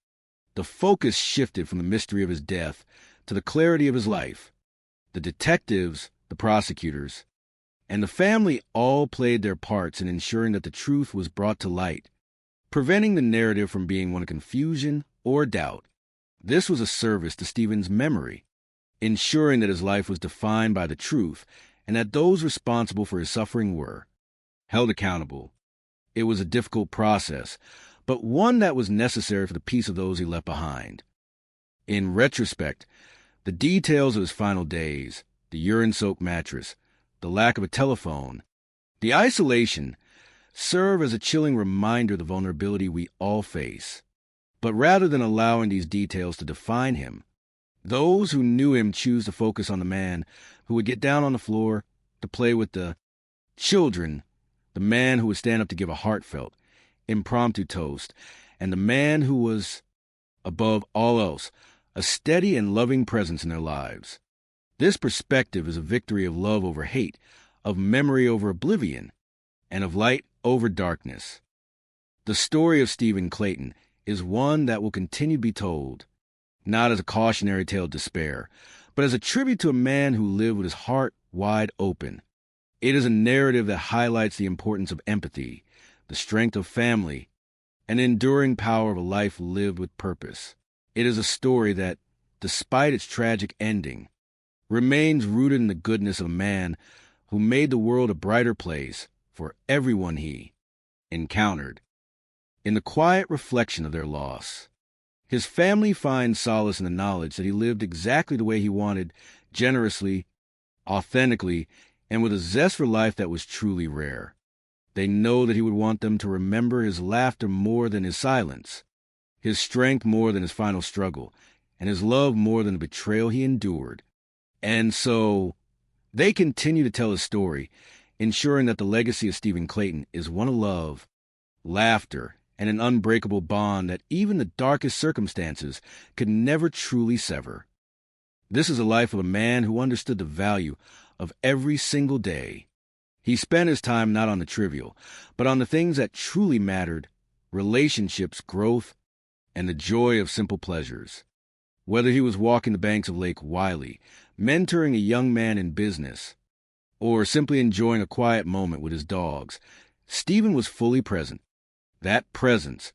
the focus shifted from the mystery of his death to the clarity of his life. The detectives, the prosecutors, and the family all played their parts in ensuring that the truth was brought to light, preventing the narrative from being one of confusion or doubt. This was a service to Stephen's memory, ensuring that his life was defined by the truth and that those responsible for his suffering were held accountable. It was a difficult process, but one that was necessary for the peace of those he left behind. In retrospect, the details of his final days, the urine-soaked mattress, the lack of a telephone, the isolation, serve as a chilling reminder of the vulnerability we all face. But rather than allowing these details to define him, those who knew him choose to focus on the man who would get down on the floor to play with the children, the man who would stand up to give a heartfelt, impromptu toast, and the man who was, above all else, a steady and loving presence in their lives. This perspective is a victory of love over hate, of memory over oblivion, and of light over darkness. The story of Stephen Clayton is one that will continue to be told, not as a cautionary tale of despair, but as a tribute to a man who lived with his heart wide open. It is a narrative that highlights the importance of empathy, the strength of family, and the enduring power of a life lived with purpose. It is a story that, despite its tragic ending, remains rooted in the goodness of a man who made the world a brighter place for everyone he encountered. In the quiet reflection of their loss, his family finds solace in the knowledge that he lived exactly the way he wanted, generously, authentically, and with a zest for life that was truly rare. They know that he would want them to remember his laughter more than his silence, his strength more than his final struggle, and his love more than the betrayal he endured. And so, they continue to tell his story, ensuring that the legacy of Stephen Clayton is one of love, laughter, and an unbreakable bond that even the darkest circumstances could never truly sever. This is a life of a man who understood the value of every single day. He spent his time not on the trivial, but on the things that truly mattered, relationships, growth, and the joy of simple pleasures. Whether he was walking the banks of Lake Wylie, mentoring a young man in business, or simply enjoying a quiet moment with his dogs, Stephen was fully present. That presence,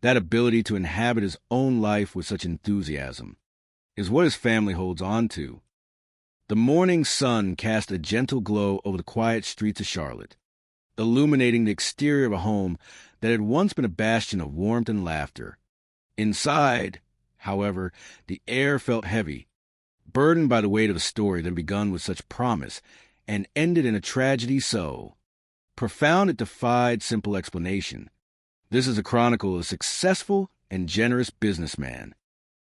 that ability to inhabit his own life with such enthusiasm, is what his family holds on to. The morning sun cast a gentle glow over the quiet streets of Charlotte, illuminating the exterior of a home that had once been a bastion of warmth and laughter. Inside, however, the air felt heavy, burdened by the weight of a story that had begun with such promise and ended in a tragedy so profound it defied simple explanation. This is a chronicle of a successful and generous businessman,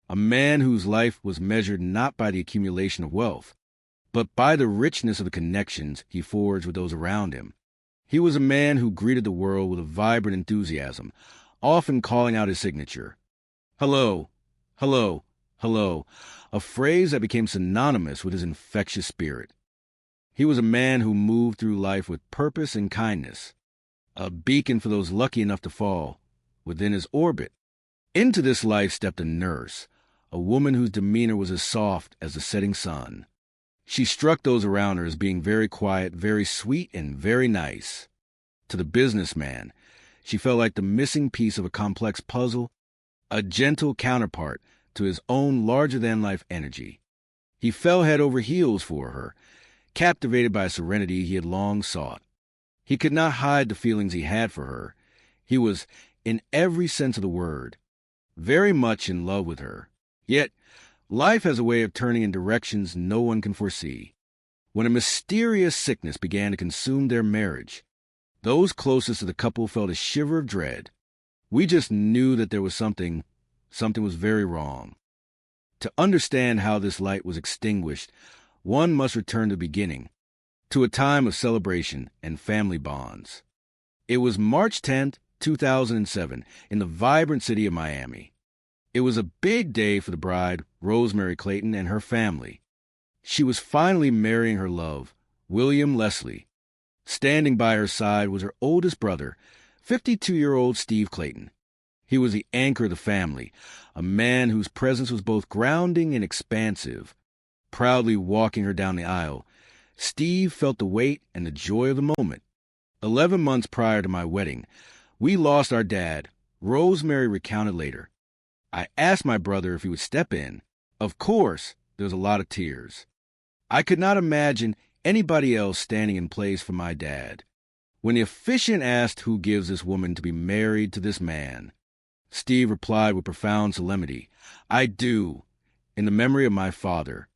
a man whose life was measured not by the accumulation of wealth, but by the richness of the connections he forged with those around him. He was a man who greeted the world with a vibrant enthusiasm, often calling out his signature, "Hello, hello, hello," a phrase that became synonymous with his infectious spirit. He was a man who moved through life with purpose and kindness, a beacon for those lucky enough to fall within his orbit. Into this life stepped a nurse, a woman whose demeanor was as soft as the setting sun. She struck those around her as being very quiet, very sweet, and very nice. To the businessman, she felt like the missing piece of a complex puzzle, a gentle counterpart to his own larger-than-life energy. He fell head over heels for her, captivated by a serenity he had long sought. He could not hide the feelings he had for her. He was, in every sense of the word, very much in love with her. Yet, life has a way of turning in directions no one can foresee. When a mysterious sickness began to consume their marriage, those closest to the couple felt a shiver of dread. We just knew that there was something was very wrong. To understand how this light was extinguished, one must return to the beginning, to a time of celebration and family bonds. It was March 10th, 2007, in the vibrant city of Miami. It was a big day for the bride, Rosemary Clayton, and her family. She was finally marrying her love, William Leslie. Standing by her side was her oldest brother, 52-year-old Steve Clayton. He was the anchor of the family, a man whose presence was both grounding and expansive. Proudly walking her down the aisle, Steve felt the weight and the joy of the moment. 11 months prior to my wedding, we lost our dad, Rosemary recounted later. I asked my brother if he would step in. Of course, there was a lot of tears. I could not imagine anybody else standing in place for my dad. When the officiant asked who gives this woman to be married to this man, Steve replied with profound solemnity, "I do, in the memory of my father."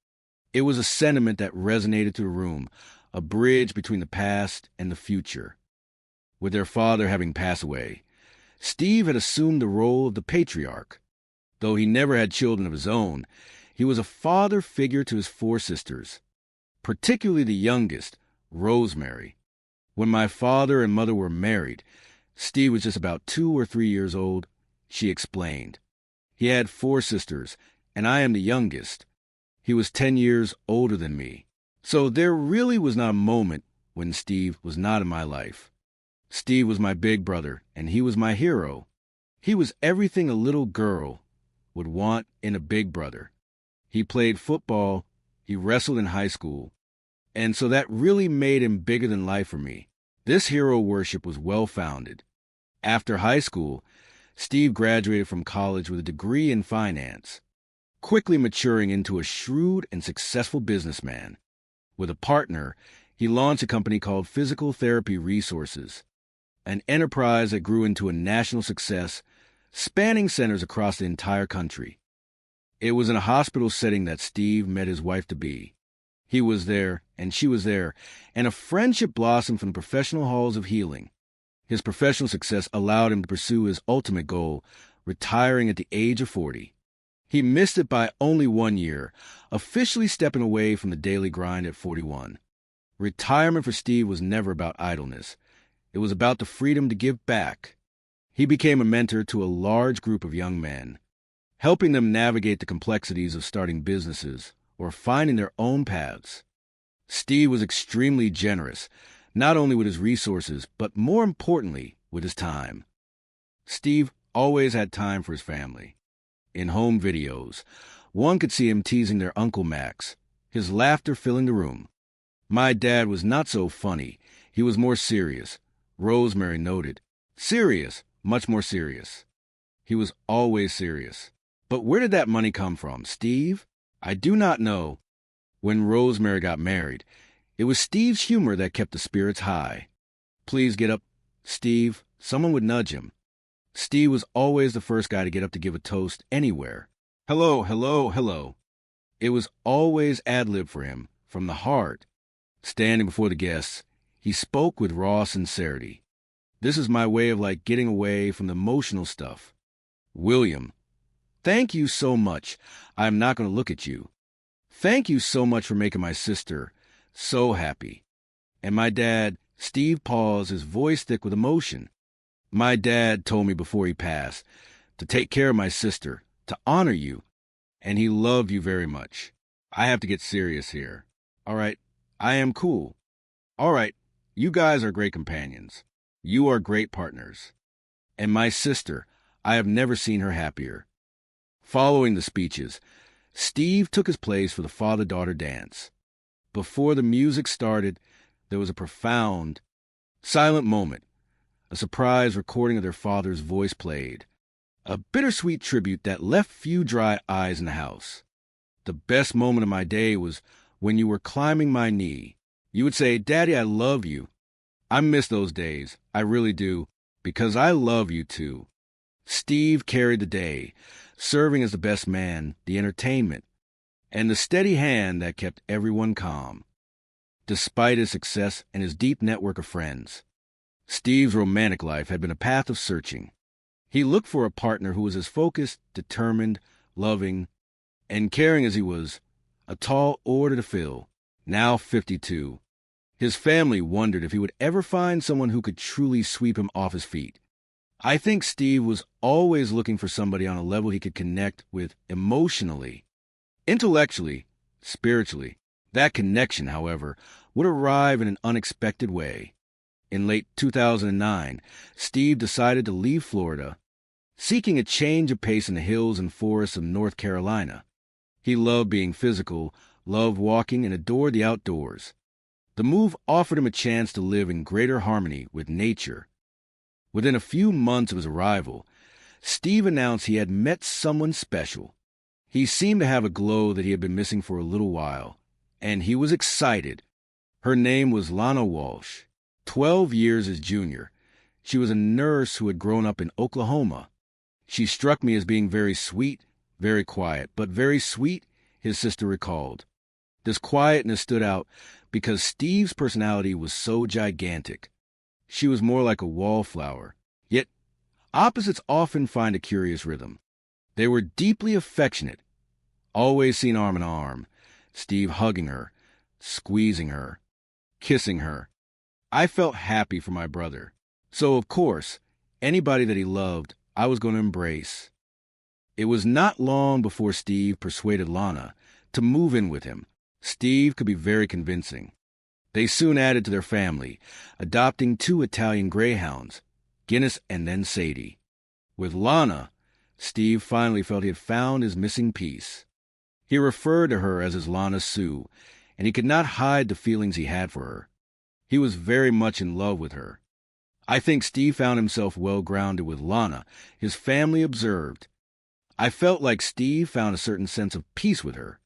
It was a sentiment that resonated through the room, a bridge between the past and the future. With their father having passed away, Steve had assumed the role of the patriarch. Though he never had children of his own, he was a father figure to his 4 sisters, particularly the youngest, Rosemary. When my father and mother were married, Steve was just about 2 or 3 years old. She explained. He had 4 sisters, and I am the youngest. He was 10 years older than me. So there really was not a moment when Steve was not in my life. Steve was my big brother, and he was my hero. He was everything a little girl would want in a big brother. He played football, he wrestled in high school, and so that really made him bigger than life for me. This hero worship was well-founded. After high school, Steve graduated from college with a degree in finance, quickly maturing into a shrewd and successful businessman. With a partner, he launched a company called Physical Therapy Resources, an enterprise that grew into a national success, spanning centers across the entire country. It was in a hospital setting that Steve met his wife-to-be. He was there, and she was there, and a friendship blossomed from the professional halls of healing. His professional success allowed him to pursue his ultimate goal, retiring at the age of 40. He missed it by only 1 year, officially stepping away from the daily grind at 41. Retirement for Steve was never about idleness. It was about the freedom to give back. He became a mentor to a large group of young men, helping them navigate the complexities of starting businesses or finding their own paths. Steve was extremely generous, not only with his resources, but more importantly, with his time. Steve always had time for his family. In home videos, one could see him teasing their Uncle Max, his laughter filling the room. My dad was not so funny. He was more serious, Rosemary noted. Serious, much more serious. He was always serious. But where did that money come from, Steve? I do not know. When Rosemary got married, it was Steve's humor that kept the spirits high. Please get up, Steve. Someone would nudge him. Steve was always the first guy to get up to give a toast anywhere. Hello, hello, hello. It was always ad-lib for him, from the heart. Standing before the guests, he spoke with raw sincerity. This is my way of getting away from the emotional stuff. William, thank you so much. I'm not going to look at you. Thank you so much for making my sister so happy. And my dad, Steve paused, his voice thick with emotion. My dad told me before he passed to take care of my sister, to honor you, and he loved you very much. I have to get serious here. All right, I am cool. All right, you guys are great companions. You are great partners. And my sister, I have never seen her happier. Following the speeches, Steve took his place for the father-daughter dance. Before the music started, there was a profound, silent moment. A surprise recording of their father's voice played. A bittersweet tribute that left few dry eyes in the house. The best moment of my day was when you were climbing my knee. You would say, "Daddy, I love you." I miss those days. I really do. Because I love you too. Steve carried the day, serving as the best man, the entertainment, and the steady hand that kept everyone calm. Despite his success and his deep network of friends, Steve's romantic life had been a path of searching. He looked for a partner who was as focused, determined, loving, and caring as he was, a tall order to fill, now 52. His family wondered if he would ever find someone who could truly sweep him off his feet. I think Steve was always looking for somebody on a level he could connect with emotionally, intellectually, spiritually. That connection, however, would arrive in an unexpected way. In late 2009, Steve decided to leave Florida, seeking a change of pace in the hills and forests of North Carolina. He loved being physical, loved walking, and adored the outdoors. The move offered him a chance to live in greater harmony with nature. Within a few months of his arrival, Steve announced he had met someone special. He seemed to have a glow that he had been missing for a little while, and he was excited. Her name was Lana Walsh, 12 years his junior. She was a nurse who had grown up in Oklahoma. She struck me as being very sweet, very quiet, but very sweet, his sister recalled. This quietness stood out because Steve's personality was so gigantic. She was more like a wallflower. Yet, opposites often find a curious rhythm. They were deeply affectionate, always seen arm in arm, Steve hugging her, squeezing her, kissing her. I felt happy for my brother. So, of course, anybody that he loved, I was going to embrace. It was not long before Steve persuaded Lana to move in with him. Steve could be very convincing. They soon added to their family, adopting 2 Italian greyhounds, Guinness and then Sadie. With Lana, Steve finally felt he had found his missing piece. He referred to her as his Lana Sue, and he could not hide the feelings he had for her. He was very much in love with her. I think Steve found himself well-grounded with Lana, his family observed. I felt like Steve found a certain sense of peace with her.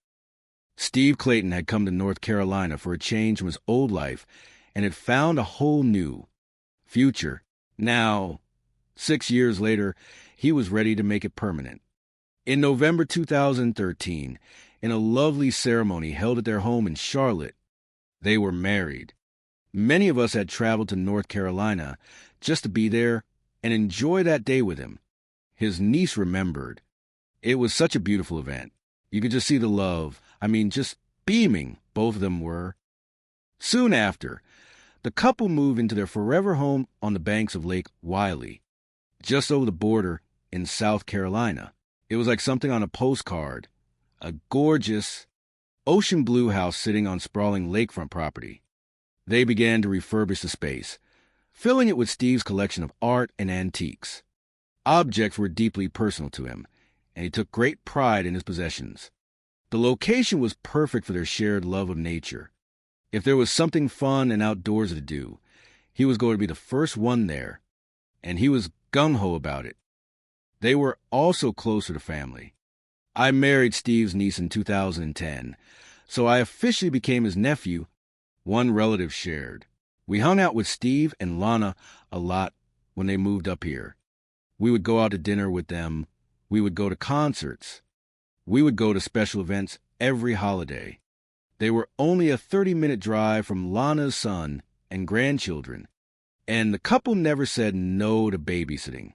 Steve Clayton had come to North Carolina for a change from his old life and had found a whole new future. Now, 6 years later, he was ready to make it permanent. In November 2013, in a lovely ceremony held at their home in Charlotte, they were married. Many of us had traveled to North Carolina just to be there and enjoy that day with him. His niece remembered. It was such a beautiful event. You could just see the love. Just beaming, both of them were. Soon after, the couple moved into their forever home on the banks of Lake Wylie, just over the border in South Carolina. It was like something on a postcard, a gorgeous ocean blue house sitting on sprawling lakefront property. They began to refurbish the space, filling it with Steve's collection of art and antiques. Objects were deeply personal to him, and he took great pride in his possessions. The location was perfect for their shared love of nature. If there was something fun and outdoors to do, he was going to be the first one there, and he was gung-ho about it. They were also closer to family. I married Steve's niece in 2010, so I officially became his nephew, one relative shared. We hung out with Steve and Lana a lot when they moved up here. We would go out to dinner with them. We would go to concerts. We would go to special events every holiday. They were only a 30-minute drive from Lana's son and grandchildren, and the couple never said no to babysitting.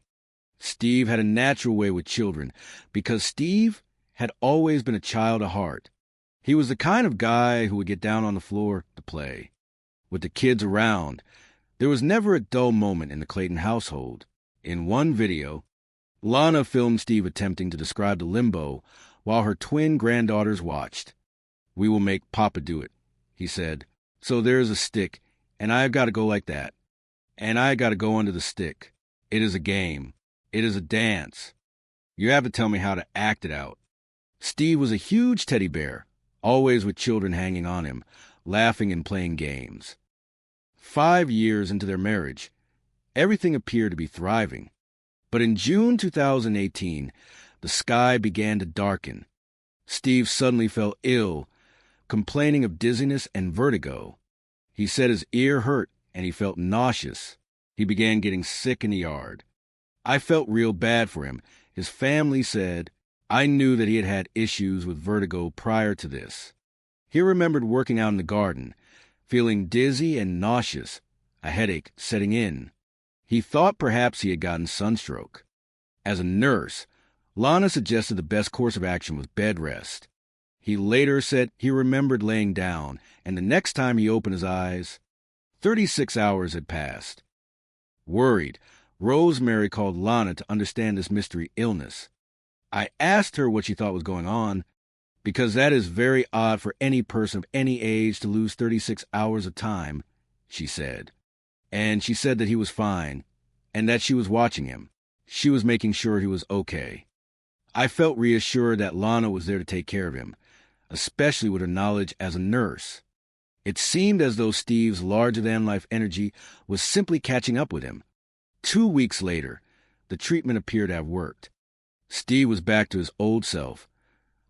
Steve had a natural way with children because Steve had always been a child at heart. He was the kind of guy who would get down on the floor to play. With the kids around, there was never a dull moment in the Clayton household. In one video, Lana filmed Steve attempting to describe the limbo while her twin granddaughters watched. "We will make Papa do it," he said, So there's a stick, and I've got to go like that. And I got to go under the stick. It is a game. It is a dance. You have to tell me how to act it out. Steve was a huge teddy bear, always with children hanging on him, laughing and playing games. 5 years into their marriage, everything appeared to be thriving. But in June 2018, the sky began to darken. Steve suddenly fell ill, complaining of dizziness and vertigo. He said his ear hurt and he felt nauseous. He began getting sick in the yard. I felt real bad for him. His family said, I knew that he had had issues with vertigo prior to this. He remembered working out in the garden, feeling dizzy and nauseous, a headache setting in. He thought perhaps he had gotten sunstroke. As a nurse, Lana suggested the best course of action was bed rest. He later said he remembered laying down, and the next time he opened his eyes, 36 hours had passed. Worried, Rosemary called Lana to understand this mystery illness. I asked her what she thought was going on, because that is very odd for any person of any age to lose 36 hours of time, she said. And she said that he was fine, and that she was watching him. She was making sure he was okay. I felt reassured that Lana was there to take care of him, especially with her knowledge as a nurse. It seemed as though Steve's larger-than-life energy was simply catching up with him. 2 weeks later, the treatment appeared to have worked. Steve was back to his old self,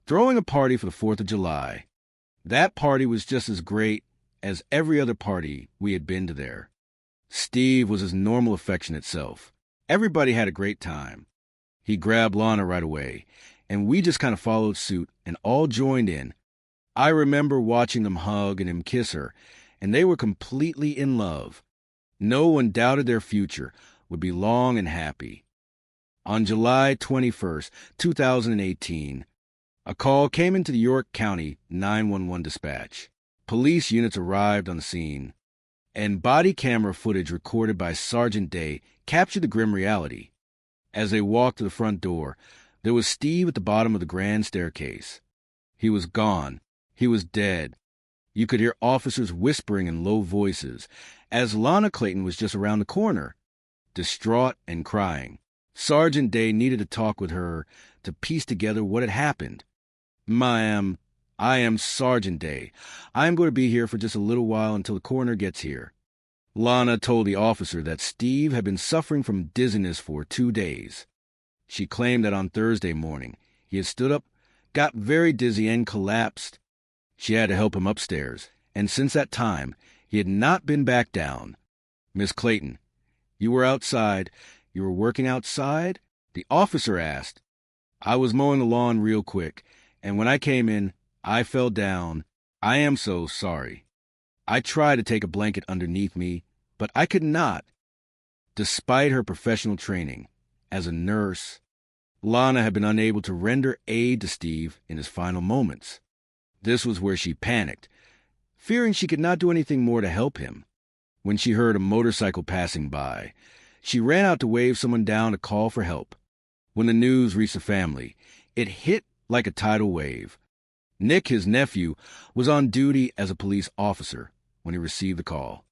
throwing a party for the 4th of July. That party was just as great as every other party we had been to there. Steve was his normal affectionate self. Everybody had a great time. He grabbed Lana right away, and we just kind of followed suit and all joined in. I remember watching them hug and him kiss her, and they were completely in love. No one doubted their future would be long and happy. On July 21st, 2018, a call came into the York County 911 dispatch. Police units arrived on the scene, and body camera footage recorded by Sergeant Day captured the grim reality. As they walked to the front door, there was Steve at the bottom of the grand staircase. He was gone. He was dead. You could hear officers whispering in low voices, as Lana Clayton was just around the corner, distraught and crying. Sergeant Day needed to talk with her to piece together what had happened. Ma'am, I am Sergeant Day. I am going to be here for just a little while until the coroner gets here. Lana told the officer that Steve had been suffering from dizziness for 2 days. She claimed that on Thursday morning, he had stood up, got very dizzy, and collapsed. She had to help him upstairs, and since that time, he had not been back down. Miss Clayton, you were outside. You were working outside? The officer asked. I was mowing the lawn real quick, and when I came in, I fell down. I am so sorry. I tried to take a blanket underneath me, but I could not. Despite her professional training as a nurse, Lana had been unable to render aid to Steve in his final moments. This was where she panicked, fearing she could not do anything more to help him. When she heard a motorcycle passing by, she ran out to wave someone down to call for help. When the news reached the family, it hit like a tidal wave. Nick, his nephew, was on duty as a police officer when he received the call.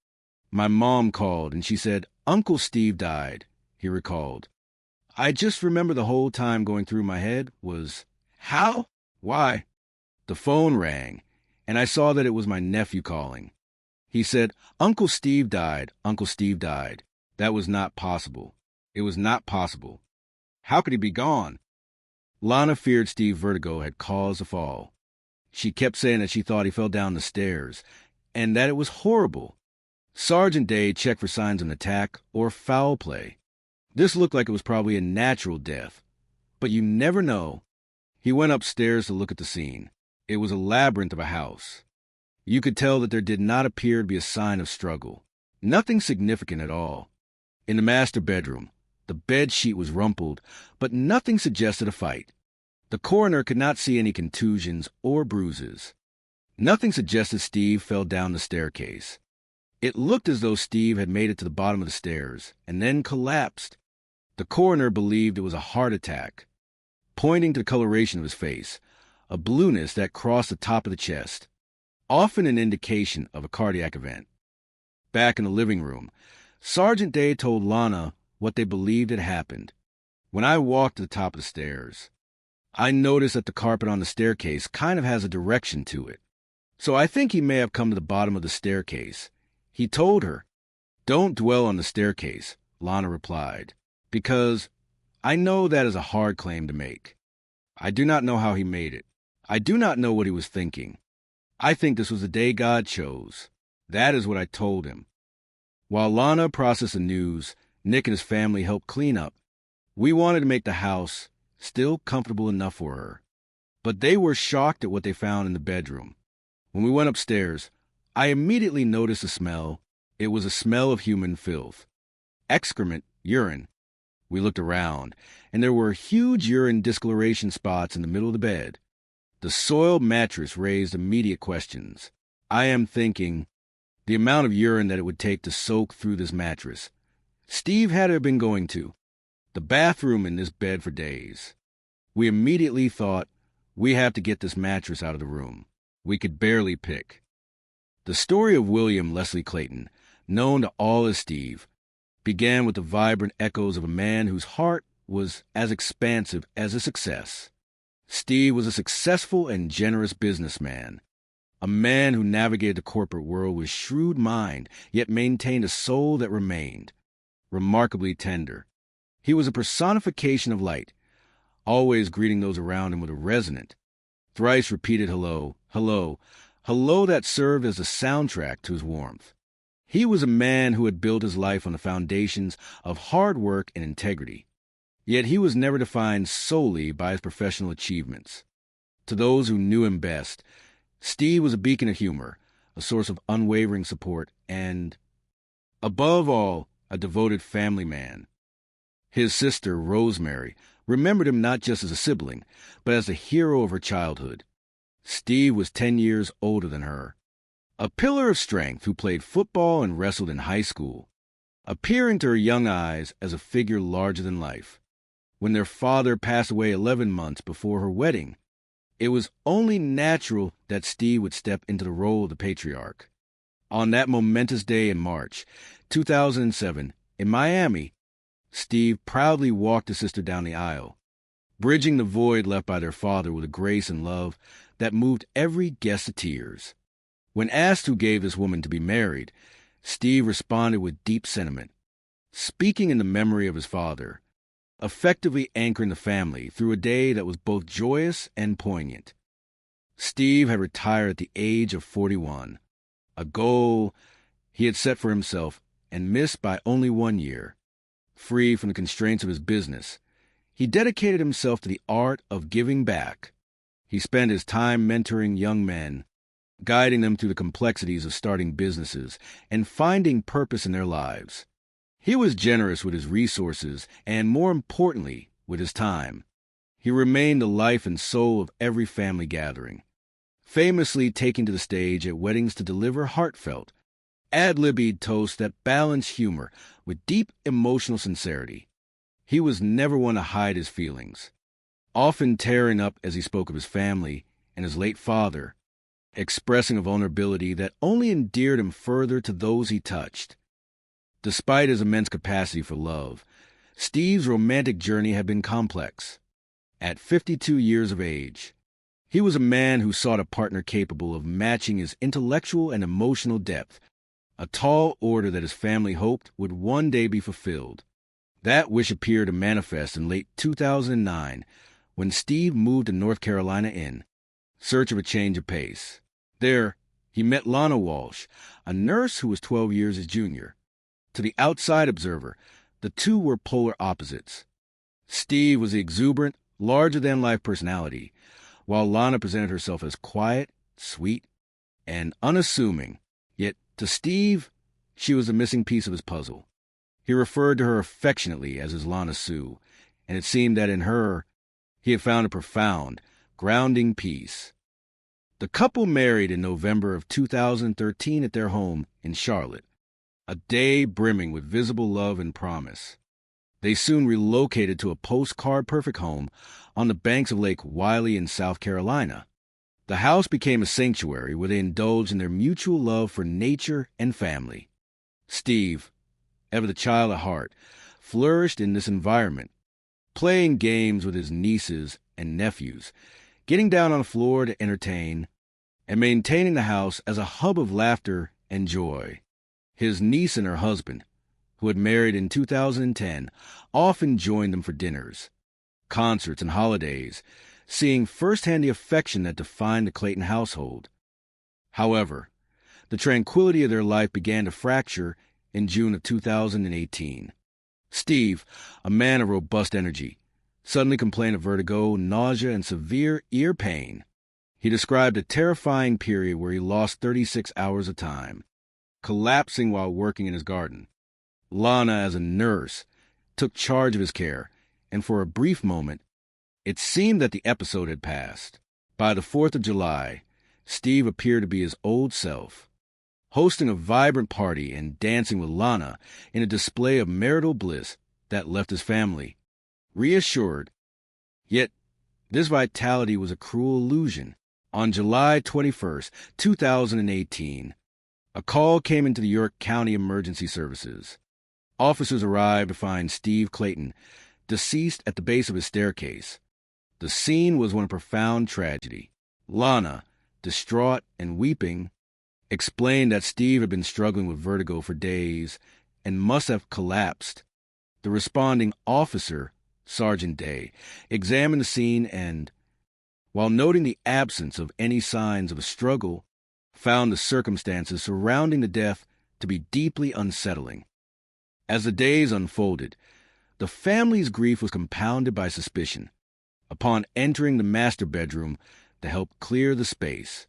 My mom called, and she said, Uncle Steve died, he recalled. I just remember the whole time going through my head was, how? Why? The phone rang, and I saw that it was my nephew calling. He said, Uncle Steve died, Uncle Steve died. That was not possible. It was not possible. How could he be gone? Lana feared Steve's vertigo had caused the fall. She kept saying that she thought he fell down the stairs, and that it was horrible. Sergeant Day checked for signs of an attack or foul play. This looked like it was probably a natural death, but you never know. He went upstairs to look at the scene. It was a labyrinth of a house. You could tell that there did not appear to be a sign of struggle. Nothing significant at all. In the master bedroom, the bed sheet was rumpled, but nothing suggested a fight. The coroner could not see any contusions or bruises. Nothing suggested Steve fell down the staircase. It looked as though Steve had made it to the bottom of the stairs and then collapsed. The coroner believed it was a heart attack, pointing to the coloration of his face, a blueness that crossed the top of the chest. often an indication of a cardiac event. Back in the living room, Sergeant Day told Lana what they believed had happened. When I walked to the top of the stairs, I noticed that the carpet on the staircase kind of has a direction to it. So I think he may have come to the bottom of the staircase. He told her, "Don't dwell on the staircase," Lana replied, "because I know that is a hard claim to make. I do not know how he made it. I do not know what he was thinking. I think this was the day God chose. That is what I told him." While Lana processed the news, Nick and his family helped clean up. We wanted to make the house still comfortable enough for her. But they were shocked at what they found in the bedroom. When we went upstairs, I immediately noticed a smell. It was a smell of human filth. Excrement, urine. We looked around, and there were huge urine discoloration spots in the middle of the bed. The soiled mattress raised immediate questions. I am thinking, the amount of urine that it would take to soak through this mattress. Steve had to have been going to the bathroom in this bed for days. We immediately thought, we have to get this mattress out of the room. We could barely pick. The story of William Leslie Clayton, known to all as Steve, began with the vibrant echoes of a man whose heart was as expansive as his success. Steve was a successful and generous businessman, a man who navigated the corporate world with shrewd mind, yet maintained a soul that remained remarkably tender. He was a personification of light, always greeting those around him with a resonant, thrice repeated hello, hello, hello that served as a soundtrack to his warmth. He was a man who had built his life on the foundations of hard work and integrity. Yet he was never defined solely by his professional achievements. To those who knew him best, Steve was a beacon of humor, a source of unwavering support, and, above all, a devoted family man. His sister, Rosemary, remembered him not just as a sibling, but as the hero of her childhood. Steve was 10 years older than her. A pillar of strength who played football and wrestled in high school, appearing to her young eyes as a figure larger than life. When their father passed away 11 months before her wedding, it was only natural that Steve would step into the role of the patriarch. On that momentous day in March 2007, in Miami, Steve proudly walked his sister down the aisle, bridging the void left by their father with a grace and love that moved every guest to tears. When asked who gave this woman to be married, Steve responded with deep sentiment, speaking in the memory of his father, effectively anchoring the family through a day that was both joyous and poignant. Steve had retired at the age of 41, a goal he had set for himself and missed by only 1 year. Free from the constraints of his business, he dedicated himself to the art of giving back. He spent his time mentoring young men, guiding them through the complexities of starting businesses and finding purpose in their lives. He was generous with his resources and, more importantly, with his time. He remained the life and soul of every family gathering, famously taking to the stage at weddings to deliver heartfelt, ad-libbed toasts that balanced humor with deep emotional sincerity. He was never one to hide his feelings, often tearing up as he spoke of his family and his late father, expressing a vulnerability that only endeared him further to those he touched. Despite his immense capacity for love, Steve's romantic journey had been complex. At 52 years of age, he was a man who sought a partner capable of matching his intellectual and emotional depth, a tall order that his family hoped would one day be fulfilled. That wish appeared to manifest in late 2009 when Steve moved to North Carolina in search of a change of pace. There, he met Lana Walsh, a nurse who was 12 years his junior. To the outside observer, the two were polar opposites. Steve was the exuberant, larger-than-life personality, while Lana presented herself as quiet, sweet, and unassuming. Yet, to Steve, she was the missing piece of his puzzle. He referred to her affectionately as his Lana Sue, and it seemed that in her, he had found a profound, grounding peace. The couple married in November of 2013 at their home in Charlotte, a day brimming with visible love and promise. They soon relocated to a postcard-perfect home on the banks of Lake Wylie in South Carolina. The house became a sanctuary where they indulged in their mutual love for nature and family. Steve, ever the child at heart, flourished in this environment, playing games with his nieces and nephews, getting down on the floor to entertain, and maintaining the house as a hub of laughter and joy. His niece and her husband, who had married in 2010, often joined them for dinners, concerts, and holidays, seeing firsthand the affection that defined the Clayton household. However, the tranquility of their life began to fracture in June of 2018. Steve, a man of robust energy, suddenly complained of vertigo, nausea, and severe ear pain. He described a terrifying period where he lost 36 hours of time, collapsing while working in his garden. Lana, as a nurse, took charge of his care, and for a brief moment, it seemed that the episode had passed. By the 4th of July, Steve appeared to be his old self, hosting a vibrant party and dancing with Lana in a display of marital bliss that left his family reassured. Yet, this vitality was a cruel illusion. On July 21st, 2018, a call came into the York County Emergency Services. Officers arrived to find Steve Clayton deceased at the base of his staircase. The scene was one of profound tragedy. Lana, distraught and weeping, explained that Steve had been struggling with vertigo for days and must have collapsed. The responding officer, Sergeant Day, examined the scene and, while noting the absence of any signs of a struggle, found the circumstances surrounding the death to be deeply unsettling. As the days unfolded, the family's grief was compounded by suspicion. Upon entering the master bedroom to help clear the space,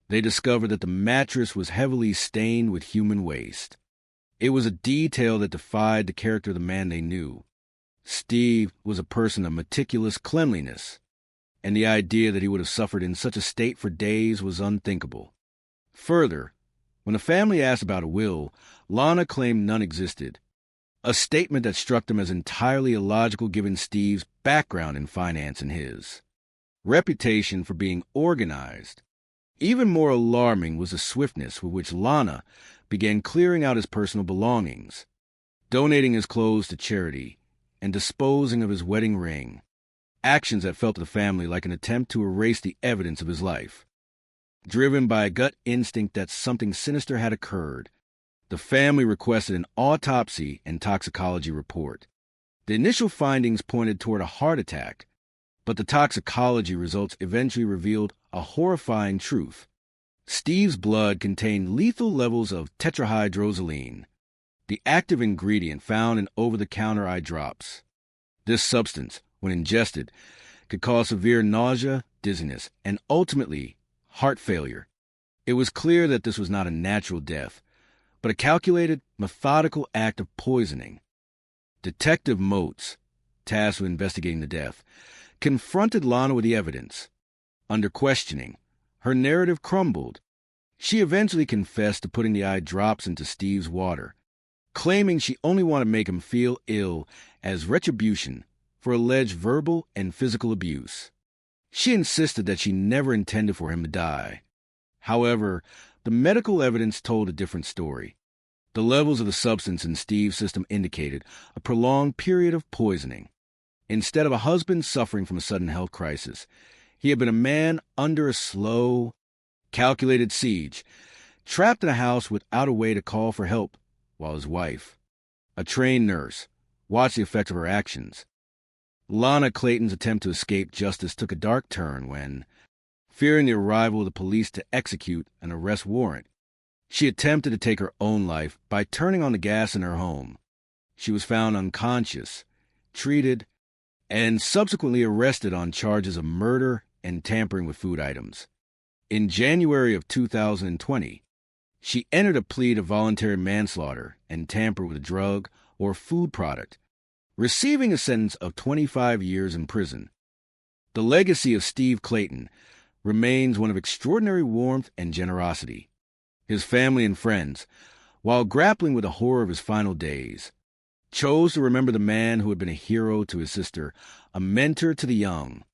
they discovered that the mattress was heavily stained with human waste. It was a detail that defied the character of the man they knew. Steve was a person of meticulous cleanliness, and the idea that he would have suffered in such a state for days was unthinkable. Further, when the family asked about a will, Lana claimed none existed, a statement that struck them as entirely illogical given Steve's background in finance and his reputation for being organized. Even more alarming was the swiftness with which Lana began clearing out his personal belongings, donating his clothes to charity, and disposing of his wedding ring, actions that felt to the family like an attempt to erase the evidence of his life. Driven by a gut instinct that something sinister had occurred, the family requested an autopsy and toxicology report. The initial findings pointed toward a heart attack, but the toxicology results eventually revealed a horrifying truth. Steve's blood contained lethal levels of tetrahydrozoline, the active ingredient found in over-the-counter eye drops. This substance, when ingested, could cause severe nausea, dizziness, and ultimately heart failure. It was clear that this was not a natural death, but a calculated, methodical act of poisoning. Detective Motes, tasked with investigating the death, confronted Lana with the evidence. Under questioning, her narrative crumbled. She eventually confessed to putting the eye drops into Steve's water, claiming she only wanted to make him feel ill as retribution for alleged verbal and physical abuse. She insisted that she never intended for him to die. However, the medical evidence told a different story. The levels of the substance in Steve's system indicated a prolonged period of poisoning. Instead of a husband suffering from a sudden health crisis, he had been a man under a slow, calculated siege, trapped in a house without a way to call for help, while his wife, a trained nurse, watched the effect of her actions. Lana Clayton's attempt to escape justice took a dark turn when, fearing the arrival of the police to execute an arrest warrant, she attempted to take her own life by turning on the gas in her home. She was found unconscious, treated, and subsequently arrested on charges of murder and tampering with food items. In January of 2020, she entered a plea to voluntary manslaughter and tamper with a drug or food product, receiving a sentence of 25 years in prison. The legacy of Steve Clayton remains one of extraordinary warmth and generosity. His family and friends, while grappling with the horror of his final days, chose to remember the man who had been a hero to his sister, a mentor to the young,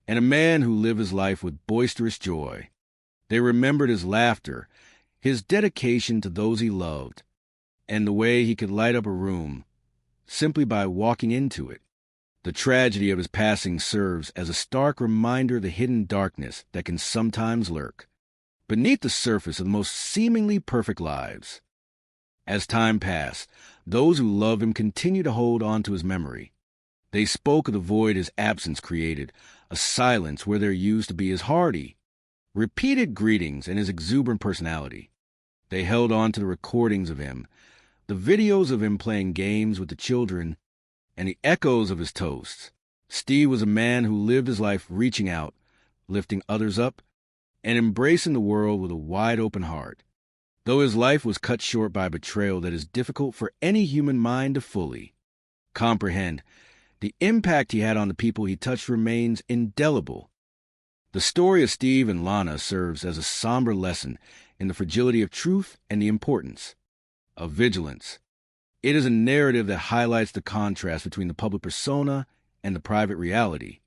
and a man who lived his life with boisterous joy. They remembered his laughter, his dedication to those he loved, and the way he could light up a room simply by walking into it. The tragedy of his passing serves as a stark reminder of the hidden darkness that can sometimes lurk beneath the surface of the most seemingly perfect lives. As time passed, those who loved him continued to hold on to his memory. They spoke of the void his absence created, a silence where there used to be his hearty, repeated greetings and his exuberant personality. They held on to the recordings of him, the videos of him playing games with the children, and the echoes of his toasts. Steve was a man who lived his life reaching out, lifting others up, and embracing the world with a wide-open heart. Though his life was cut short by a betrayal that is difficult for any human mind to fully comprehend, the impact he had on the people he touched remains indelible. The story of Steve and Lana serves as a somber lesson in the fragility of truth and the importance of vigilance. It is a narrative that highlights the contrast between the public persona and the private reality.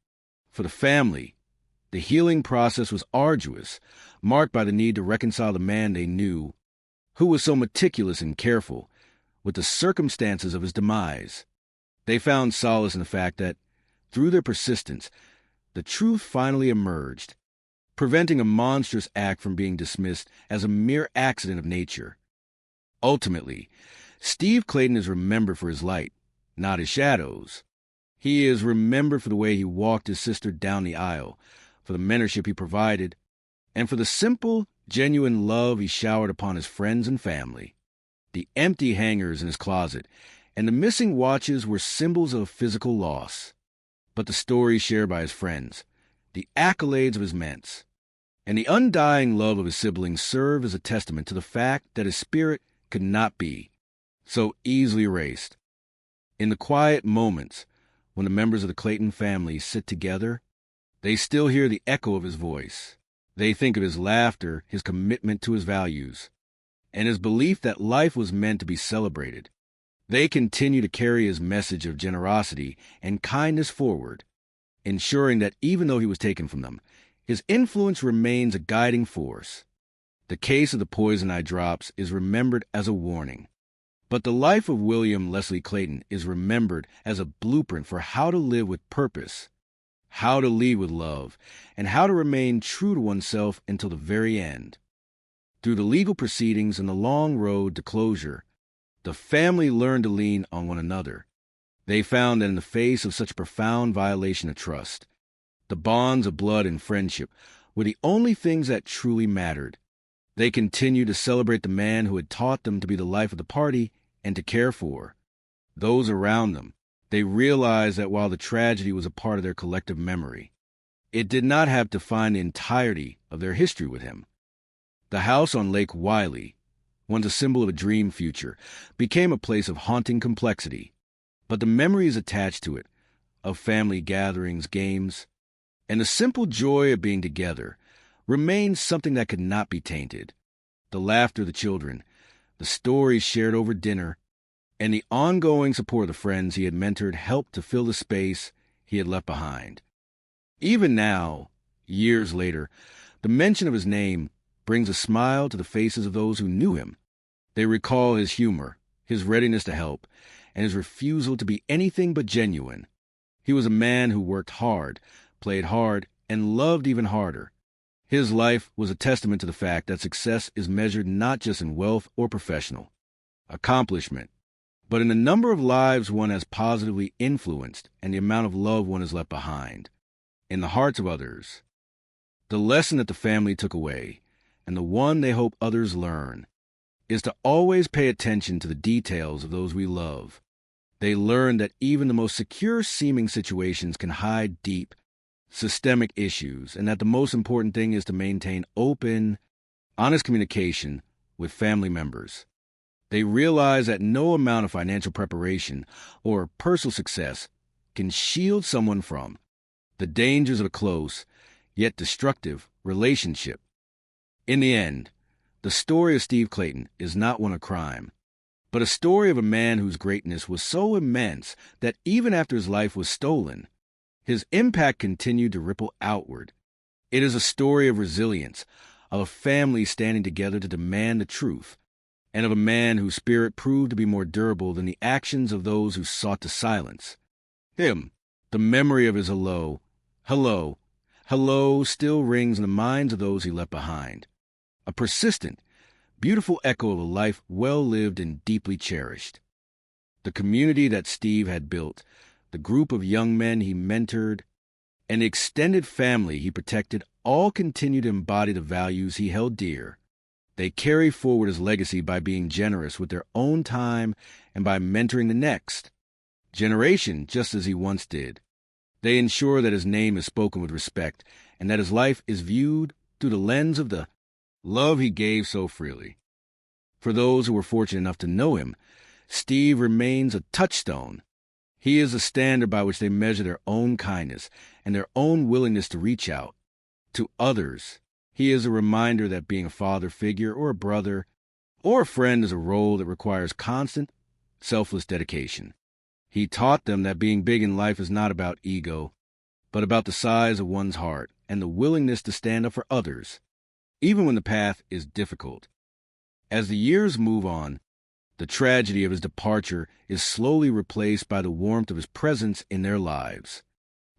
For the family, the healing process was arduous, marked by the need to reconcile the man they knew, who was so meticulous and careful, with the circumstances of his demise. They found solace in the fact that, through their persistence, the truth finally emerged, preventing a monstrous act from being dismissed as a mere accident of nature. Ultimately, Steve Clayton is remembered for his light, not his shadows. He is remembered for the way he walked his sister down the aisle, for the mentorship he provided, and for the simple, genuine love he showered upon his friends and family. The empty hangers in his closet and the missing watches were symbols of physical loss. But the stories shared by his friends, the accolades of his mates, and the undying love of his siblings serve as a testament to the fact that his spirit could not be so easily erased. In the quiet moments when the members of the Clayton family sit together, they still hear the echo of his voice. They think of his laughter, his commitment to his values, and his belief that life was meant to be celebrated. They continue to carry his message of generosity and kindness forward, ensuring that even though he was taken from them, his influence remains a guiding force. The case of the poison eye drops is remembered as a warning, but the life of William Leslie Clayton is remembered as a blueprint for how to live with purpose, how to lead with love, and how to remain true to oneself until the very end. Through the legal proceedings and the long road to closure, the family learned to lean on one another. They found that in the face of such a profound violation of trust, the bonds of blood and friendship were the only things that truly mattered. They continued to celebrate the man who had taught them to be the life of the party and to care for those around them. They realized that while the tragedy was a part of their collective memory, it did not have to define the entirety of their history with him. The house on Lake Wylie, once a symbol of a dream future, became a place of haunting complexity. But the memories attached to it, of family gatherings, games, and the simple joy of being together, remained something that could not be tainted. The laughter of the children, the stories shared over dinner, and the ongoing support of the friends he had mentored helped to fill the space he had left behind. Even now, years later, the mention of his name brings a smile to the faces of those who knew him. They recall his humor, his readiness to help, and his refusal to be anything but genuine. He was a man who worked hard, played hard, and loved even harder. His life was a testament to the fact that success is measured not just in wealth or professional accomplishment, but in the number of lives one has positively influenced and the amount of love one has left behind in the hearts of others. The lesson that the family took away, and the one they hope others learn, is to always pay attention to the details of those we love. They learned that even the most secure-seeming situations can hide deep, systemic issues, and that the most important thing is to maintain open, honest communication with family members. They realize that no amount of financial preparation or personal success can shield someone from the dangers of a close, yet destructive, relationship. In the end, the story of Steve Clayton is not one of crime, but a story of a man whose greatness was so immense that even after his life was stolen, His impact continued to ripple outward. It is a story of resilience, of a family standing together to demand the truth, and of a man whose spirit proved to be more durable than the actions of those who sought to silence him. The memory of his hello, still rings in the minds of those he left behind. A persistent, beautiful echo of a life well lived and deeply cherished. The community that Steve had built, the group of young men he mentored, and the extended family he protected all continue to embody the values he held dear. They carry forward his legacy by being generous with their own time and by mentoring the next generation just as he once did. They ensure that his name is spoken with respect and that his life is viewed through the lens of the love he gave so freely. For those who were fortunate enough to know him, Steve remains a touchstone. He is the standard by which they measure their own kindness and their own willingness to reach out to others. He is a reminder that being a father figure or a brother or a friend is a role that requires constant, selfless dedication. He taught them that being big in life is not about ego, but about the size of one's heart and the willingness to stand up for others, even when the path is difficult. As the years move on, the tragedy of his departure is slowly replaced by the warmth of his presence in their lives.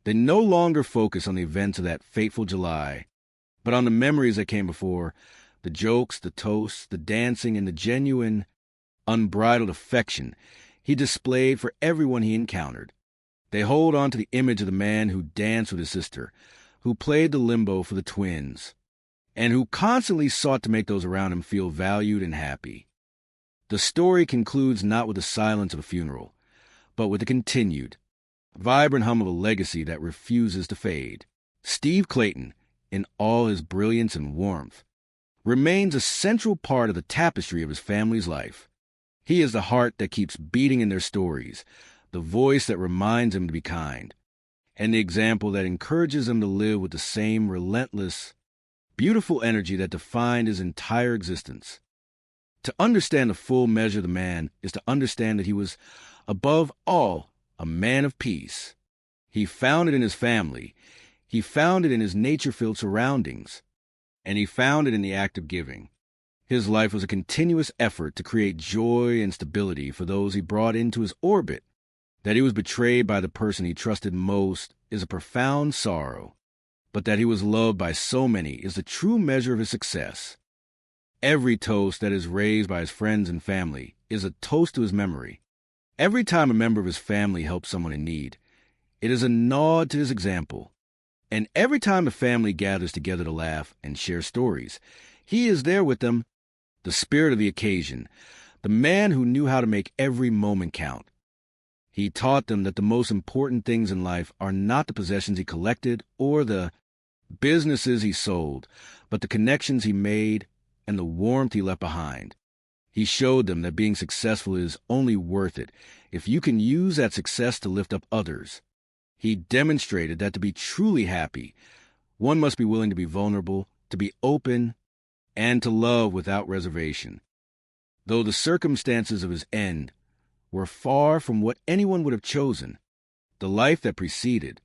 They no longer focus on the events of that fateful July, but on the memories that came before, the jokes, the toasts, the dancing, and the genuine, unbridled affection he displayed for everyone he encountered. They hold on to the image of the man who danced with his sister, who played the limbo for the twins, and who constantly sought to make those around him feel valued and happy. The story concludes not with the silence of a funeral, but with the continued, vibrant hum of a legacy that refuses to fade. Steve Clayton, in all his brilliance and warmth, remains a central part of the tapestry of his family's life. He is the heart that keeps beating in their stories, the voice that reminds them to be kind, and the example that encourages them to live with the same relentless, beautiful energy that defined his entire existence. To understand the full measure of the man is to understand that he was, above all, a man of peace. He found it in his family, he found it in his nature-filled surroundings, and he found it in the act of giving. His life was a continuous effort to create joy and stability for those he brought into his orbit. That he was betrayed by the person he trusted most is a profound sorrow, but that he was loved by so many is the true measure of his success. Every toast that is raised by his friends and family is a toast to his memory. Every time a member of his family helps someone in need, it is a nod to his example. And every time a family gathers together to laugh and share stories, he is there with them, the spirit of the occasion, the man who knew how to make every moment count. He taught them that the most important things in life are not the possessions he collected or the businesses he sold, but the connections he made and the warmth he left behind. He showed them that being successful is only worth it if you can use that success to lift up others. He demonstrated that to be truly happy, one must be willing to be vulnerable, to be open, and to love without reservation. Though the circumstances of his end were far from what anyone would have chosen, the life that preceded.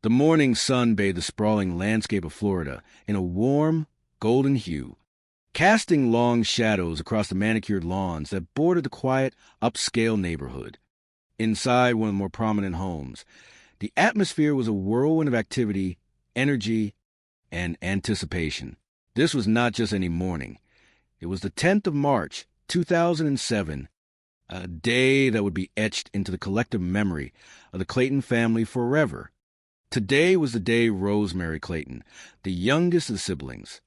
The morning sun bathed the sprawling landscape of Florida in a warm, golden hue, casting long shadows across the manicured lawns that bordered the quiet, upscale neighborhood. Inside one of the more prominent homes, the atmosphere was a whirlwind of activity, energy, and anticipation. This was not just any morning. It was the 10th of March, 2007, a day that would be etched into the collective memory of the Clayton family forever. Today was the day Rosemary Clayton, the youngest of the siblings,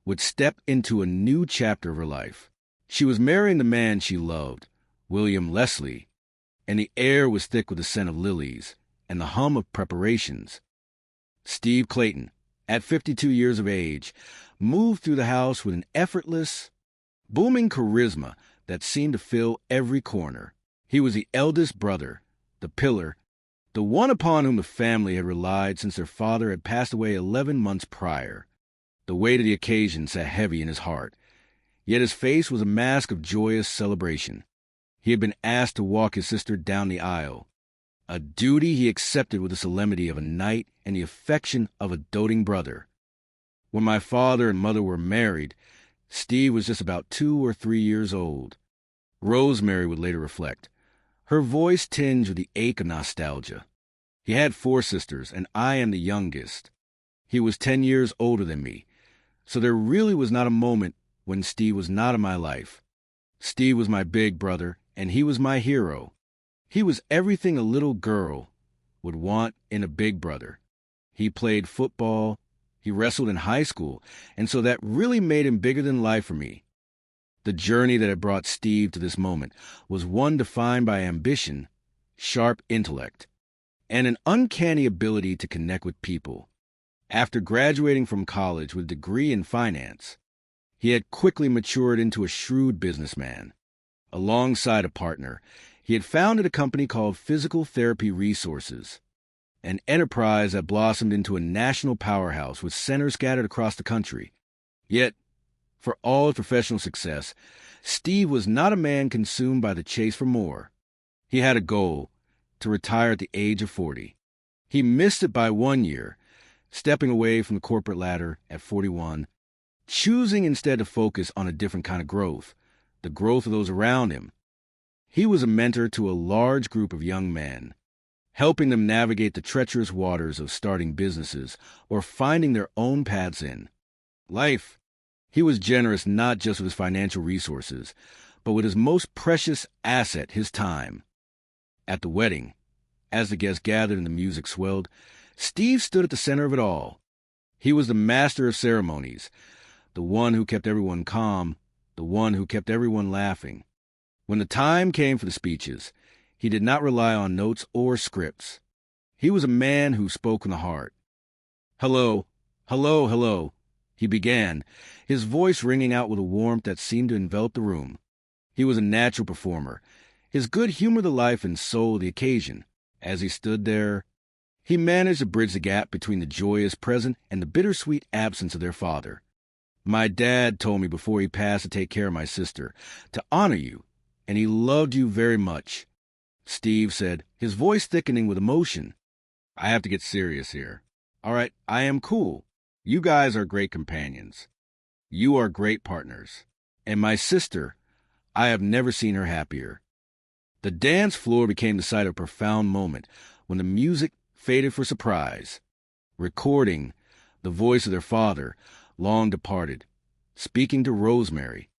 would step into a new chapter of her life. She was marrying the man she loved, William Leslie, and the air was thick with the scent of lilies and the hum of preparations. Steve Clayton, at 52 years of age, moved through the house with an effortless, booming charisma that seemed to fill every corner. He was the eldest brother, the pillar, the one upon whom the family had relied since their father had passed away 11 months prior. The weight of the occasion sat heavy in his heart, yet his face was a mask of joyous celebration. He had been asked to walk his sister down the aisle, a duty he accepted with the solemnity of a knight and the affection of a doting brother. When my father and mother were married, Steve was just about 2 or 3 years old. Rosemary would later reflect, her voice tinged with the ache of nostalgia. He had 4 sisters, and I am the youngest. He was 10 years older than me, so there really was not a moment when Steve was not in my life. Steve was my big brother, and he was my hero. He was everything a little girl would want in a big brother. He played football, he wrestled in high school, and so that really made him bigger than life for me. The journey that had brought Steve to this moment was one defined by ambition, sharp intellect, and an uncanny ability to connect with people. After graduating from college with a degree in finance, he had quickly matured into a shrewd businessman. Alongside a partner, he had founded a company called Physical Therapy Resources, an enterprise that blossomed into a national powerhouse with centers scattered across the country. Yet, for all his professional success, Steve was not a man consumed by the chase for more. He had a goal, to retire at the age of 40. He missed it by 1 year, stepping away from the corporate ladder at 41, choosing instead to focus on a different kind of growth, the growth of those around him. He was a mentor to a large group of young men, helping them navigate the treacherous waters of starting businesses or finding their own paths in life. He was generous not just with his financial resources, but with his most precious asset, his time. At the wedding, as the guests gathered and the music swelled, Steve stood at the center of it all. He was the master of ceremonies, the one who kept everyone calm, the one who kept everyone laughing. When the time came for the speeches, he did not rely on notes or scripts. He was a man who spoke from the heart. "Hello, hello, hello," he began, his voice ringing out with a warmth that seemed to envelop the room. He was a natural performer, his good humor the life and soul of the occasion. As he stood there, he managed to bridge the gap between the joyous present and the bittersweet absence of their father. "My dad told me before he passed to take care of my sister, to honor you, and he loved you very much," Steve said, his voice thickening with emotion. "I have to get serious here. All right, I am cool. You guys are great companions. You are great partners. And my sister, I have never seen her happier." The dance floor became the site of a profound moment when the music faded for surprise, recording the voice of their father, long departed, speaking to Rosemary.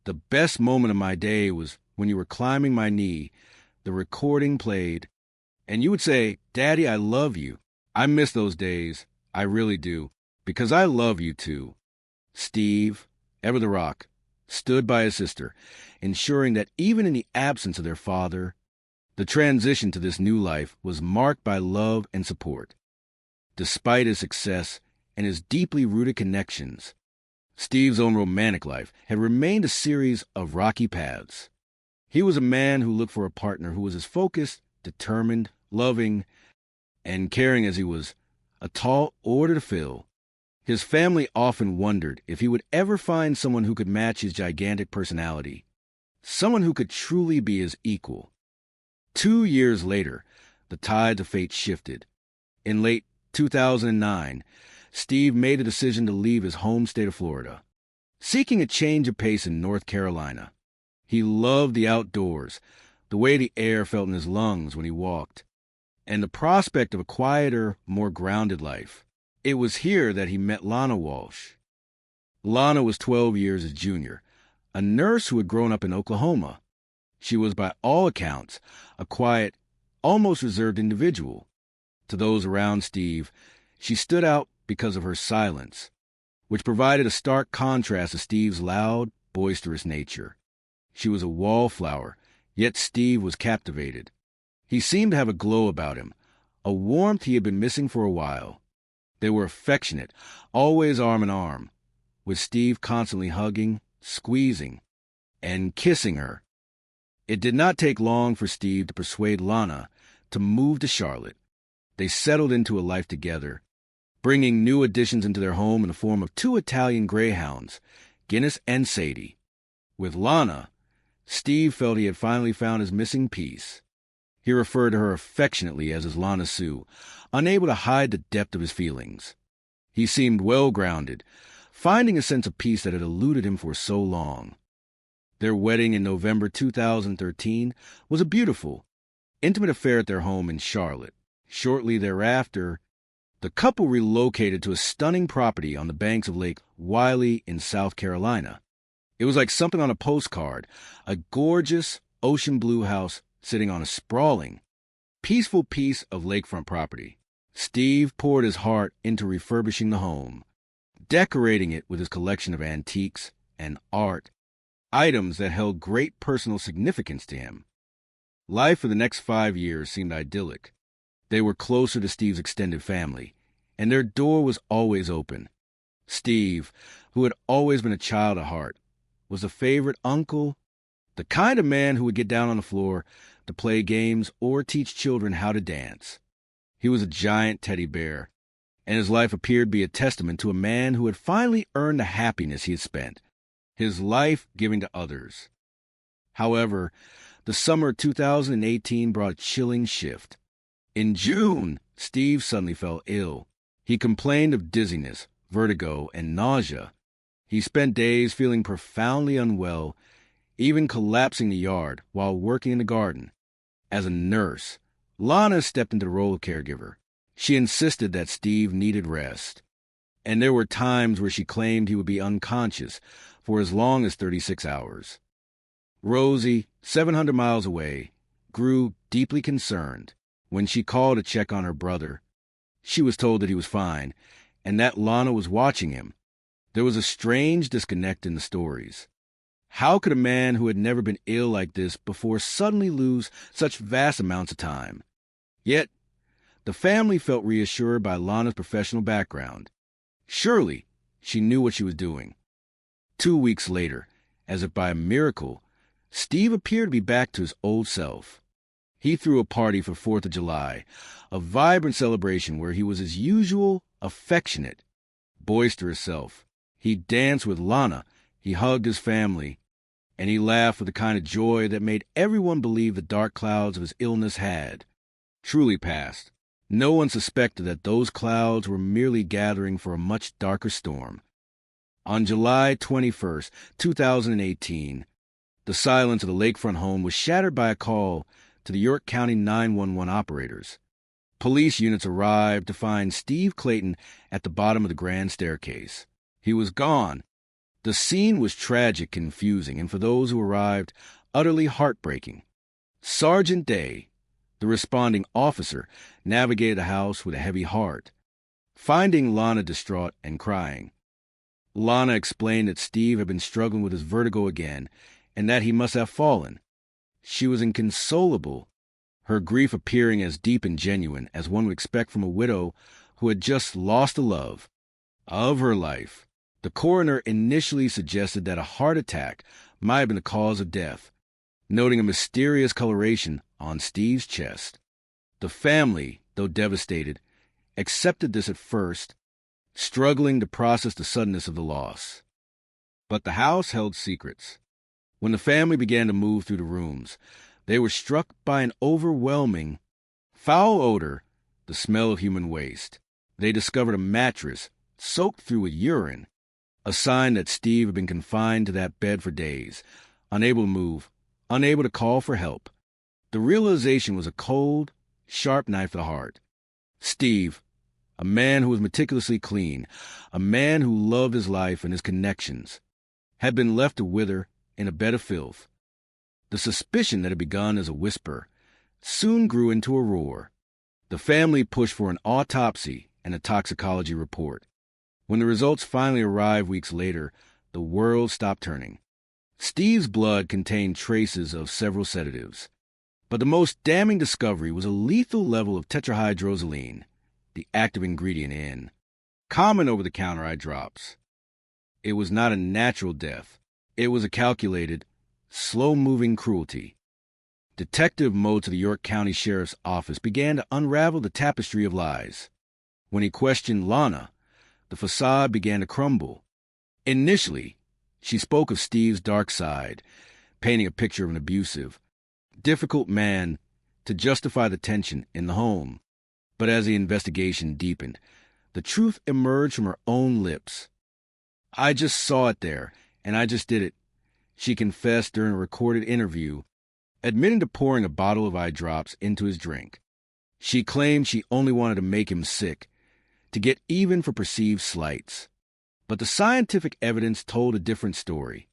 "The best moment of my day was when you were climbing my knee, the recording played, and you would say, 'Daddy, I love you.' I miss those days, I really do, because I love you too." Steve, ever the rock, stood by his sister, ensuring that even in the absence of their father, the transition to this new life was marked by love and support. Despite his success and his deeply rooted connections, Steve's own romantic life had remained a series of rocky paths. He was a man who looked for a partner who was as focused, determined, loving, and caring as he was a tall order to fill. His family often wondered if he would ever find someone who could match his gigantic personality, someone who could truly be his equal. 2 years later, the tides of fate shifted. In late 2009, Steve made a decision to leave his home state of Florida, seeking a change of pace in North Carolina. He loved the outdoors, the way the air felt in his lungs when he walked, and the prospect of a quieter, more grounded life. It was here that he met Lana Walsh. Lana was 12 years his junior, a nurse who had grown up in Oklahoma. She was, by all accounts, a quiet, almost reserved individual. To those around Steve, she stood out because of her silence, which provided a stark contrast to Steve's loud, boisterous nature. She was a wallflower, yet Steve was captivated. He seemed to have a glow about him, a warmth he had been missing for a while. They were affectionate, always arm in arm, with Steve constantly hugging, squeezing, and kissing her. It did not take long for Steve to persuade Lana to move to Charlotte. They settled into a life together, bringing new additions into their home in the form of 2 Italian greyhounds, Guinness and Sadie. With Lana, Steve felt he had finally found his missing piece. He referred to her affectionately as his Lana Sue, unable to hide the depth of his feelings. He seemed well-grounded, finding a sense of peace that had eluded him for so long. Their wedding in November 2013 was a beautiful, intimate affair at their home in Charlotte. Shortly thereafter, the couple relocated to a stunning property on the banks of Lake Wylie in South Carolina. It was like something on a postcard, a gorgeous ocean blue house sitting on a sprawling, peaceful piece of lakefront property. Steve poured his heart into refurbishing the home, decorating it with his collection of antiques and art, items that held great personal significance to him. Life for the next 5 years seemed idyllic. They were closer to Steve's extended family, and their door was always open. Steve, who had always been a child at heart, was a favorite uncle, the kind of man who would get down on the floor to play games or teach children how to dance. He was a giant teddy bear, and his life appeared to be a testament to a man who had finally earned the happiness he had spent, his life giving to others. However, the summer of 2018 brought a chilling shift. In June, Steve suddenly fell ill. He complained of dizziness, vertigo, and nausea. He spent days feeling profoundly unwell, even collapsing the yard while working in the garden. As a nurse, Lana stepped into the role of caregiver. She insisted that Steve needed rest, and there were times where she claimed he would be unconscious for as long as 36 hours. Rosie, 700 miles away, grew deeply concerned. When she called to check on her brother, she was told that he was fine and that Lana was watching him. There was a strange disconnect in the stories. How could a man who had never been ill like this before suddenly lose such vast amounts of time? Yet, the family felt reassured by Lana's professional background. Surely, she knew what she was doing. 2 weeks later, as if by a miracle, Steve appeared to be back to his old self. He threw a party for 4th of July, a vibrant celebration where he was his usual, affectionate, boisterous self. He danced with Lana, he hugged his family, and he laughed with the kind of joy that made everyone believe the dark clouds of his illness had truly passed. No one suspected that those clouds were merely gathering for a much darker storm. On July 21st, 2018, the silence of the lakefront home was shattered by a call to the York County 911 operators. Police units arrived to find Steve Clayton at the bottom of the grand staircase. He was gone. The scene was tragic, confusing, and for those who arrived, utterly heartbreaking. Sergeant Day, the responding officer, navigated the house with a heavy heart, finding Lana distraught and crying. Lana explained that Steve had been struggling with his vertigo again and that he must have fallen. She was inconsolable, her grief appearing as deep and genuine as one would expect from a widow who had just lost the love of her life. The coroner initially suggested that a heart attack might have been the cause of death, noting a mysterious coloration on Steve's chest. The family, though devastated, accepted this at first, struggling to process the suddenness of the loss. But the house held secrets. When the family began to move through the rooms, they were struck by an overwhelming, foul odor, the smell of human waste. They discovered a mattress soaked through with urine, a sign that Steve had been confined to that bed for days, unable to move, unable to call for help. The realization was a cold, sharp knife to the heart. Steve, a man who was meticulously clean, a man who loved his life and his connections, had been left to wither in a bed of filth. The suspicion that had begun as a whisper soon grew into a roar. The family pushed for an autopsy and a toxicology report. When the results finally arrived weeks later, the world stopped turning. Steve's blood contained traces of several sedatives, but the most damning discovery was a lethal level of tetrahydrozoline, the active ingredient in common over-the-counter eye drops. It was not a natural death. It was a calculated, slow-moving cruelty. Detective Motes of the York County Sheriff's Office began to unravel the tapestry of lies. When he questioned Lana, the facade began to crumble. Initially, she spoke of Steve's dark side, painting a picture of an abusive, difficult man to justify the tension in the home. But as the investigation deepened, the truth emerged from her own lips. "I just saw it there, and I just did it," she confessed during a recorded interview, admitting to pouring a bottle of eye drops into his drink. She claimed she only wanted to make him sick, to get even for perceived slights. But the scientific evidence told a different story.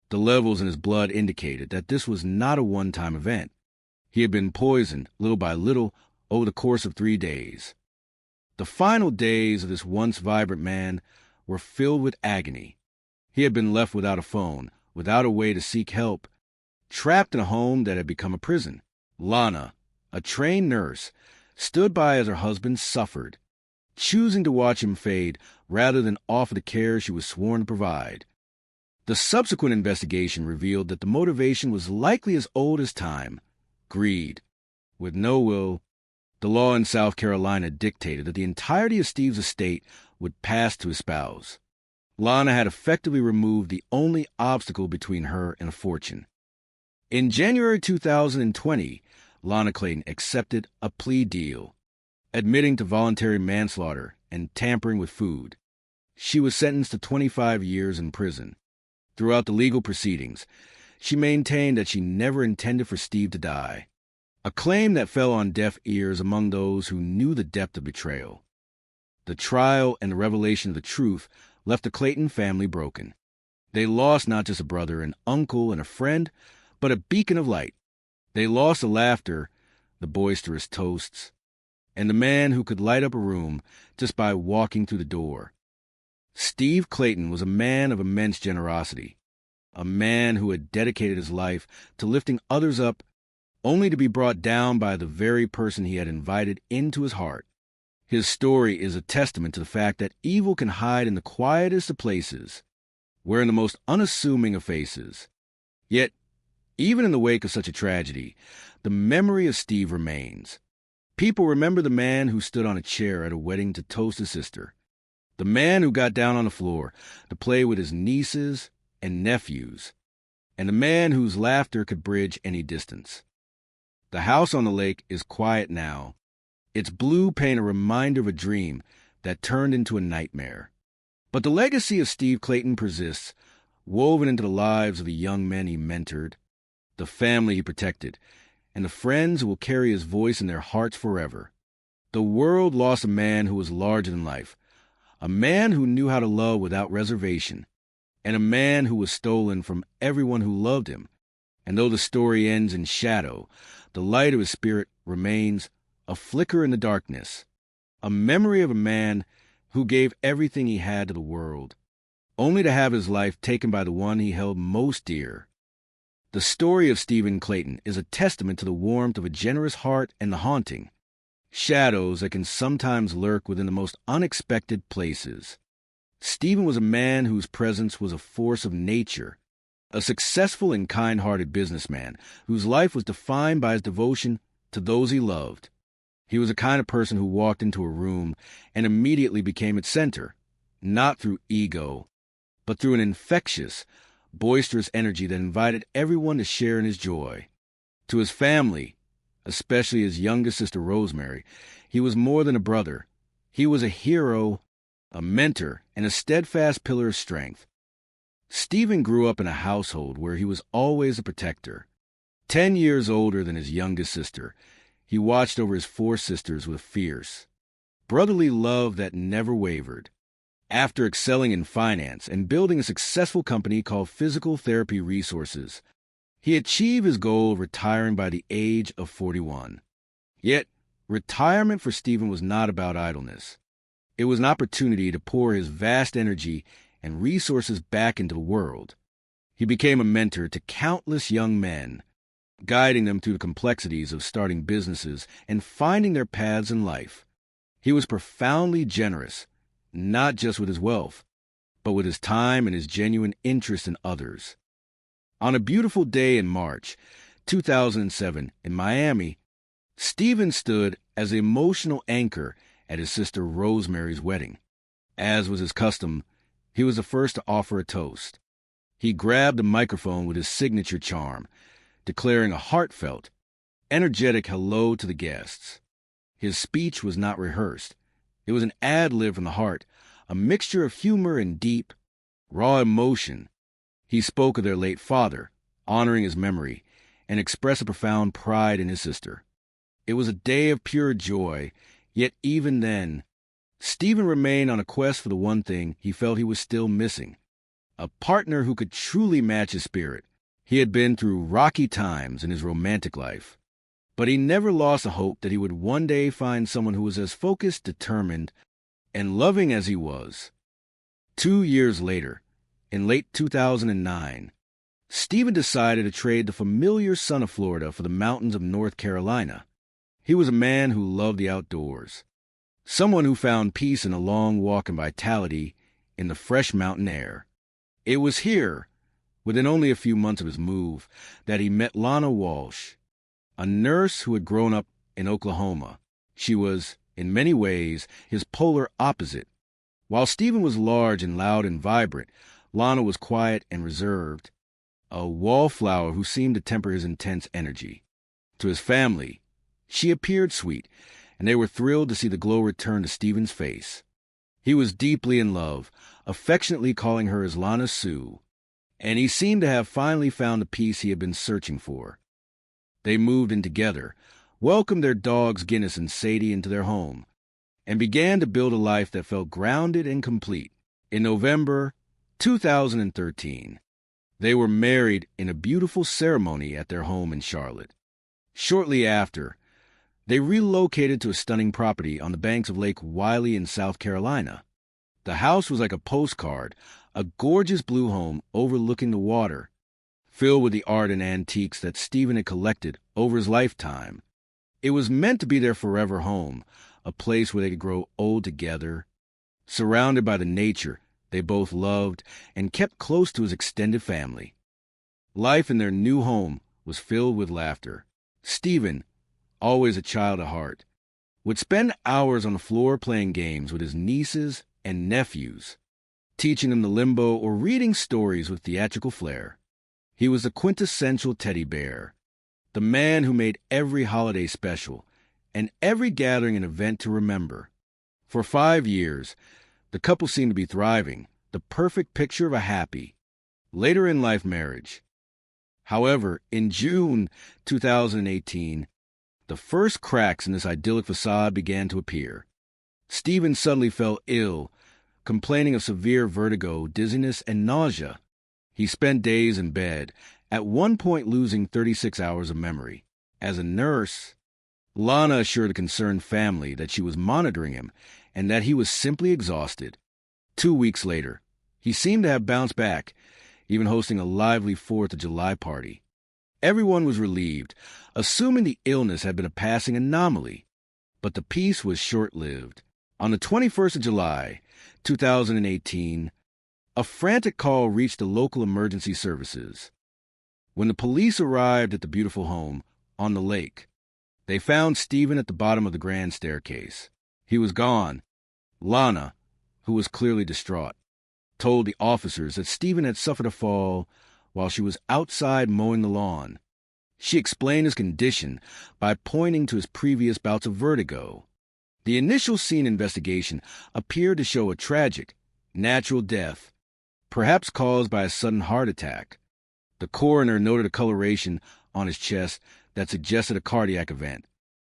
The levels in his blood indicated that this was not a one-time event. He had been poisoned, little by little, over the course of 3 days. The final days of this once vibrant man were filled with agony. He had been left without a phone, without a way to seek help, trapped in a home that had become a prison. Lana, a trained nurse, stood by as her husband suffered, choosing to watch him fade rather than offer the care she was sworn to provide. The subsequent investigation revealed that the motivation was likely as old as time: greed. With no will, the law in South Carolina dictated that the entirety of Steve's estate would pass to his spouse. Lana had effectively removed the only obstacle between her and a fortune. In January 2020, Lana Clayton accepted a plea deal, admitting to voluntary manslaughter and tampering with food. She was sentenced to 25 years in prison. Throughout the legal proceedings, she maintained that she never intended for Steve to die, a claim that fell on deaf ears among those who knew the depth of betrayal. The trial and the revelation of the truth left the Clayton family broken. They lost not just a brother, an uncle, and a friend, but a beacon of light. They lost the laughter, the boisterous toasts, and the man who could light up a room just by walking through the door. Steve Clayton was a man of immense generosity, a man who had dedicated his life to lifting others up, only to be brought down by the very person he had invited into his heart. His story is a testament to the fact that evil can hide in the quietest of places, where in the most unassuming of faces. Yet, even in the wake of such a tragedy, the memory of Steve remains. People remember the man who stood on a chair at a wedding to toast his sister, the man who got down on the floor to play with his nieces and nephews, and the man whose laughter could bridge any distance. The house on the lake is quiet now. Its blue paint a reminder of a dream that turned into a nightmare. But the legacy of Steve Clayton persists, woven into the lives of the young men he mentored, the family he protected, and the friends who will carry his voice in their hearts forever. The world lost a man who was larger than life, a man who knew how to love without reservation, and a man who was stolen from everyone who loved him. And though the story ends in shadow, the light of his spirit remains a flicker in the darkness, a memory of a man who gave everything he had to the world, only to have his life taken by the one he held most dear. The story of Stephen Clayton is a testament to the warmth of a generous heart and the haunting shadows that can sometimes lurk within the most unexpected places. Stephen was a man whose presence was a force of nature, a successful and kind-hearted businessman whose life was defined by his devotion to those he loved. He was the kind of person who walked into a room and immediately became its center, not through ego, but through an infectious, boisterous energy that invited everyone to share in his joy. To his family, especially his youngest sister Rosemary, he was more than a brother. He was a hero, a mentor, and a steadfast pillar of strength. Stephen grew up in a household where he was always a protector. 10 years older than his youngest sister, he watched over his 4 sisters with fierce, brotherly love that never wavered. After excelling in finance and building a successful company called Physical Therapy Resources, he achieved his goal of retiring by the age of 41. Yet, retirement for Stephen was not about idleness. It was an opportunity to pour his vast energy and resources back into the world. He became a mentor to countless young men, guiding them through the complexities of starting businesses and finding their paths in life. He was profoundly generous, not just with his wealth, but with his time and his genuine interest in others. On a beautiful day in March 2007 in Miami, Stephen stood as the emotional anchor at his sister Rosemary's wedding. As was his custom, he was the first to offer a toast. He grabbed the microphone with his signature charm, declaring a heartfelt, energetic hello to the guests. His speech was not rehearsed. It was an ad-lib from the heart, a mixture of humor and deep, raw emotion. He spoke of their late father, honoring his memory, and expressed a profound pride in his sister. It was a day of pure joy, yet even then, Stephen remained on a quest for the one thing he felt he was still missing, a partner who could truly match his spirit. He had been through rocky times in his romantic life, but he never lost a hope that he would one day find someone who was as focused, determined, and loving as he was. 2 years later, in late 2009, Stephen decided to trade the familiar sun of Florida for the mountains of North Carolina. He was a man who loved the outdoors, someone who found peace in a long walk and vitality in the fresh mountain air. It was here, within only a few months of his move, that he met Lana Walsh, a nurse who had grown up in Oklahoma. She was, in many ways, his polar opposite. While Stephen was large and loud and vibrant, Lana was quiet and reserved, a wallflower who seemed to temper his intense energy. To his family, she appeared sweet, and they were thrilled to see the glow return to Stephen's face. He was deeply in love, affectionately calling her his Lana Sue, and he seemed to have finally found the peace he had been searching for. They moved in together, welcomed their dogs Guinness and Sadie into their home, and began to build a life that felt grounded and complete. In November 2013, they were married in a beautiful ceremony at their home in Charlotte. Shortly after, they relocated to a stunning property on the banks of Lake Wylie in South Carolina. The house was like a postcard, a gorgeous blue home overlooking the water, filled with the art and antiques that Stephen had collected over his lifetime. It was meant to be their forever home, a place where they could grow old together, surrounded by the nature they both loved and kept close to his extended family. Life in their new home was filled with laughter. Stephen, always a child at heart, would spend hours on the floor playing games with his nieces and nephews, teaching them the limbo or reading stories with theatrical flair. He was the quintessential teddy bear, the man who made every holiday special and every gathering an event to remember. For 5 years, the couple seemed to be thriving, the perfect picture of a happy, later-in-life marriage. However, in June 2018, the first cracks in this idyllic facade began to appear. Stephen suddenly fell ill, complaining of severe vertigo, dizziness, and nausea. He spent days in bed, at one point losing 36 hours of memory. As a nurse, Lana assured the concerned family that she was monitoring him and that he was simply exhausted. 2 weeks later, he seemed to have bounced back, even hosting a lively 4th of July party. Everyone was relieved, assuming the illness had been a passing anomaly. But the peace was short-lived. On the 21st of July, 2018, a frantic call reached the local emergency services. When the police arrived at the beautiful home on the lake, they found Stephen at the bottom of the grand staircase. He was gone. Lana, who was clearly distraught, told the officers that Stephen had suffered a fall while she was outside mowing the lawn. She explained his condition by pointing to his previous bouts of vertigo. The initial scene investigation appeared to show a tragic, natural death, perhaps caused by a sudden heart attack. The coroner noted a coloration on his chest that suggested a cardiac event.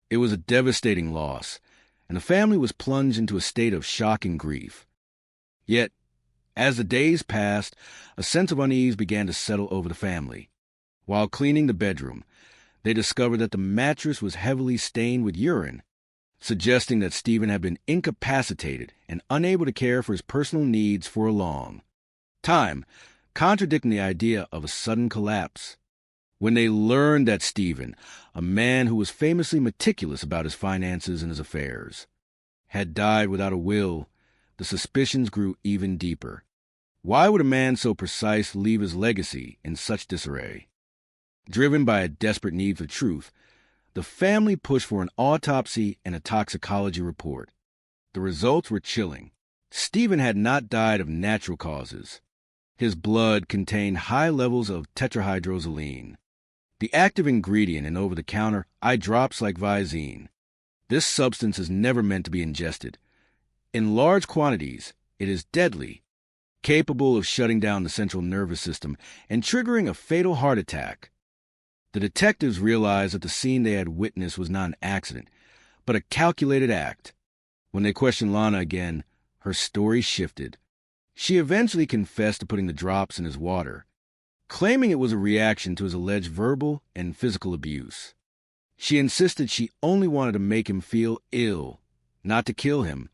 It was a devastating loss, and the family was plunged into a state of shock and grief. Yet, as the days passed, a sense of unease began to settle over the family. While cleaning the bedroom, they discovered that the mattress was heavily stained with urine, suggesting that Stephen had been incapacitated and unable to care for his personal needs for a long time, contradicting the idea of a sudden collapse. When they learned that Stephen, a man who was famously meticulous about his finances and his affairs, had died without a will, the suspicions grew even deeper. Why would a man so precise leave his legacy in such disarray? Driven by a desperate need for truth, the family pushed for an autopsy and a toxicology report. The results were chilling. Stephen had not died of natural causes. His blood contained high levels of tetrahydrozoline, the active ingredient in over-the-counter eye drops like Visine. This substance is never meant to be ingested. In large quantities, it is deadly, capable of shutting down the central nervous system and triggering a fatal heart attack. The detectives realized that the scene they had witnessed was not an accident, but a calculated act. When they questioned Lana again, her story shifted. She eventually confessed to putting the drops in his water, claiming it was a reaction to his alleged verbal and physical abuse. She insisted she only wanted to make him feel ill, not to kill him,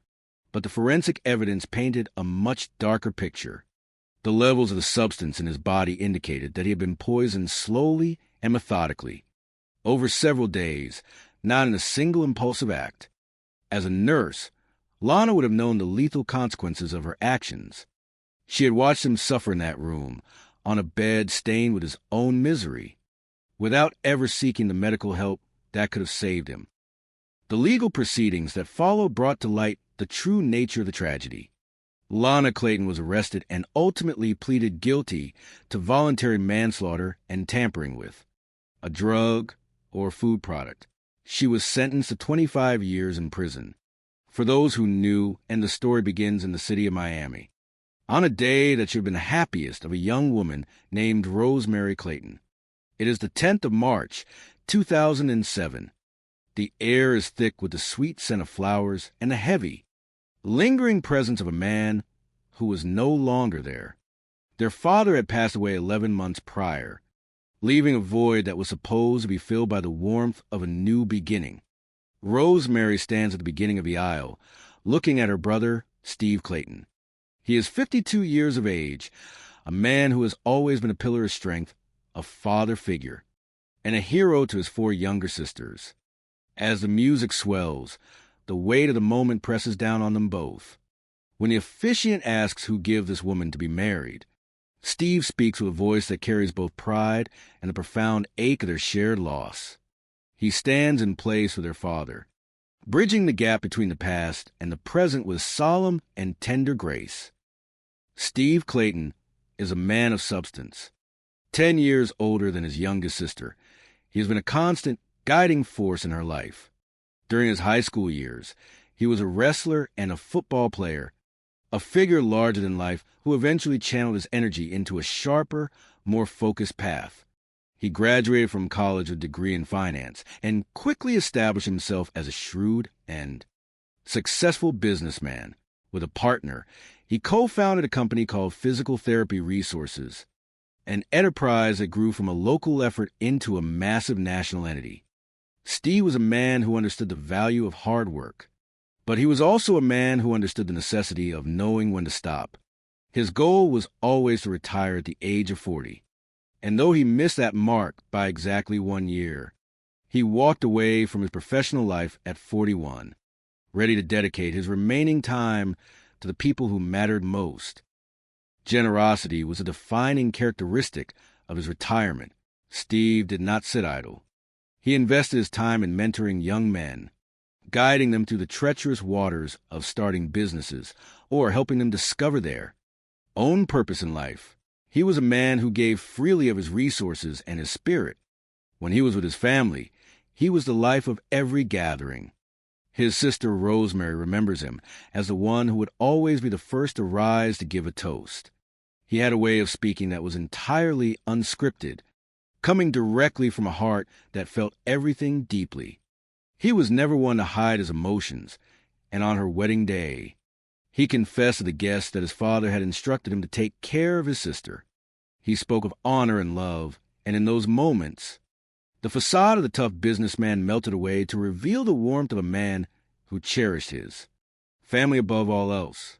but the forensic evidence painted a much darker picture. The levels of the substance in his body indicated that he had been poisoned slowly and methodically, over several days, not in a single impulsive act. As a nurse, Lana would have known the lethal consequences of her actions. She had watched him suffer in that room, on a bed stained with his own misery, without ever seeking the medical help that could have saved him. The legal proceedings that followed brought to light the true nature of the tragedy. Lana Clayton was arrested and ultimately pleaded guilty to voluntary manslaughter and tampering with a drug or food product. She was sentenced to 25 years in prison. For those who knew, and the story begins in the city of Miami, on a day that should have been the happiest of a young woman named Rosemary Clayton. It is the 10th of March, 2007. The air is thick with the sweet scent of flowers and the heavy, lingering presence of a man who was no longer there. Their father had passed away 11 months prior, leaving a void that was supposed to be filled by the warmth of a new beginning. Rosemary stands at the beginning of the aisle, looking at her brother, Steve Clayton. He is 52 years of age, a man who has always been a pillar of strength, a father figure, and a hero to his 4 younger sisters. As the music swells, the weight of the moment presses down on them both. When the officiant asks who give this woman to be married, Steve speaks with a voice that carries both pride and the profound ache of their shared loss. He stands in place with their father, bridging the gap between the past and the present with solemn and tender grace. Steve Clayton is a man of substance. 10 years older than his youngest sister, he has been a constant guiding force in her life. During his high school years, he was a wrestler and a football player, a figure larger than life who eventually channeled his energy into a sharper, more focused path. He graduated from college with a degree in finance and quickly established himself as a shrewd and successful businessman. With a partner, he co-founded a company called Physical Therapy Resources, an enterprise that grew from a local effort into a massive national entity. Steve was a man who understood the value of hard work, but he was also a man who understood the necessity of knowing when to stop. His goal was always to retire at the age of 40, and though he missed that mark by exactly 1 year, he walked away from his professional life at 41, ready to dedicate his remaining time to the people who mattered most. Generosity was a defining characteristic of his retirement. Steve did not sit idle. He invested his time in mentoring young men, guiding them through the treacherous waters of starting businesses or helping them discover their own purpose in life. He was a man who gave freely of his resources and his spirit. When he was with his family, he was the life of every gathering. His sister Rosemary remembers him as the one who would always be the first to rise to give a toast. He had a way of speaking that was entirely unscripted, coming directly from a heart that felt everything deeply. He was never one to hide his emotions, and on her wedding day, he confessed to the guests that his father had instructed him to take care of his sister. He spoke of honor and love, and in those moments, the facade of the tough businessman melted away to reveal the warmth of a man who cherished his family above all else.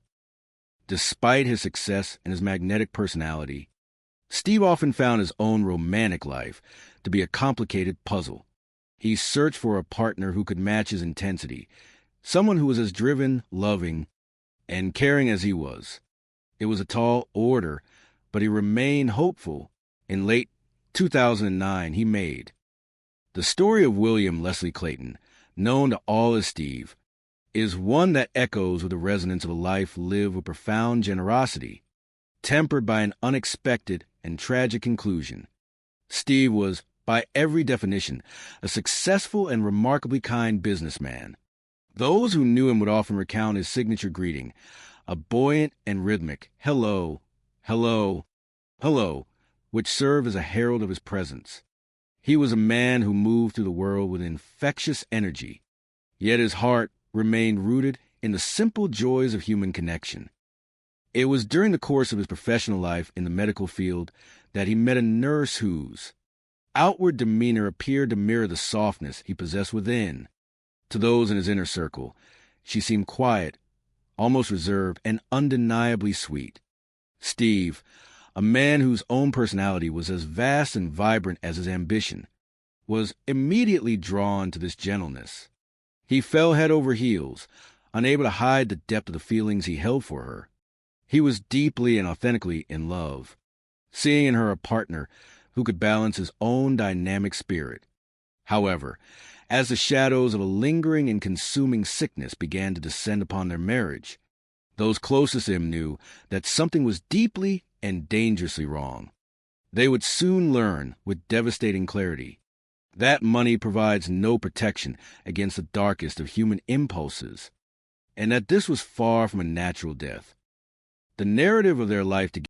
Despite his success and his magnetic personality, Steve often found his own romantic life to be a complicated puzzle. He searched for a partner who could match his intensity, someone who was as driven, loving, and caring as he was. It was a tall order, but he remained hopeful. In late 2009, he made the story of William Leslie Clayton, known to all as Steve, is one that echoes with the resonance of a life lived with profound generosity, tempered by an unexpected and tragic conclusion. Steve was By every definition, a successful and remarkably kind businessman. Those who knew him would often recount his signature greeting, a buoyant and rhythmic hello, hello, hello, which served as a herald of his presence. He was a man who moved through the world with infectious energy, yet his heart remained rooted in the simple joys of human connection. It was during the course of his professional life in the medical field that he met a nurse whose outward demeanor appeared to mirror the softness he possessed within. To those in his inner circle, she seemed quiet, almost reserved, and undeniably sweet. Steve, a man whose own personality was as vast and vibrant as his ambition, was immediately drawn to this gentleness. He fell head over heels, unable to hide the depth of the feelings he held for her. He was deeply and authentically in love, seeing in her a partner who could balance his own dynamic spirit. However, as the shadows of a lingering and consuming sickness began to descend upon their marriage, those closest to him knew that something was deeply and dangerously wrong. They would soon learn with devastating clarity that money provides no protection against the darkest of human impulses, and that this was far from a natural death. The narrative of their life together